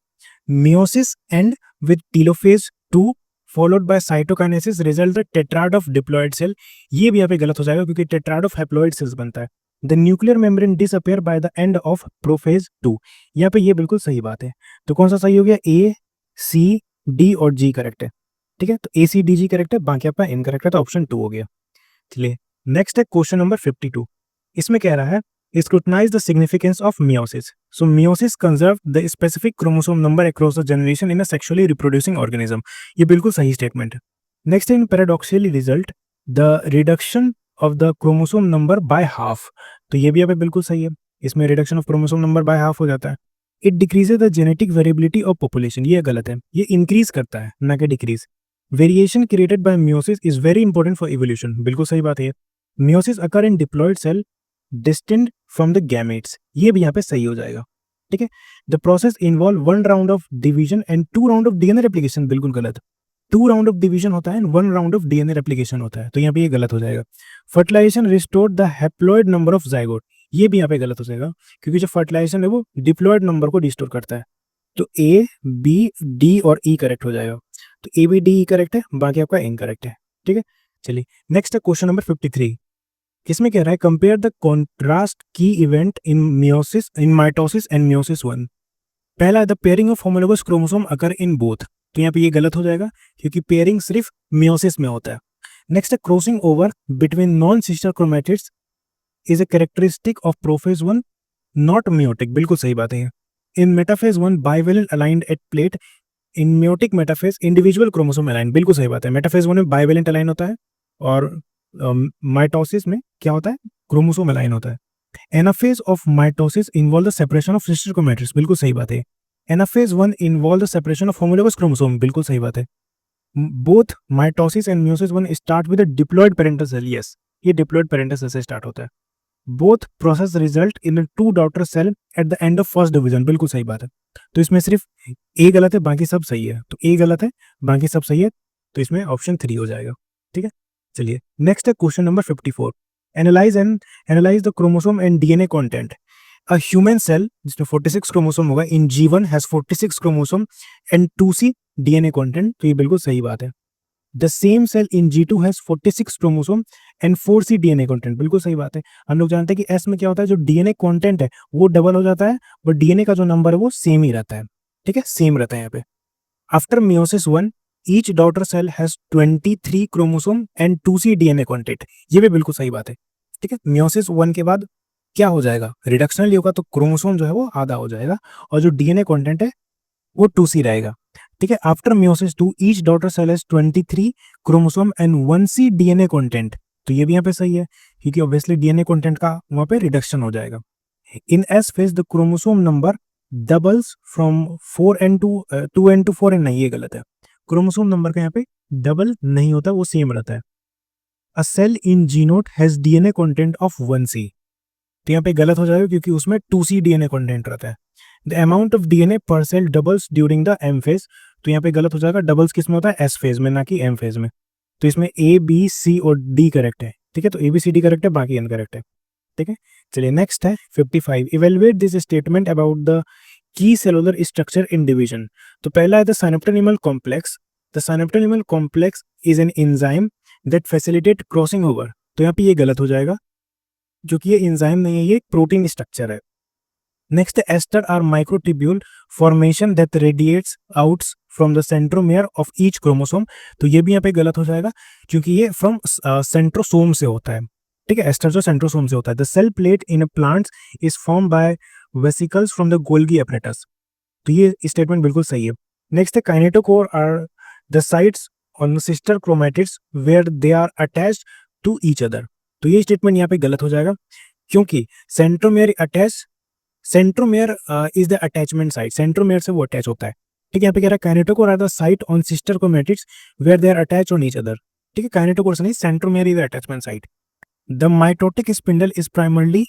Meiosis and with telophase 2 followed by cytokinesis result the tetrad of diploid cell. ये भी यहाँ पे गलत हो जाएगा क्योंकि tetrad of haploid cells बनता है. The nuclear membrane disappear by the end of prophase 2. यहाँ पे ये बिल्कुल सही बात है. तो कौन सा सही हो गया? A, C, D और G करेक्ट है. ठीक है. तो A, C, D, G correct है, बाकी आपका इनकरेक्ट है, तो ऑप्शन 2 हो गया. चलिए नेक्स्ट है क्वेश्चन नंबर 52. इसमें कह रहा है scrutinize the significance of meiosis. So meiosis conserve the specific chromosome number across the generation in a sexually reproducing organism. ये बिल्कुल सही स्टेटमेंट है. Next in paradoxically result the reduction of the chromosome number by half. तो ये भी यहाँ पे बिल्कुल सही है. इसमें reduction of chromosome number by half हो जाता है. It decreases the genetic variability of population. ये गलत है. ये increase करता है, ना कि decrease. Variation created by meiosis is very important for evolution. बिल्कुल सही बात है. Meiosis occur in diploid cell destined from the gametes. ये भी यहाँ पे सही हो जाएगा. ठीक है. The process involve 1 round of division and 2 round of DNA replication. बिल्कुल गलत. 2 round of division होता है and 1 round of DNA replication होता है, तो यहाँ पे ये गलत हो जाएगा. Fertilization restored the haploid number of zygote. ये भी यहाँ पे गलत हो जाएगा क्योंकि जो फर्टिलाइजेशन है वो डिप्लॉयड नंबर को रिस्टोर करता है. तो A, B, D और E करेक्ट हो जाएगा. तो A, B, D, E correct है, बाकी आपका इनकरेक्ट है. ठीक है. चलिए नेक्स्ट है क्वेश्चन नंबर 53. किसमें कह रहा है कंपेयर द कॉन्ट्रास्ट की event in meiosis in mitosis and meiosis 1. पहला the pairing of homologous chromosome occur in both. तो यहाँ पे ये गलत हो जाएगा क्योंकि पेयरिंग सिर्फ मियोसिस में होता है. नेक्स्ट है crossing over between non sister chromatids is a characteristic of prophase 1 not meiotic. बिल्कुल सही बात है. In metaphase 1 bivalent aligned at plate. In meiotic metaphase individual chromosome align. बिल्कुल सही बात है. मेटाफेज 1 में बाइवेलेंट अलाइन होता है और माइटोसिस में क्या होता है? क्रोमोसोम अलाइन होता है. Anaphase of mitosis involve the separation of sister chromatids. बिल्कुल सही बात है. Anaphase 1 involve the separation of homologous chromosome. बिल्कुल सही बात है. Both mitosis and meiosis 1 start with the diploid parental cell. Yes, ये डिप्लॉयड पेरेंटल सेल से स्टार्ट होता है. Both process result in 2 daughter cell at the end of first division. बिल्कुल सही बात है. तो इसमें सिर्फ ए गलत है, बाकी सब सही है. तो ए गलत है, बाकी सब सही है, तो इसमें ऑप्शन 3 हो जाएगा. ठीक है. चलिए नेक्स्ट है question number 54. Analyse the chromosome and DNA content. A human cell जिसमें 46 क्रोमोसोम होगा in G1 has 46 chromosome and 2C DNA content. तो ये बिल्कुल सही बात है. The same cell in G2 has 46 chromosome and 4C DNA content. बिल्कुल सही बात है. हम लोग जानते हैं कि S में क्या होता है, जो डीएनए कंटेंट है वो डबल हो जाता है, बट डीएनए का जो नंबर है वो सेम ही रहता है. ठीक है, सेम रहता है यहाँ पे. After meiosis 1 each daughter cell has 23 chromosome and 2C DNA content. ये भी बिल्कुल सही बात है. ठीक है. मियोसिस 1 के बाद क्या हो जाएगा? रिडक्शनल होगा, तो क्रोमोसोम जो है वो आधा हो जाएगा और जो डीएनए कंटेंट है वो 2C रहेगा. ठीक है. After meiosis 2 each daughter cell has 23 chromosome and 1C DNA content. तो ये भी यहाँ पे सही है क्योंकि ऑब्वियसली डीएनए कंटेंट का वहां पे रिडक्शन हो जाएगा. इन S phase the chromosome number doubles from 4n to 2n to 4n. नहीं, ये गलत है. क्रोमोसोम नंबर का यहाँ पे डबल नहीं होता, वो सेम रहता है. A cell in G naught has DNA content of 1C. तो यहाँ पे गलत हो जाएगा क्योंकि उसमें 2C डीएनए कंटेंट रहता है. The amount of DNA per cell doubles during the M phase. तो यहाँ पे गलत हो जाएगा. डबल्स किस में होता है? S फेज में, ना कि M फेज में. तो इसमें A, B, C और D करेक्ट है. ठीक है. तो A, B, C, D correct है, बाकी इनकरेक्ट है. ठीक है. चलिए नेक्स्ट है 55. Evaluate this statement about the key cellular structure in division. तो पहला है the synaptonemal complex. The synaptonemal complex is an enzyme that facilitate crossing over. तो यहाँ पे ये गलत हो जाएगा जो कि ये एंजाइम नहीं है, ये एक प्रोटीन स्ट्रक्चर है. Next aster are microtubule formation that radiates out from the centromere of each chromosome. तो ये भी यहाँ पे गलत हो जाएगा क्योंकि ये फ्रॉम सेंट्रोसोम से होता है. ठीक है, एस्टर जो सेंट्रोसोम से होता है। The cell plate in plants is form by vesicles from the Golgi apparatus. तो ये स्टेटमेंट बिल्कुल सही है। नेक्स्ट है kinetochore are the sites on sister chromatids where they are attached to each other. तो ये स्टेटमेंट यहाँ पे गलत हो जाएगा, क्योंकि centromere attach, centromere is the attachment site, centromere से वो अटैच होता है। ठीक है, यहाँ पे कह रहा है kinetochore are the site on sister chromatids where they are attach on each other. ठीक है, काइनेटोकोर से नहीं, centromere is the attachment site. The mitotic spindle is primarily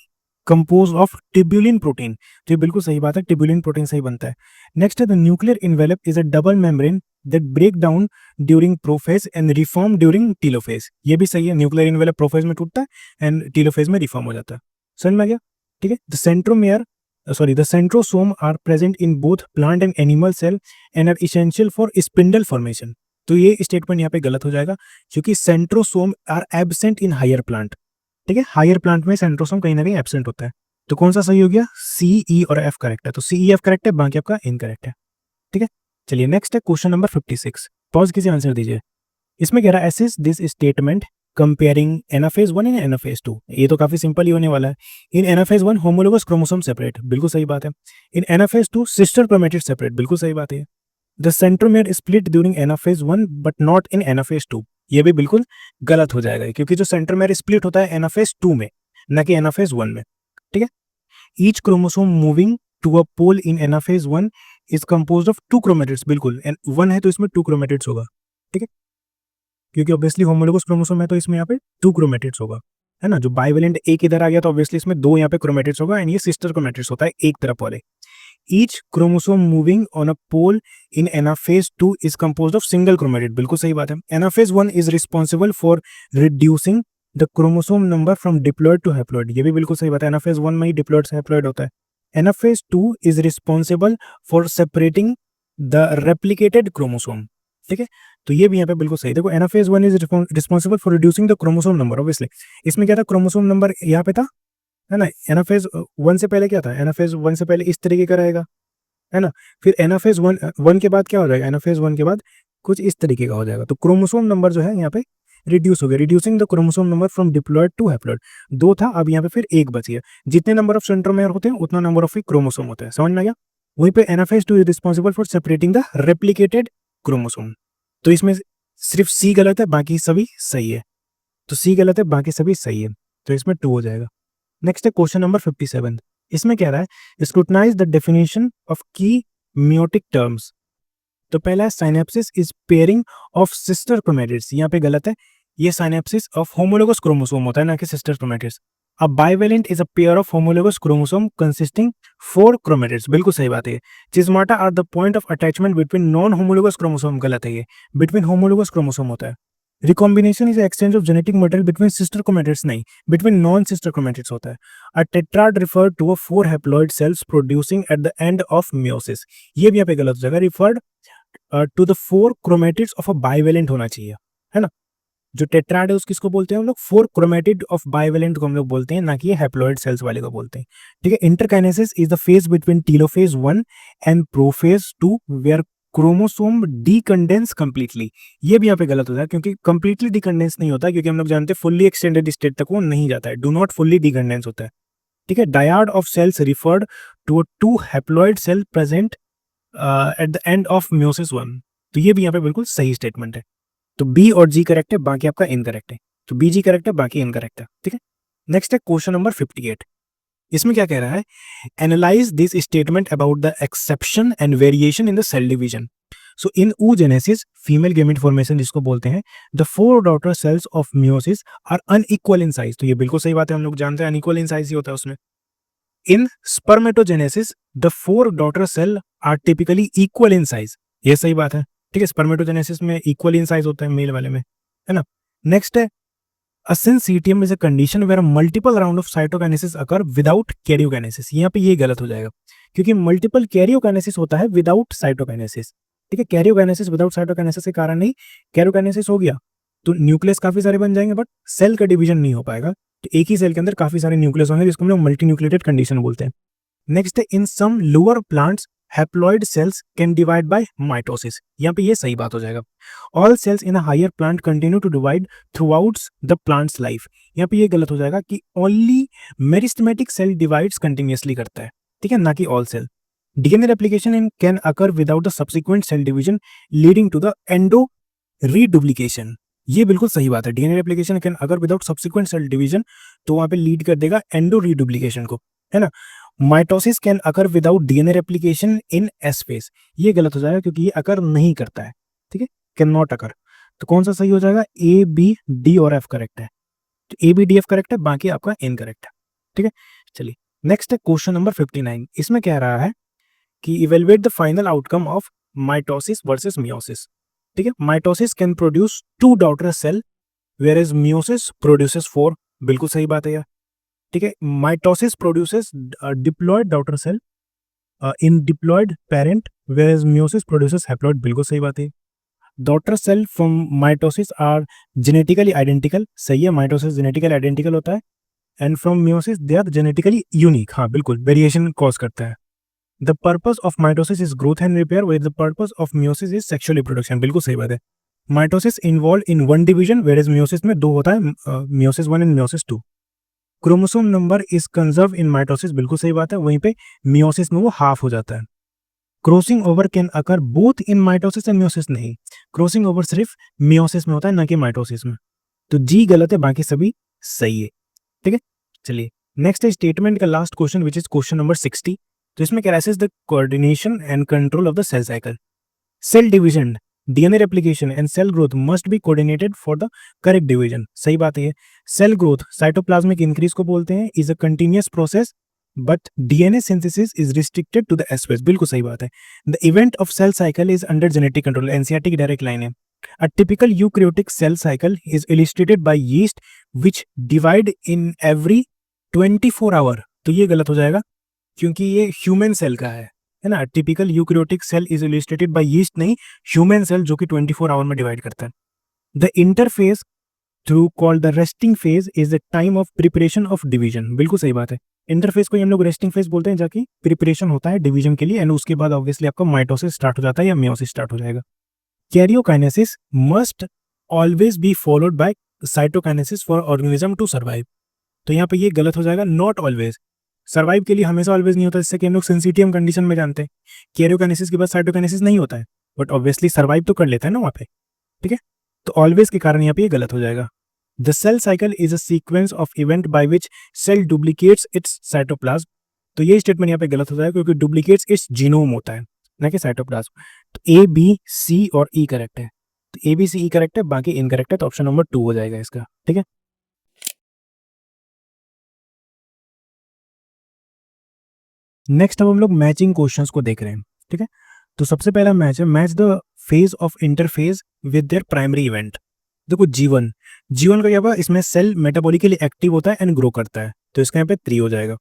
compose of tubulin protein. तो ये बिल्कुल सही बात है, टिब्यूलिन प्रोटीन से ही बनता है। नेक्स्ट है the nuclear envelope is a double membrane that break down during prophase and reform during telophase. ये भी सही है, न्यूक्लियर इन्वेलप प्रोफेज में टूटता है एंड टीलोफेज में रिफॉर्म हो जाता है। समझ में आ गया? ठीक है, the centromere the centrosome are present in both plant and animal cell and are essential for spindle formation। तो ये स्टेटमेंट यहाँ पे गलत हो जाएगा, क्योंकि centrosome are absent in higher plant. ठीक है, हायर प्लांट में सेंट्रोसोम कहीं ना कहीं एब्सेंट होता है। तो कौन सा सही हो गया? सी, ई और एफ करेक्ट है। तो सी, ई, एफ करेक्ट है, बाकी आपका इनकरेक्ट है। ठीक है, चलिए नेक्स्ट है क्वेश्चन नंबर 56। पॉज कीजिए, आंसर दीजिए। इसमें कह रहा है assess this statement comparing anaphase 1 and anaphase 2। ये तो काफी सिंपल ही होने वाला है। In anaphase 1 homologous chromosome separate, बिल्कुल सही बात है। In anaphase 2 sister chromatid separate, बिल्कुल सही बात है। The centromere split during anaphase 1 but not in anaphase 2। ये भी बिल्कुल गलत हो जाएगा, क्योंकि जो सेंट्रोमेयर स्प्लिट होता है एनाफेज 2 में, न कि एनाफेज 1 में। ठीक है, each chromosome moving to a pole in anaphase 1 is composed of 2 chromatids. बिल्कुल, 1 है तो इसमें 2 क्रोमैटिड्स होगा। ठीक है, क्योंकि ऑब्वियसली होमोलोगस क्रोमोसोम है तो इसमें यहाँ पे 2 क्रोमैटिड्स होगा, है ना। जो बाइवेलेंट एक इधर आ गया तो ऑब्वियसली इसमें 2 यहाँ पे क्रोमैटिड्स होगा, एंड ये सिस्टर क्रोमैटिड्स होता है एक तरफ वाले। Each chromosome moving on a pole in anaphase 2 is composed of single chromatid, बिल्कुल सही बात है। Anaphase 1 is responsible for reducing the chromosome number from diploid to haploid. ये भी बिल्कुल सही बात है, एनाफेज 1 में ही डिप्लॉयड से हैप्लॉयड होता है। Anaphase 2 is responsible for separating the replicated chromosome. ठीक है, तो ये भी यहाँ पे बिल्कुल सही। देखो, anaphase 1 is responsible for reducing the chromosome number. Obviously इसमें क्या था, क्रोमोसोम नंबर यहाँ पे था, है ना। एनाफेज 1 से पहले क्या था, एनाफेज 1 से पहले इस तरीके का रहेगा, है ना। फिर एनाफेज 1 के बाद क्या हो जाएगा, एनाफेज 1 के बाद कुछ इस तरीके का हो जाएगा। तो क्रोमोसोम नंबर जो है यहाँ पे रिड्यूस हो गया, reducing the chromosome number from diploid to haploid. 2 था, अब यहाँ पे फिर 1 बच गया। जितने नंबर ऑफ सेंट्रोमेयर होते हैं उतना नंबर ऑफ क्रोमोसोम होता है। समझ में आ गया? वहीं पे anaphase 2 is responsible for separating the replicated chromosome. तो इसमें सिर्फ सी गलत है, बाकी सभी सही है। तो सी गलत है, बाकी सभी सही है, तो इसमें 2 हो जाएगा। नेक्स्ट है क्वेश्चन नंबर 57। इसमें कह रहा है scrutinise the definition of key meiotic terms. तो पहला है synapsis is pairing of sister chromatids. यहाँ पे गलत है, ये साइनेप्सिस ऑफ होमोलोगस क्रोमोसोम होता है, ना कि sister chromatids. A bivalent is a pair of homologous chromosome consisting 4 chromatids। बिल्कुल सही बात है। Chismata are the point of attachment between non-homologous chromosome। गलत है ये, between homologous chromosome होता है। Recombination is the exchange of genetic material between sister chromatids, नहीं, between non-sister chromatids होता है। A tetrad referred to a 4 haploid cells producing at the end of meiosis। ये भी यहाँ पे गलत हो जाएगा, referred to the 4 chromatids of a bivalent होना चाहिए, है ना। जो टेट्राड है उसको किसको बोलते हैं हम लोग, 4 क्रोमैटिड ऑफ बाइवेलेंट को हम लोग बोलते हैं, ना कि हैप्लॉइड सेल्स वाले को बोलते हैं। ठीक है, interkinesis is the phase between telophase 1 and prophase 2 where chromosome decondense completely. ये भी यहाँ पे गलत होता है, क्योंकि कंप्लीटली डीकंडेंस नहीं होता, क्योंकि हम लोग जानते हैं फुल्ली एक्सटेंडेड स्टेट तक वो नहीं जाता है, डू नॉट फुल्ली डीकंडेंस होता है। ठीक है, dyad of cells referred to 2 haploid cell present at the end of meiosis 1। तो ये भी यहाँ पे बिल्कुल सही स्टेटमेंट है। तो बी और जी करेक्ट है, बाकी आपका इनकरेक्ट है। तो बी जी करेक्ट है, बाकी इनकरेक्ट है। ठीक है, नेक्स्ट है क्वेश्चन नंबर 58। इसमें क्या कह रहा है, analyse this statement about the exception and variation in the cell division. So in oogenesis, female gamete formation जिसको बोलते हैं, the 4 daughter cells of meiosis are unequal in size. तो ये बिल्कुल सही बात है, हम लोग जानते हैं अनइक्वल इन साइज ही होता है उसमें। In spermatogenesis the 4 daughter cell are typically equal in size. ये सही बात है। ठीक है, स्पर्मेटोजेनेसिस में इक्वल इन साइज होता है मेल वाले में, है ना। नेक्स्ट है asyncytium is a condition where multiple round of cytokinesis occur without karyokinesis। यहाँ पे ये गलत हो जाएगा, क्योंकि मल्टीपल कैरियोकाइनेसिस होता है विदाउट साइटोकाइनेसिस। ठीक है, कैरियोकाइनेसिस विदाउट साइटोकाइनेसिस के कारण नहीं, कैरियोकाइनेसिस हो गया तो न्यूक्लियस काफी सारे बन जाएंगे, बट सेल का डिवीजन नहीं हो पाएगा। तो एक ही सेल के अंदर काफी सारे न्यूक्लियस होंगे, जिसको हम लोग मल्टी न्यूक्लिएटेड कंडीशन बोलते हैं। नेक्स्ट है in some lower plants haploid cells can divide by mitosis, यहाँ पे ये सही बात हो जाएगा। All cells in a higher plant continue to divide throughout the plant's life, यहाँ पे ये गलत हो जाएगा कि only meristematic cell divides continuously करता है, ठीक है, ना कि all cell. DNA replication in can occur without the subsequent cell division leading to the endo reduplication, ये बिल्कुल सही बात है। डीएनए रेप्लिकेशन कैन अगर विदाउट सब्सिक्वेंट सेल डिवीजन, तो वहां पे लीड कर देगा एंडो रीडुप्लीकेशन को, है ना। Mitosis can occur without DNA replication in S phase, ये गलत हो जाएगा क्योंकि ये अकर नहीं करता है, ठीक है, कैन नॉट अकर। तो कौन सा सही हो जाएगा, ए बी डी और एफ करेक्ट है, तो A B D F correct है, बाकी आपका इनकरेक्ट है, ठीक है। चलिए नेक्स्ट है क्वेश्चन नंबर 59, इसमें कह रहा है कि evaluate the final outcome of mitosis versus meiosis, ठीक है। Mitosis can produce 2 daughter cell whereas meiosis produces 4, बिल्कुल सही बात है यार, ठीक है। Mitosis produces diploid daughter cell in diploid parent whereas meiosis produces haploid, बिल्कुल सही बात है। Daughter cell from mitosis are genetically identical, सही है, माइटोसिस जेनेटिकली आइडेंटिकल होता है, and from meiosis they are genetically unique, हाँ बिल्कुल, वेरिएशन कॉज करता है। The purpose of mitosis is growth and repair with the purpose of meiosis is sexual reproduction, बिल्कुल सही बात है। Mitosis involve in one division whereas meiosis में 2 होता है, meiosis 1 and meiosis 2। Chromosome number is conserve in mitosis, बिल्कुल सही बात है, वहीं पे मियोसिस में वो हाफ हो जाता है। Crossing over can occur both in mitosis and meiosis, नहीं, क्रॉसिंग ओवर सिर्फ मियोसिस में होता है, ना कि माइटोसिस में, तो जी गलत है, बाकी सभी सही है, ठीक है। चलिए नेक्स्ट है स्टेटमेंट का last question which is question number 60, तो इसमें क्या है, the coordination and control of the cell cycle, cell division, DNA replication and cell growth must be coordinated for the correct division, सही बात है। सेल ग्रोथ साइटोप्लाज्मिक इंक्रीज को बोलते हैं, is a continuous process but DNA synthesis is restricted to the S phase, बिल्कुल सही बात है। The event of cell cycle is under genetic control, NCERT की डायरेक्ट लाइन है। A typical eukaryotic cell cycle is illustrated by yeast which divide in every 24 hour, तो ये गलत हो जाएगा क्योंकि ये ह्यूमन सेल का है ना। Typical eukaryotic cell is illustrated by yeast, नहीं, ह्यूमन सेल जो कि 24 आवर में डिवाइड करता है। The interphase through called the resting phase is the time of preparation of division, बिल्कुल सही बात है। इंटरफेस को हम लोग रेस्टिंग फेज बोलते हैं, जाकि प्रिपरेशन होता है डिवीजन के लिए, एंड उसके बाद ऑब्वियसली आपका माइटोसिस स्टार्ट हो जाता है या मियोसिस स्टार्ट हो जाएगा। Karyokinesis must always be followed by cytokinesis for organism to survive, तो यहाँ पे ये गलत हो जाएगा, नॉट ऑलवेज, सर्वाइव के लिए हमेशा ऑलवेज नहीं होता, जिससे कि हम लोग सिंसिटियम कंडीशन में जानते हैं कैरियोकाइनेसिस के बाद साइटोकाइनेसिस नहीं होता है, बट ऑब्वियसली सर्वाइव तो कर लेता है ना वहाँ पे, ठीक है। तो ऑलवेज के कारण यहाँ पे ये गलत हो जाएगा। The cell cycle is a sequence of event by which cell duplicates its cytoplasm, तो ये स्टेटमेंट यहाँ पे गलत हो जाएगा क्योंकि डुप्लीकेट्स इट्स जीनोम होता है, ना कि साइटोप्लाज्म। तो ए बी सी और ई करेक्ट है, तो A B C E correct है, बाकी इनकरेक्ट है, तो ऑप्शन नंबर 2 हो जाएगा इसका, ठीक है। नेक्स्ट अब हम लोग मैचिंग क्वेश्चंस को देख रहे हैं, ठीक है। तो सबसे पहला मैच है, match the phase of interphase with their primary event. देखो जीवन, जीवन का क्या हुआ, इसमें सेल मेटाबॉलिकली एक्टिव होता है एंड ग्रो करता है, तो इसका यहाँ पे 3 हो जाएगा।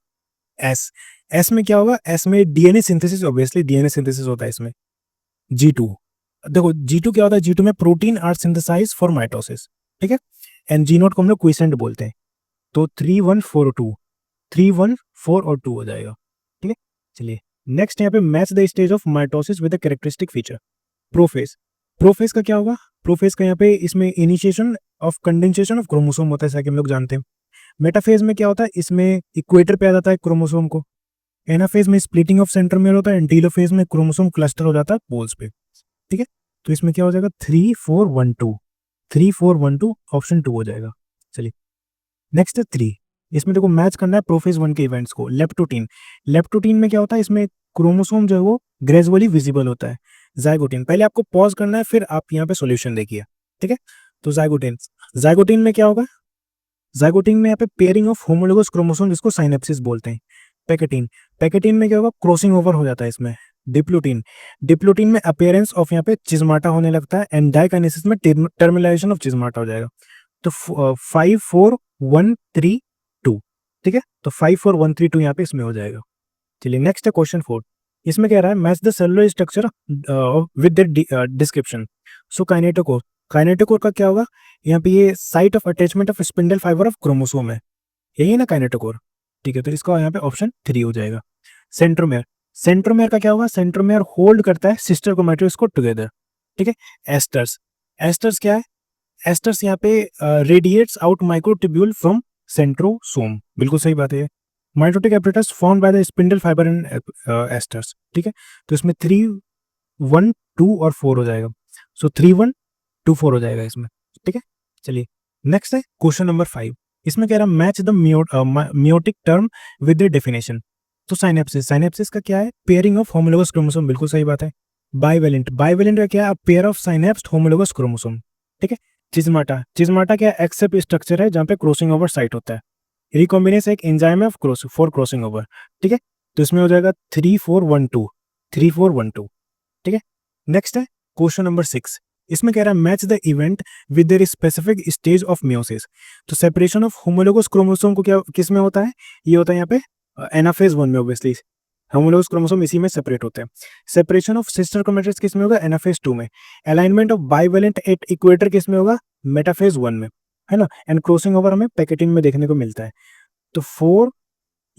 एस, एस में क्या होगा, एस में DNA synthesis, obviously DNA synthesis होता है इसमें। G2, देखो G2 क्या होता है, G2 में protein are synthesize for mitosis, ठीक है, एंड G0 को हम लोग क्विसेंट बोलते हैं, तो 3 1 4 और 2, 3 1 4 और 2 हो जाएगा, ठीक है। चलिए नेक्स्ट यहाँ पे match the stage of mitosis with the characteristic feature. Prophase, prophase का क्या होगा, प्रोफेज का यहाँ पे इसमें initiation of condensation of chromosome होता है, जैसा कि हम लोग जानते हैं। मेटाफेज में क्या होता है, इसमें इक्वेटर पे आ जाता है क्रोमोसोम को। एनाफेज में स्प्लिटिंग ऑफ सेंट्रोमियर होता है, एंड टेलोफेज में क्रोमोसोम क्लस्टर हो जाता है पोल्स पे, ठीक है। तो इसमें क्या हो जाएगा, 3 4 1 2, 3 4 1 2, ऑप्शन 2 हो जाएगा। चलिए नेक्स्ट है 3, इसमें देखो मैच करना है प्रोफेज 1 के इवेंट्स को। लेप्टोटीन, लेप्टोटीन में क्या होता है, इसमें क्रोमोसोम जो है वो ग्रेजुअली विजिबल होता है। जाइगोटीन, पहले आपको पॉज करना है, फिर आप यहाँ पे सॉल्यूशन देखिए, ठीक है। तो जाइगोटीन, जाइगोटीन में क्या होगा, जाइगोटीन में यहाँ पे पेयरिंग ऑफ होमोलोगस क्रोमोसोम, जिसको साइनेप्सिस बोलते हैं। पैकेटीन, पैकेटीन में क्या होगा, क्रॉसिंग ओवर हो जाता है इसमें। डिप्लोटीन, डिप्लोटीन में अपीयरेंस ऑफ यहाँ पे चिजमाटा होने लगता है, एंड डाइकाइनेसिस में टर्मिनेशन ऑफ चिजमाटा हो जाएगा। तो 5 4 1 3 2, ठीक है, तो 5 4 1 3 2 यहाँ पे इसमें हो जाएगा। चलिए नेक्स्ट है क्वेश्चन 4, इसमें कह रहा है match the cellular structure with the description. So kinetochore, kinetochore का क्या होगा, यहाँ पे ये site of attachment of spindle fibre of chromosome है, यही है ना काइनेटोकोर, ठीक है, तो इसका यहाँ पे ऑप्शन 3 हो जाएगा। सेंट्रोमेयर, सेंट्रोमेयर का क्या होगा, सेंट्रोमेयर होल्ड करता है सिस्टर क्रोमैटिड्स को टुगेदर, ठीक है। एस्टर्स, एस्टर्स क्या है, एस्टर्स यहाँ पे radiates out microtubule from centrosome, बिल्कुल सही बात है। Mitotic apparatus formed by the spindle fibre in asters, ठीक है। तो इसमें 3 1 2 और 4 हो जाएगा, सो 3 1 2 4 हो जाएगा इसमें, ठीक है। चलिए नेक्स्ट है क्वेश्चन नंबर 5। इसमें कह रहा है match the meiotic term with the definition. तो साइनेप्सिस, साइनेप्सिस का क्या है, पेयरिंग ऑफ होमोलोगस क्रोमोसोम, बिल्कुल सही बात है। बाइवेलेंट, बाइवेलेंट का क्या है, pair of synapsed homologous chromosome, ठीक है। चिज्माटा, चिज्माटा क्या एक्सेप्ट स्ट्रक्चर है जहां पे क्रॉसिंग ओवर साइट होता है। रिकॉम्बिनेस एक एंजाइम है of cross for crossing over, ठीक है। तो इसमें हो जाएगा 3 4 1 2, 3 4 1 2, ठीक है। नेक्स्ट है क्वेश्चन नंबर 6। इसमें कह रहा है match the event with their specific stage of meiosis. तो सेपरेशन ऑफ होमोलोगस क्रोमोसोम को क्या किस में होता है, ये होता है यहाँ पे एनाफेज 1 में, ऑब्वियसली होमोलोगस क्रोमोसोम इसी में सेपरेट होते हैं। सेपरेशन ऑफ सिस्टर क्रोमैटिड्स किस में होगा, एनाफेज 2 में। Alignment of bivalent at equator किस में होगा, मेटाफेज 1 में, है ना। एंड क्रॉसिंग ओवर हमें पैकेटिन में देखने को मिलता है। तो 4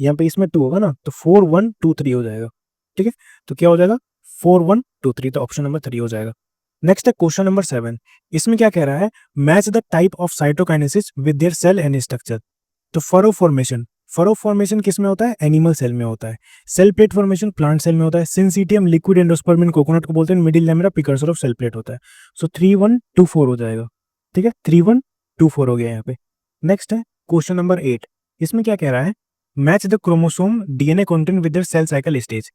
यहाँ पे इसमें 2 होगा ना, तो 4 1 2 3 हो जाएगा, ठीक है। तो क्या हो जाएगा 4 1 2 3, तो ऑप्शन नंबर 3 हो जाएगा। नेक्स्ट है क्वेश्चन नंबर 7। इसमें क्या कह रहा है, match the type of cytokinesis with their cell and structure. तो फरो फॉर्मेशन, फरो फॉर्मेशन किस में होता है, एनिमल सेल में होता है। Cell plate formation plant cell में होता है। Syncytium liquid endosperm in coconut को बोलते हैं। Middle lamella precursor of cell plate होता है। सो 3 1 2 4 हो जाएगा, ठीक है। 3 1 2 4 हो गया यहाँ पे। नेक्स्ट है क्वेश्चन नंबर 8। इसमें क्या कह रहा है, match the chromosome DNA content with their cell cycle stage.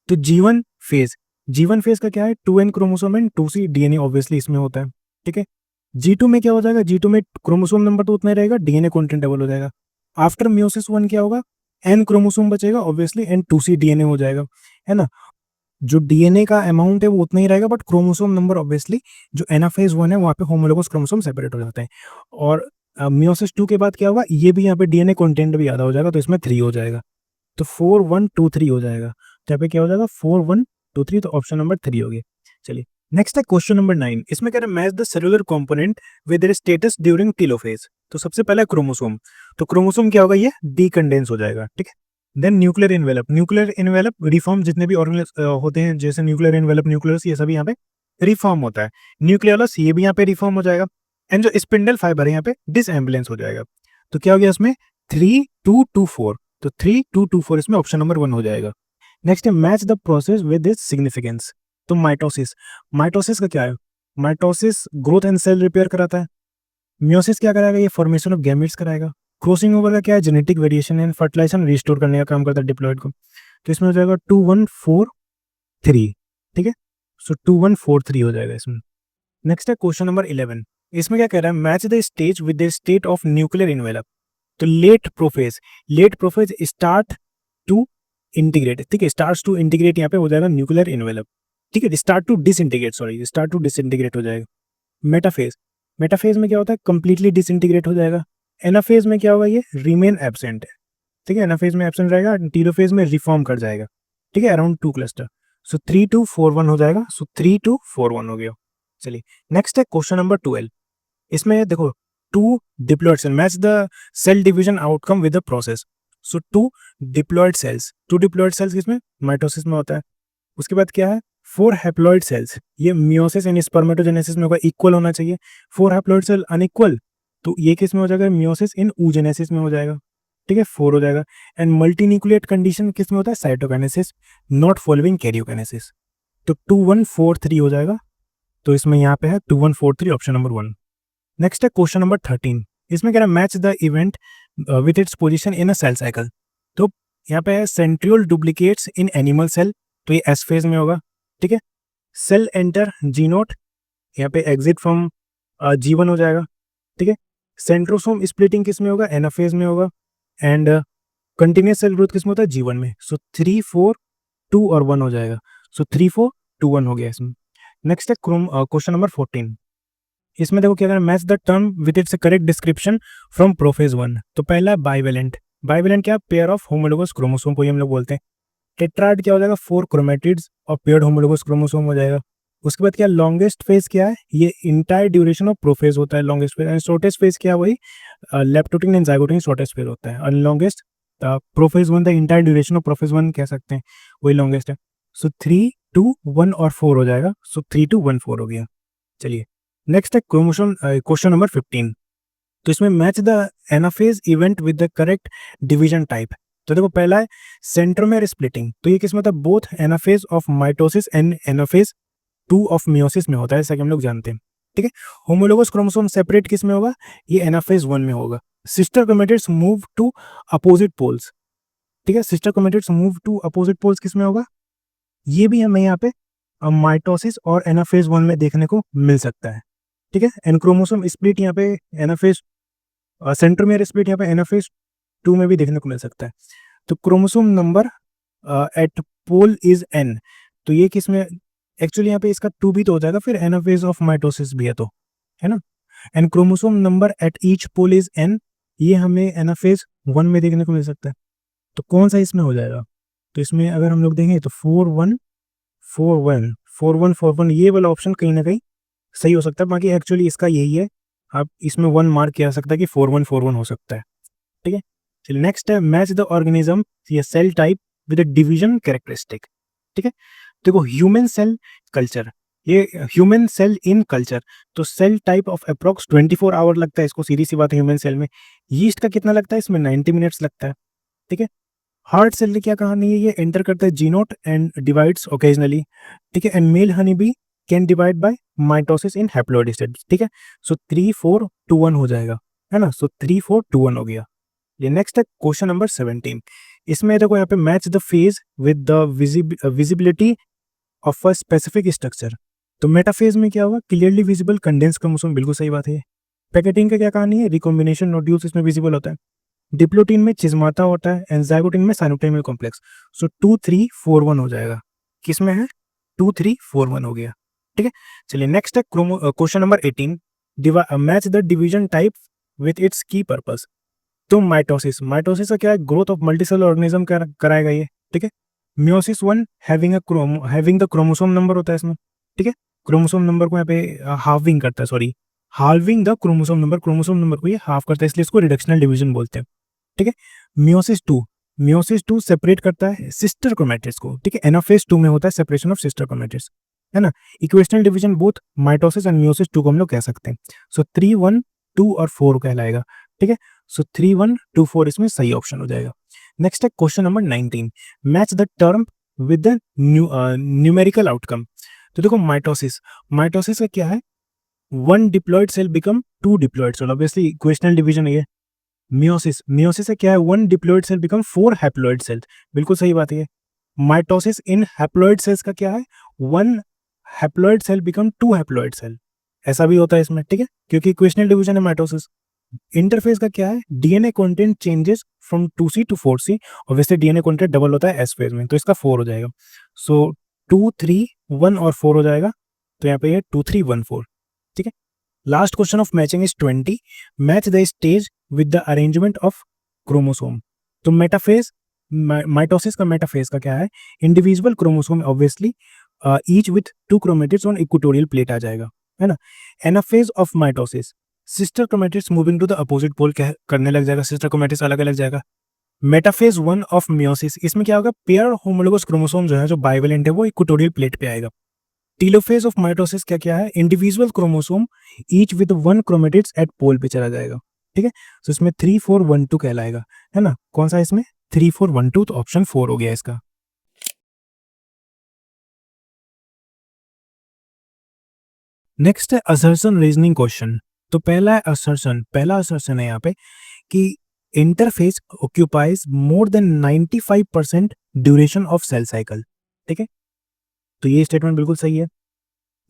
तो जीवन फेज, जीवन फेज का क्या है, 2n chromosome and 2c DNA obviously इसमें होता है, ठीक है। G2 में क्या हो जाएगा, G2 में क्रोमोसोम नंबर तो उतना ही रहेगा, डीएनए कंटेंट डबल हो जाएगा। आफ्टर मियोसिस 1 क्या होगा, n क्रोमोसोम बचेगा ऑब्वियसली एंड 2c डीएनए हो जाएगा, है ना। जो डीएनए का अमाउंट है वो उतना ही रहेगा, बट क्रोमोसोम नंबर ऑब्वियसली जो एनाफेज 1 है वहाँ पे होमोलोगस क्रोमोसोम सेपरेट हो जाते हैं। और मियोसिस 2 के बाद क्या होगा, ये भी यहाँ पे डीएनए कंटेंट भी आधा हो जाएगा, तो इसमें 3 हो जाएगा। तो 4 1 2 3 हो जाएगा। तो यहाँ पे क्या हो जाएगा 4 1 2 3, तो ऑप्शन नंबर 3 हो गया। चलिए नेक्स्ट है क्वेश्चन नंबर 9। इसमें कह रहे हैं match the cellular component with their status during telophase. तो सबसे पहला क्रोमोसोम, तो क्रोमोसोम क्या होगा, ये डीकंडेंस हो जाएगा, ठीक है। Then nuclear envelope, nuclear envelope reform, जितने भी ऑर्गेनेल्स होते हैं जैसे न्यूक्लियर इन्वेलप, न्यूक्लियस, ये सभी यहाँ पे रिफॉर्म होता है। न्यूक्लियोलस ये भी यहाँ पे रिफॉर्म हो जाएगा। एंड जो स्पिंडल फाइबर है यहाँ पे डिसएम्बुलेंस हो जाएगा। तो क्या हो गया इसमें 3 2 2 4, तो 3 2 2 4 इसमें ऑप्शन नंबर 1 हो जाएगा। नेक्स्ट है match the process with this significance. तो माइटोसिस, माइटोसिस का क्या है, mitosis growth and cell repair कराता है। मियोसिस क्या कराएगा, ये फॉर्मेशन ऑफ गैमेट्स कराएगा। क्रॉसिंग ओवर का क्या है, genetic variation and fertilization restore करने का काम करता है डिप्लॉयड को। तो इसमें हो जाएगा 2 1 4 3, ठीक है। सो 2 1 4 3 हो जाएगा इसमें। नेक्स्ट है क्वेश्चन नंबर 11। इसमें क्या कह रहा है, match the stage with the state of nuclear envelope. तो late prophase, late prophase start to integrate, ठीक है, स्टार्ट टू इंटीग्रेट यहाँ पे हो जाएगा न्यूक्लियर इन्वेलप, ठीक है। Start to disintegrate, sorry, start to disintegrate हो जाएगा। मेटाफेज, मेटाफेज में क्या होता है, कंप्लीटली डिसइंटीग्रेट हो जाएगा। एनाफेज में क्या होगा, ये रिमेन एब्सेंट है, ठीक है। एनाफेज में एब्सेंट रहेगा, टीलोफेज में रिफॉर्म कर जाएगा, ठीक है, अराउंड 2 क्लस्टर। सो 3 2 4 1 हो जाएगा। सो 3 2 4 1 हो गया। चलिए नेक्स्ट है क्वेश्चन नंबर 12। इसमें देखो 2 diploid cell, match the cell division outcome with the process. So 2 diploid cells, 2 diploid cells किसमें, माइटोसिस में होता है। उसके बाद क्या है, 4 हैप्लॉयड सेल्स, ये मियोसिस एंड स्पर्मेटोजेनेसिस में होगा, इक्वल होना चाहिए। 4 हैप्लॉयड सेल अनइक्वल, तो ये किस में हो जाएगा, मियोसिस इन oogenesis में हो जाएगा, ठीक है, 4 हो जाएगा। एंड मल्टीन्यूक्लिएट कंडीशन किस में होता है, साइटोकाइनेसिस नॉट फॉलोइंग कैरियोकाइनेसिस। तो 2 1 4 3 हो जाएगा। तो इसमें यहाँ पे है 2 1 4 3, ऑप्शन नंबर 1। नेक्स्ट है क्वेश्चन नंबर 13। इसमें कह रहा है match the event with its position in a cell cycle. तो यहाँ पे है centriole duplicates in animal cell, तो ये एस फेज में होगा, ठीक है। सेल एंटर जी नोट, यहाँ पे एग्जिट फ्रॉम G1 हो जाएगा, ठीक है। सेंट्रोसोम स्प्लिटिंग किस में होगा, एनाफेज में होगा। एंड कंटिन्यूस सेल ग्रोथ किस में होता है, G1 में। सो 3 4 2 और 1 हो जाएगा। सो 3 4 2 1 हो गया इसमें। नेक्स्ट है क्वेश्चन नंबर 14। इसमें देखो क्या करना, match the term with its correct description from prophase 1। तो पहला है बाइवेलेंट, बाइवेलेंट क्या, पेयर ऑफ होमोलोगस क्रोमोसोम को हम लोग बोलते हैं। टेट्राड क्या हो जाएगा, 4 क्रोमेटिड्स और पेयर्ड होमोलोगस क्रोमोसोम हो जाएगा। उसके बाद क्या, लॉन्गेस्ट फेज क्या है, ये इंटायर ड्यूरेशन ऑफ प्रोफेज होता है longest phase. And shortest phase क्या है, वही leptotene and zygotene shortest phase होता है। और longest prophase 1 the entire duration of prophase 1 कह सकते हैं, वही लॉन्गेस्ट है। सो 3 2 1 और 4 हो जाएगा। सो 3 2 1 4 हो गया। चलिए नेक्स्ट है क्रोमोसोम क्वेश्चन नंबर 15। तो इसमें match the anaphase event with the correct division type. तो देखो पहला है सेंट्रोमेयर स्प्लिटिंग, तो ये किस में होता है, both anaphase of mitosis and anaphase 2 of meiosis में होता है, जैसा कि हम लोग जानते हैं। ठीक है, होमोलोगस क्रोमोसोम सेपरेट किस में होगा, ये एनाफेज 1 में होगा। Sister chromatids move to opposite poles. ठीक है, sister chromatids move to opposite poles किस में होगा, ये भी हमें यहाँ पे माइटोसिस और एनाफेज 1 में देखने को मिल सकता है। ठीक है, एंड क्रोमोसोम स्प्लिट यहाँ पे एनाफेज सेंट्रोमेयर स्प्लिट यहाँ पे एनाफेज 2 में भी देखने को मिल सकता है। तो chromosome number at pole is n, तो ये किस में, एक्चुअली यहाँ पे इसका 2 भी तो हो जाएगा, फिर एनाफेज ऑफ माइटोसिस भी है, तो है ना। And chromosome number at each pole is n, ये हमें एनाफेज 1 में देखने को मिल सकता है। तो कौन सा इसमें हो जाएगा, तो इसमें अगर हम लोग देखें तो 4 1 4 1 4 1 4 1, ये वाला ऑप्शन कहीं ना कहीं सही हो सकता है। बाकी एक्चुअली इसका यही है, आप इसमें 1 मार्क किया सकता है कि 4 1 4 1 हो सकता है। ठीक है, चलिए नेक्स्ट है मैच द ऑर्गेनिज्म या cell type with division characteristic. ठीक है, देखो ह्यूमन सेल कल्चर, ये ह्यूमन सेल इन कल्चर, तो cell type of approx 24 hour लगता है इसको, सीधी सी बात है। ह्यूमन सेल में यीस्ट का कितना लगता है, इसमें 90 मिनट्स लगता है। ठीक है, हार्ट सेल की क्या कहानी है, ये एंटर करता है जीनोट एंड डिवाइड्स ओकेजनली। ठीक है, and male honey bee can divide by mitosis in haploid state. ठीक है, सो 3 4 2 1 हो जाएगा, है ना। सो 3 4 2 1 हो गया। ये नेक्स्ट है क्वेश्चन नंबर 17। इसमें देखो यहाँ पे match the phase with the visibility of a specific structure. तो मेटाफेज में क्या होगा, क्लियरली विजिबल कंडेंस क्रोमोसोम, बिल्कुल सही बात है। पैकेटिंग का क्या कहानी है, रिकॉम्बिनेशन नोड्यूल्स इसमें विजिबल होता है। डिप्लोटीन में चिजमाता होता है एंड जाइगोटिन में साइनोप्टेमियल कॉम्प्लेक्स। सो 2 3 4 1 हो जाएगा, किसमें है 2 3 4 1 हो गया। ठीक है, चलिए नेक्स्ट है question number 18। Match the division type with its की पर्पस। तो माइटोसिस, माइटोसिस का क्या है, ग्रोथ ऑफ मल्टीसेलुलर ऑर्गेनिज्म कराएगा ये। ठीक है, meiosis 1 having the chromosome number होता है इसमें। ठीक है, क्रोमोसोम नंबर को यहाँ पे हार्विंग करता है, sorry halving the chromosome number को ये हाफ करता है, इसलिए इसको रिडक्शनल डिवीजन बोलते हैं। ठीक है, मियोसिस 2 सेपरेट करता है सिस्टर क्रोमैटिड्स को। ठीक है, एनाफेज 2 में होता है सेपरेशन ऑफ सिस्टर क्रोमैटिड्स, है ना। Equational division both mitosis and meiosis 2 को हम लोग कह सकते हैं। सो 3 1 2 और 4 कहलाएगा। ठीक है, सो 3 1 2 4 इसमें सही ऑप्शन हो जाएगा। नेक्स्ट है question number 19। Match the term with the numerical outcome. तो देखो माइटोसिस का क्या है, 1 diploid cell become 2 diploid cell, obviously equational division है ये। मियोसिस से क्या है, 1 diploid cell become 4 haploid cell, बिल्कुल सही बात है। माइटोसिस इन हैप्लॉयड सेल्स का क्या है, 1 haploid cell become 2 haploid cell, ऐसा भी होता है इसमें। ठीक है, क्योंकि इक्वेशनल डिवीजन है माइटोसिस। इंटरफेस का क्या है, DNA content changes from 2C to 4C, और वैसे डीएनए कंटेंट डबल होता है एस फेज में, तो इसका 4 हो जाएगा। सो 2 3 1 और 4 हो जाएगा, तो यहाँ पे ये 2 3 1 4। ठीक है, last question of matching is 20। Match the stage with the arrangement of chromosome. तो मेटाफेज, माइटोसिस का मेटाफेज का क्या है, individual chromosome obviously each with 2 chromatids on equatorial plate आ जाएगा, है ना। Anaphase of mitosis, sister chromatids moving to the opposite pole करने लग जाएगा, सिस्टर क्रोमेटिड्स अलग अलग जाएगा। मेटाफेज 1 ऑफ मियोसिस, इसमें क्या होगा, पेयर होमोलोगस क्रोमोसोम जो है, जो बाइवेलेंट है, वो इक्वेटोरियल प्लेट पे आएगा। टीलोफेज ऑफ माइटोसिस क्या क्या है, individual chromosome each with 1 chromatids at pole पे चला जाएगा। ठीक है, तो इसमें 3 4 1 2 कहलाएगा, है ना। कौन सा इसमें 3 4 1 2, तो ऑप्शन 4 हो गया इसका। नेक्स्ट है असर्शन रीजनिंग क्वेश्चन। तो पहला असर्शन है यहाँ पे कि interphase occupies more than 95% duration of cell cycle. ठीक है, तो ये स्टेटमेंट बिल्कुल सही है,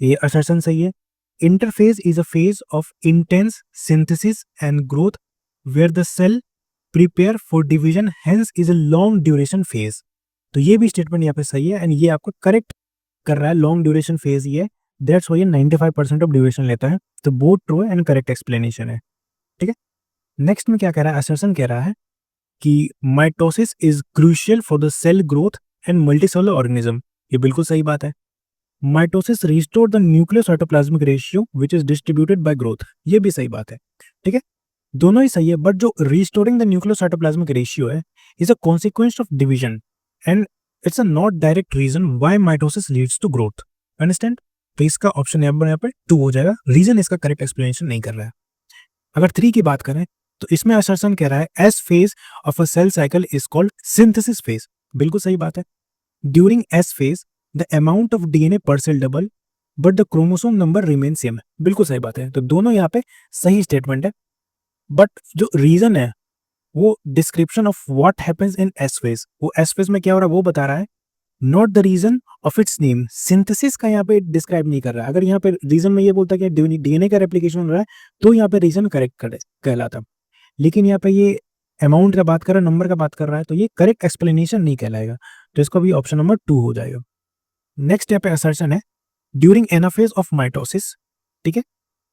ये असर्शन सही है। Interphase is a phase of intense synthesis and growth where the cell prepare for division, hence is a long duration phase. तो ये भी स्टेटमेंट यहाँ पे सही है, एंड ये आपको करेक्ट कर रहा है, लॉन्ग ड्यूरेशन फेज ये, दैट्स व्हाई ये 95% ऑफ ड्यूरेशन लेता है। तो बोथ ट्रू है एंड करेक्ट एक्सप्लेनेशन है। ठीक है, नेक्स्ट में क्या कह रहा है, असर्शन कह रहा है कि mitosis is crucial for the cell growth and multicellular organism. ये बिल्कुल सही बात है। Mitosis restore the nuclear cytoplasmic ratio which is distributed by growth, ये भी सही बात है। ठीक है, दोनों ही सही है, बट जो रिस्टोरिंग द न्यूक्लियोसाइटोप्लाज्मिक रेशियो है is a consequence of division and it's a not direct reason why mitosis leads to growth. Understand? तो इसका ऑप्शन यहाँ पे 2 हो जाएगा, रीजन इसका करेक्ट एक्सप्लेनेशन नहीं कर रहा है। अगर 3 की बात करें तो इसमें असर्शन कह रहा है S phase of a cell cycle is called synthesis phase. बिल्कुल सही बात है। During S phase the amount of DNA per cell double but the chromosome number remain same. बिल्कुल सही बात है, तो दोनों यहाँ पे सही स्टेटमेंट है, बट जो रीजन है वो description of what happens in S phase, वो एस फेज में क्या हो रहा है वो बता रहा है, not the reason of its name. Synthesis का यहाँ पे डिस्क्राइब नहीं कर रहा है। अगर यहाँ पे रीजन में ये बोलता है कि डीएनए का रेप्लिकेशन हो रहा है तो यहाँ पे रीजन करेक्ट कहलाता, लेकिन यहाँ पे ये अमाउंट का बात कर रहा है, नंबर का बात कर रहा है, तो ये करेक्ट एक्सप्लेनेशन नहीं कहलाएगा, तो इसको भी ऑप्शन नंबर 2 हो जाएगा। नेक्स्ट यहाँ पे असर्शन है ड्यूरिंग एनाफेज ऑफ माइटोसिस, ठीक है,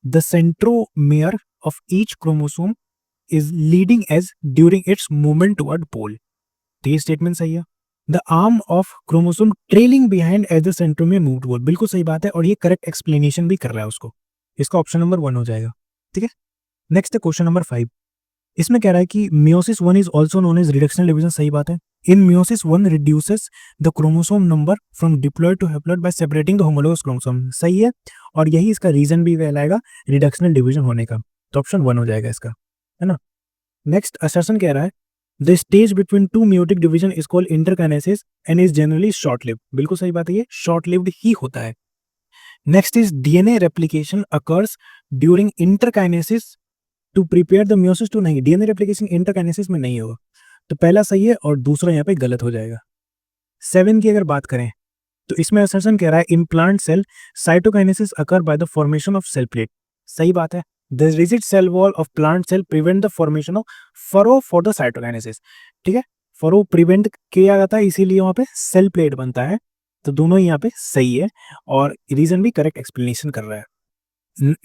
the centromere of each chromosome is leading edge during its movement toward pole. तो ये स्टेटमेंट सही है। The arm of chromosome trailing behind as the centromere move toward, बिल्कुल सही बात है, और ये करेक्ट एक्सप्लेनेशन भी कर रहा है उसको, इसका ऑप्शन नंबर 1 हो जाएगा। ठीक है, नेक्स्ट है क्वेश्चन नंबर 5। इसमें कह रहा है कि meiosis 1 is also known as reductional division. सही बात है। In meiosis 1 reduces the chromosome number from diploid to haploid by separating the homologous chromosome. सही है, और यही इसका रीजन भी कहलाएगा रिडक्शनल डिवीजन होने का, तो ऑप्शन 1 हो जाएगा इसका, है ना। नेक्स्ट असर्शन कह रहा है the stage between two meiotic division is called interkinesis and is generally short lived. बिल्कुल सही बात है, ये शॉर्ट लिव्ड ही होता है। Next is DNA replication occurs during interkinesis to prepare the meiosis two. नहीं, डीएनए रेप्लिकेशन इंटरकाइनेसिस में नहीं होगा, तो पहला सही है और दूसरा यहाँ पे गलत हो जाएगा। 7 की अगर बात करें तो इसमें असर्शन कह रहा है in plant cell cytokinesis occur by the formation of cell plate. सही बात है। The rigid cell wall of plant cell prevent the formation of furrow for the cytokinesis. ठीक है, फरो प्रिवेंट किया जाता है, इसीलिए वहां पे सेल प्लेट बनता है, तो दोनों ही यहाँ पे सही है और रीजन भी करेक्ट एक्सप्लेनेशन कर रहा है।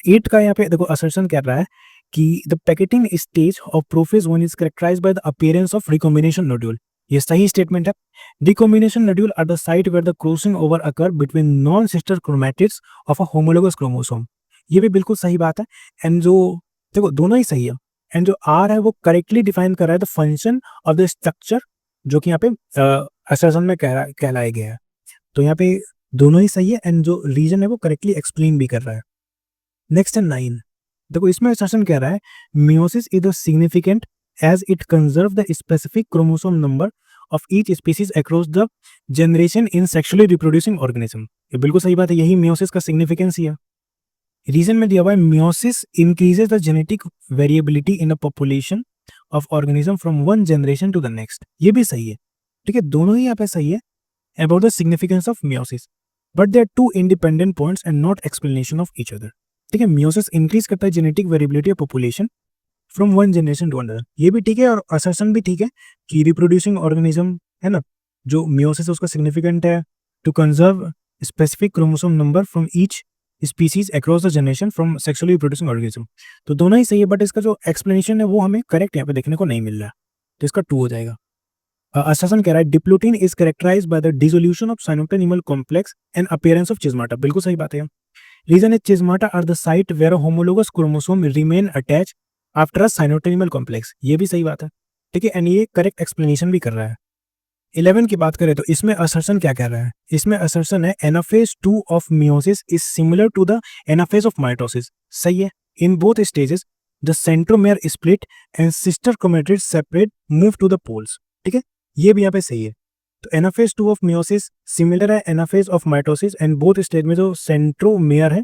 8 का यहाँ पे देखो असर्शन कर रहा है कि the pachytene stage of prophase 1 is characterized by the appearance of recombination nodule. ये सही स्टेटमेंट है। Recombination nodule are the site where the crossing over occur between non-sister chromatids of a homologous chromosome। ये भी बिल्कुल सही बात है। एंड जो देखो दोनों ही सही है, एंड जो आर है वो करेक्टली डिफाइन कर रहा है the function of the structure, जो कि यहाँ पे असर्शन में कहलाया गया है, तो यहाँ पे दोनों ही सही है एंड जो रीजन है वो करेक्टली एक्सप्लेन भी कर रहा है। नेक्स्ट है 9। देखो इसमें असर्शन कह रहा है meiosis is the significant as it conserve the specific chromosome number of each species across the generation in sexually reproducing organism. ये बिल्कुल सही बात है, यही मियोसिस का सिग्निफिकेंस ही है। रीजन में दिया हुआ है meiosis increases the genetic variability in a population of organism from one generation to the next. ये भी सही है। ठीक है, दोनों ही यहाँ पे सही है about the significance of meiosis, but they are two independent points and not explanation of each other. ठीक है, मियोसिस इंक्रीज करता है genetic variability of population from one generation to another, ये भी ठीक है, और असर्शन भी ठीक है कि रिप्रोड्यूसिंग ऑर्गेनिज्म है ना, जो मियोसिस उसका सिग्निफिकेंट है to conserve specific chromosome number from each species across the generation from sexually reproducing organism. तो दोनों ही सही है, बट इसका जो एक्सप्लेनेशन है वो हमें करेक्ट यहाँ पे देखने को नहीं मिल रहा है, तो इसका 2 हो जाएगा। असर्शन कह रहा है diplotene is characterized by the dissolution of synaptonemal complex and appearance of chiasmata. बिल्कुल सही बात है। रीजन है chiasmata are the site where homologous chromosome remain attach after a synaptonemal complex. ये भी सही बात है। ठीक है, एंड ये करेक्ट एक्सप्लेनेशन भी कर रहा है। 11 की बात करें तो इसमें असर्शन क्या कह रहा है, इसमें असर्शन है anaphase 2 of meiosis is similar to the anaphase of mitosis. सही है। In both stages the centromere split and sister chromatids separate move to the poles. ठीक है, ये भी यहाँ पे सही है। तो एनाफेज 2 ऑफ मियोसिस सिमिलर है anaphase of mitosis and both stage में जो सेंट्रोमेयर है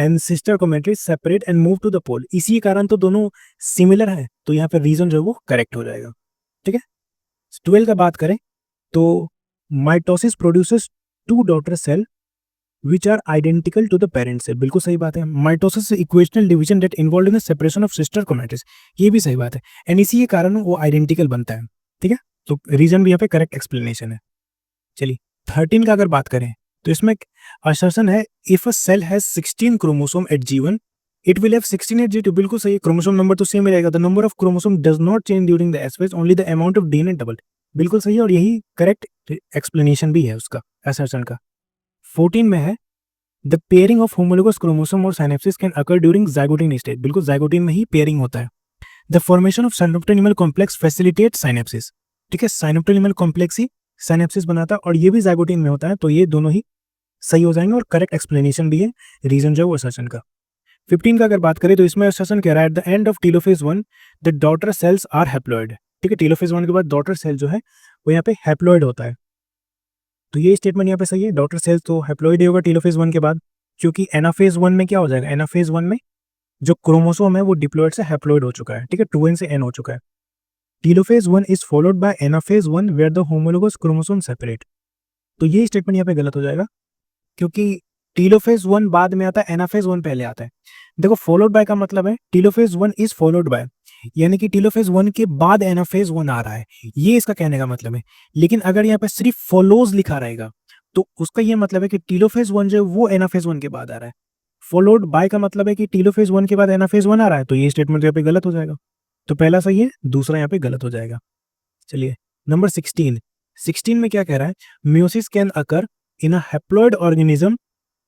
and sister chromatids separate and move to the pole, इसी कारण तो दोनों सिमिलर है, तो यहाँ पे रीजन जो है वो करेक्ट हो जाएगा। ठीक है, 12 का बात करें तो mitosis produces 2 daughter cell which are identical to the parent cell. बिल्कुल सही बात है। Mitosis equational division that involve in the separation of sister chromatids, ये भी सही बात है, एंड इसी के कारण वो आइडेंटिकल बनता है। ठीक है, तो रीजन भी यहाँ पे करेक्ट एक्सप्लेनेशन है। चलिए 13 का अगर बात करें तो इसमें असर्शन है if a cell has 16 chromosome at G1 it will have 16 at G2। बिल्कुल सही है, क्रोमोसोम नंबर तो सेम रहेगा। The number of chromosome does not change during the S phase, only the amount of DNA double. बिल्कुल सही है, और यही करेक्ट एक्सप्लेनेशन भी है उसका असर्शन का। 14 में है the pairing of homologous chromosome और synapsis can occur during zygotene stage, बिल्कुल जाइगोटिन में ही पेयरिंग होता है। The formation of synaptonemal complex facilitate synapsis, ठीक है, साइनोप्टेनिमल कॉम्प्लेक्स ही साइनेप्सिस बनाता है और ये भी जाइगोटिन में होता है, तो ये दोनों ही सही हो जाएंगे और करेक्ट एक्सप्लेनेशन भी है रीजन जो है वो असर्शन का। 15 का अगर बात करें तो इसमें असर्शन कह रहा है at the end of telophase 1 the daughter cells are haploid, ठीक है, टेलोफेज 1 के बाद डॉटर सेल जो है वो यहाँ पे हैप्लॉइड होता है, तो ये स्टेटमेंट यहाँ पे सही है। डॉटर सेल्स तो हैप्लॉइड ही होगा टेलोफेज 1 के बाद, क्योंकि एनाफेज 1 में क्या हो जाएगा, एनाफेज 1 में जो क्रोमोसोम है वो डिप्लॉइड से हैप्लॉइड हो चुका है, ठीक है, 2n से n हो चुका है। Telophase 1 is followed by anaphase 1 where the homologous chromosome separate, तो ये स्टेटमेंट यहाँ पे गलत हो जाएगा, क्योंकि टेलोफेज 1 बाद में आता है, एनाफेज 1 पहले आता है। देखो फॉलोड बाय का मतलब है टेलोफेज 1 इज फॉलोड बाय, यानी कि टेलोफेज 1 के बाद एनाफेज 1 आ रहा है, ये इसका कहने का मतलब है। लेकिन अगर यहाँ पे सिर्फ फॉलोज लिखा रहेगा तो उसका ये मतलब है कि टेलोफेज 1 जो है वो एनाफेज 1 के बाद आ रहा है। फॉलोड बाय का मतलब है कि टेलोफेज 1 के बाद एनाफेज 1 आ रहा है, तो ये स्टेटमेंट यहाँ पे गलत हो जाएगा। तो पहला सही है, दूसरा यहाँ पे गलत हो जाएगा। चलिए नंबर 16 में क्या कह रहा है, meiosis can occur in a haploid organism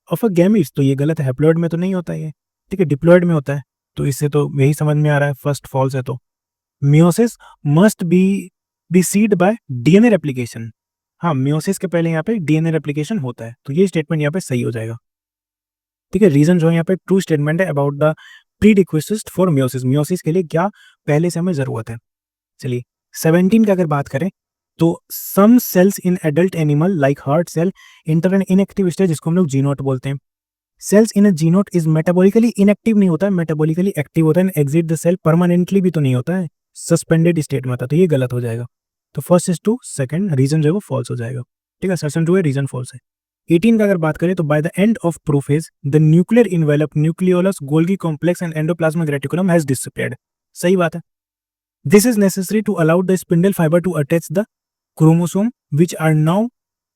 of a gametes, तो ये गलत है, हैप्लॉइड में तो नहीं होता ये, ठीक है, डिप्लॉइड में होता है, तो इससे तो यही समझ में आ रहा है फर्स्ट फॉल्स है। तो meiosis must be seed bye DNA replication, हाँ मियोसिस के पहले यहाँ पे डीएनए रेप्लिकेशन होता है, तो ये स्टेटमेंट यहाँ पे सही हो जाएगा, ठीक है। रीजन जो है यहाँ पे ट्रू स्टेटमेंट है about the prerequisite for meiosis, meiosis के लिए क्या पहले से हमें जरूरत है। चलिए 17 का अगर बात करें तो some cells in adult animal like heart cell enter an inactive stage, जिसको हम लोग जीनोट बोलते हैं। Cells in a G nought is metabolically inactive नहीं होता है, मेटाबॉलिकली एक्टिव होता है, एग्जिट द सेल परमानेंटली भी तो नहीं होता है, सस्पेंडेड स्टेट में होता है, तो ये गलत हो जाएगा। तो first is true, second reason जो है वो फॉल्स हो जाएगा, ठीक है, सेशन टू है, रीजन फॉल्स है। 18 का अगर बात करें तो by the end of prophase the nuclear envelope nucleolus Golgi complex and endoplasmic reticulum has disappeared, सही बात है। This is necessary to allow the spindle fibre to attach the chromosome which are now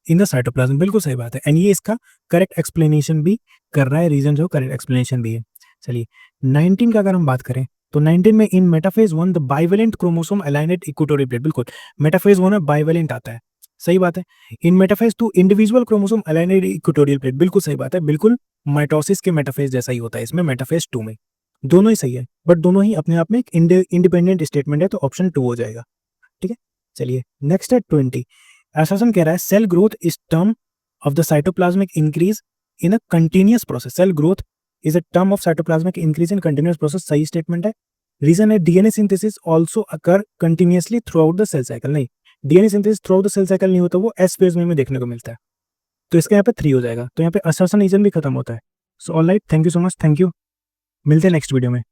in the cytoplasm, बिल्कुल सही बात है, एंड ये इसका करेक्ट एक्सप्लेनेशन भी कर रहा है, रीजन जो करेक्ट एक्सप्लेनेशन भी है। चलिए 19 का अगर हम बात करें तो 19 में in metaphase 1 the bivalent chromosome aligned equatorial plate, बिल्कुल मेटाफेज 1 में बाइवेलेंट आता है, सही बात है। In metaphase 2 individual chromosome aligned equatorial plate, बिल्कुल सही बात है, बिल्कुल माइटोसिस के मेटाफेज जैसा ही होता है इसमें, मेटाफेज 2 में दोनों ही सही है, बट दोनों ही अपने आप में एक इंडिपेंडेंट स्टेटमेंट है, तो ऑप्शन 2 हो जाएगा, ठीक है। चलिए नेक्स्ट है 20, एसर्शन कह रहा है cell growth is term of the cytoplasmic increase in a continuous process, cell growth is a term of cytoplasmic increase in continuous process, सही स्टेटमेंट है। रीजन है DNA synthesis also occur continuously throughout the cell cycle, नहीं DNA synthesis throughout the cell cycle नहीं होता, वो एस फेज में देखने को मिलता है, तो इसका यहाँ पे 3 हो जाएगा, तो यहाँ पे असर्शन रीजन भी खत्म होता है। So alright, thank you so much, thank you, मिलते हैं नेक्स्ट वीडियो में।